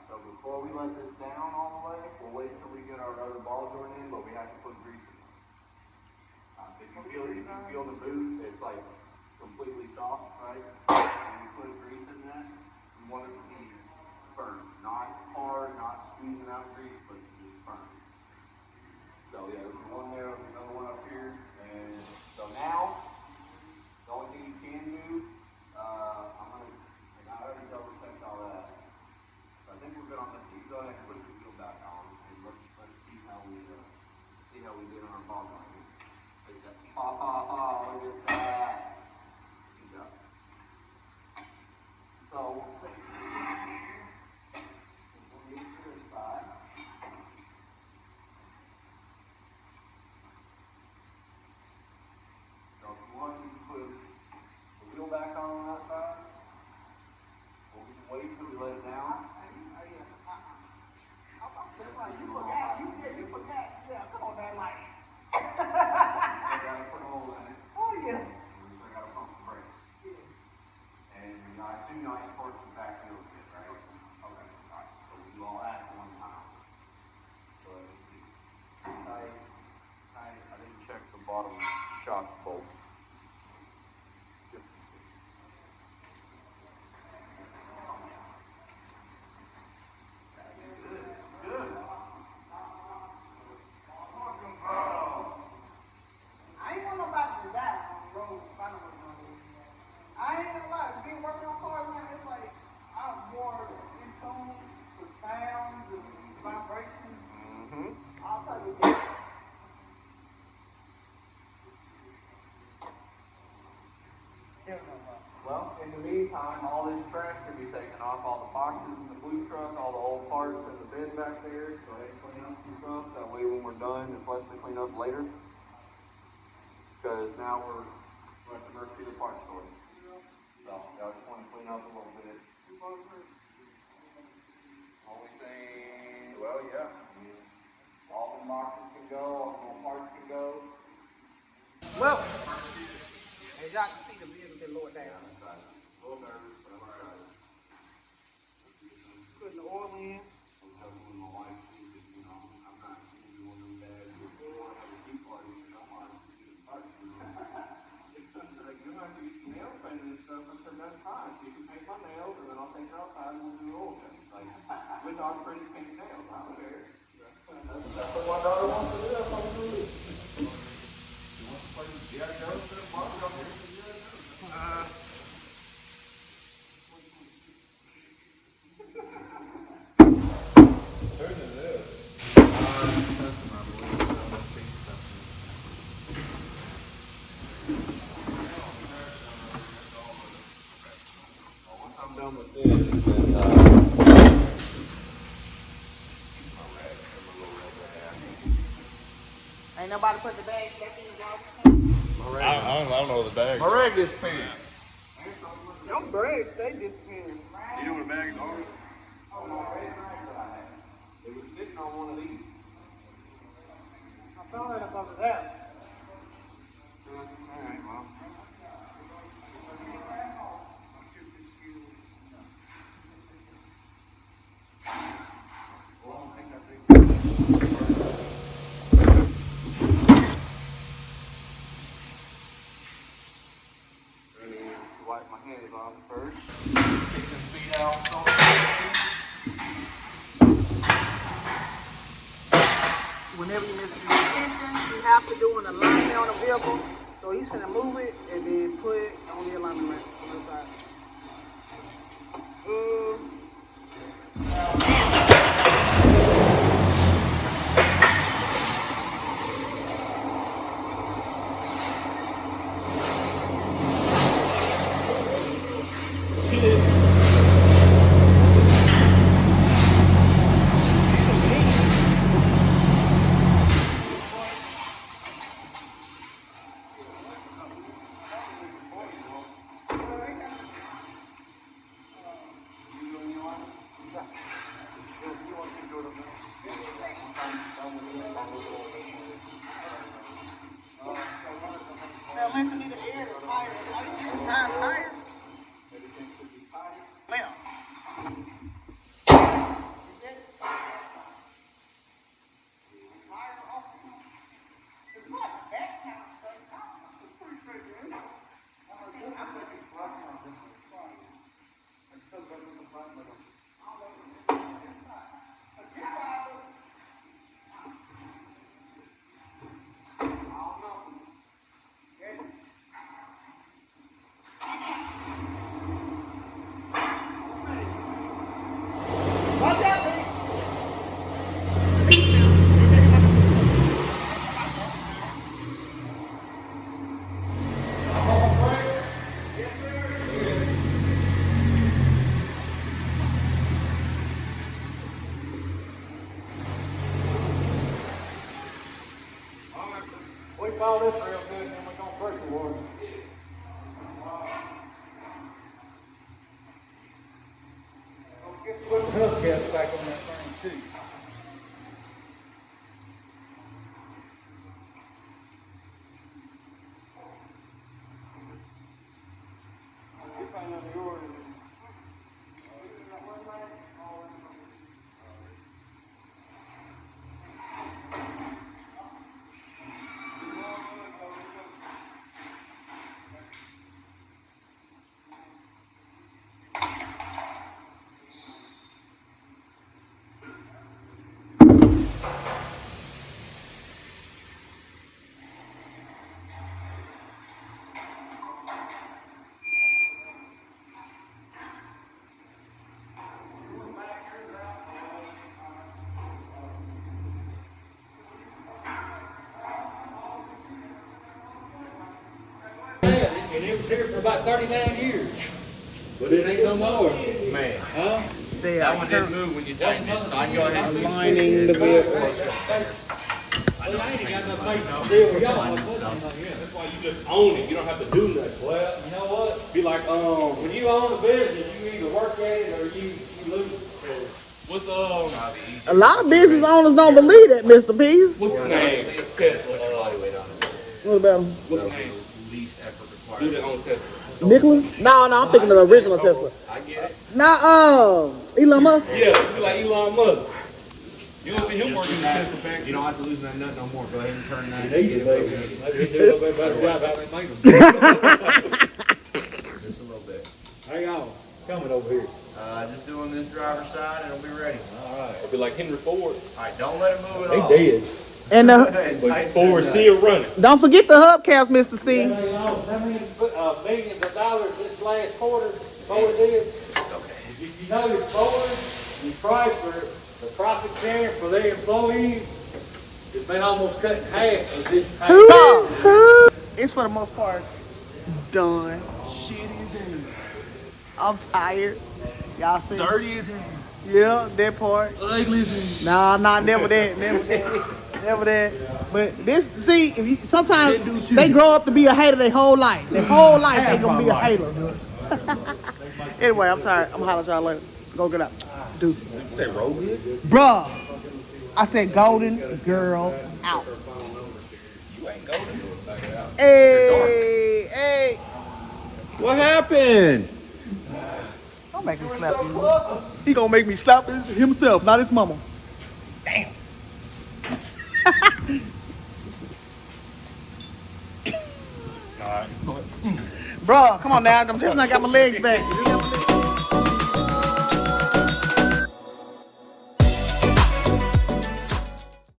So before we let this down all the way, we'll wait till we get our other ball joint in, but we have to put grease in it. If you feel the boot, it's like completely soft, right? When you put grease in that, you want it to be firm. Not hard, not squeezing out grease, but just firm. So yeah, there's one there, another one up here, and meantime, all this trash can be taken off, all the boxes in the blue truck, all the old parts in the bin back there. Go ahead and clean up some stuff. That way when we're done, it's less to clean up later. Because now we're at the mercy of the parts store. So I just want to clean up a little bit. Only thing, well, yeah. I mean, all the boxes can go, all the little parts can go. Well, as y'all can see, the bin has been lowered down. A little nervous, but I'm alright. Putting the oil in. I'm done with this, then, Ain't nobody put the bag back in the garbage can? I don't know the bag. my rag disappeared. Them bags, they disappearing. You know what a bag is already? Oh, no, red rag that I had. It was sitting on one of these. I saw it above that. Alright, well. Wipe my hands off first. Take them feet out. Whenever you miss the extension, you have to do an alignment on the vehicle. So he's gonna move it and then put it on the alignment line on the side. Now, length need the air, the tire. I didn't see the tire. Everything should be tight. Left. Watch out, baby. We follow this real good, and then we're gonna break the water. Put the hubcaps back on that thing, too. This ain't none of yours. And it was here for about 39 years. But it ain't no more. Man, Huh? They that are one did move when you tightened it, so I can go ahead and aligning the vehicle. Well, I ain't got no place to deal with y'all. That's why you just own it. You don't have to do nothing. Well, you know what? Be like, When you own a business, you either work at it or you lose it. what's A lot of business owners don't believe that, Mr. Peace. what's the name? Tesla. What about him? What's the name? least effort required. Do their own Tesla. Nikola? No, I'm thinking of the original Tesla. I get it. Nah, Elon Musk. Yeah, you like Elon Musk. You don't see him working in the Tesla factory. You don't have to lose that nut no more. Go ahead and turn that. They do a little bit better job out they make them. Just a little bit. How y'all coming over here? Just doing this driver's side and it'll be ready. All right. It'll be like Henry Ford. Alright, don't let it move at They all. dead. And But Ford's still running. don't forget the hubcaps, Mr. C. You know how many millions of dollars this last quarter Ford did? Okay. You know your Ford, your price for the profit sharing for their employees has been almost cut in half of this pay. It's for the most part done. Shit is in. I'm tired. Y'all see? Dirty is in. Yeah, that part. Ugly is in. Nah, never that, never that. But this, see, if you sometimes they grow up to be a hater their whole life. Their whole life they gonna be a hater. Anyway, I'm tired. I'm gonna holler at y'all later. Go get out. Deuces. You say roll good? Bruh, I said golden girl out. You ain't golden. Hey. What happened? Don't make me slap you. He gonna make me slap himself, not his mama. Damn. Bruh, come on now. I'm just not got my legs back.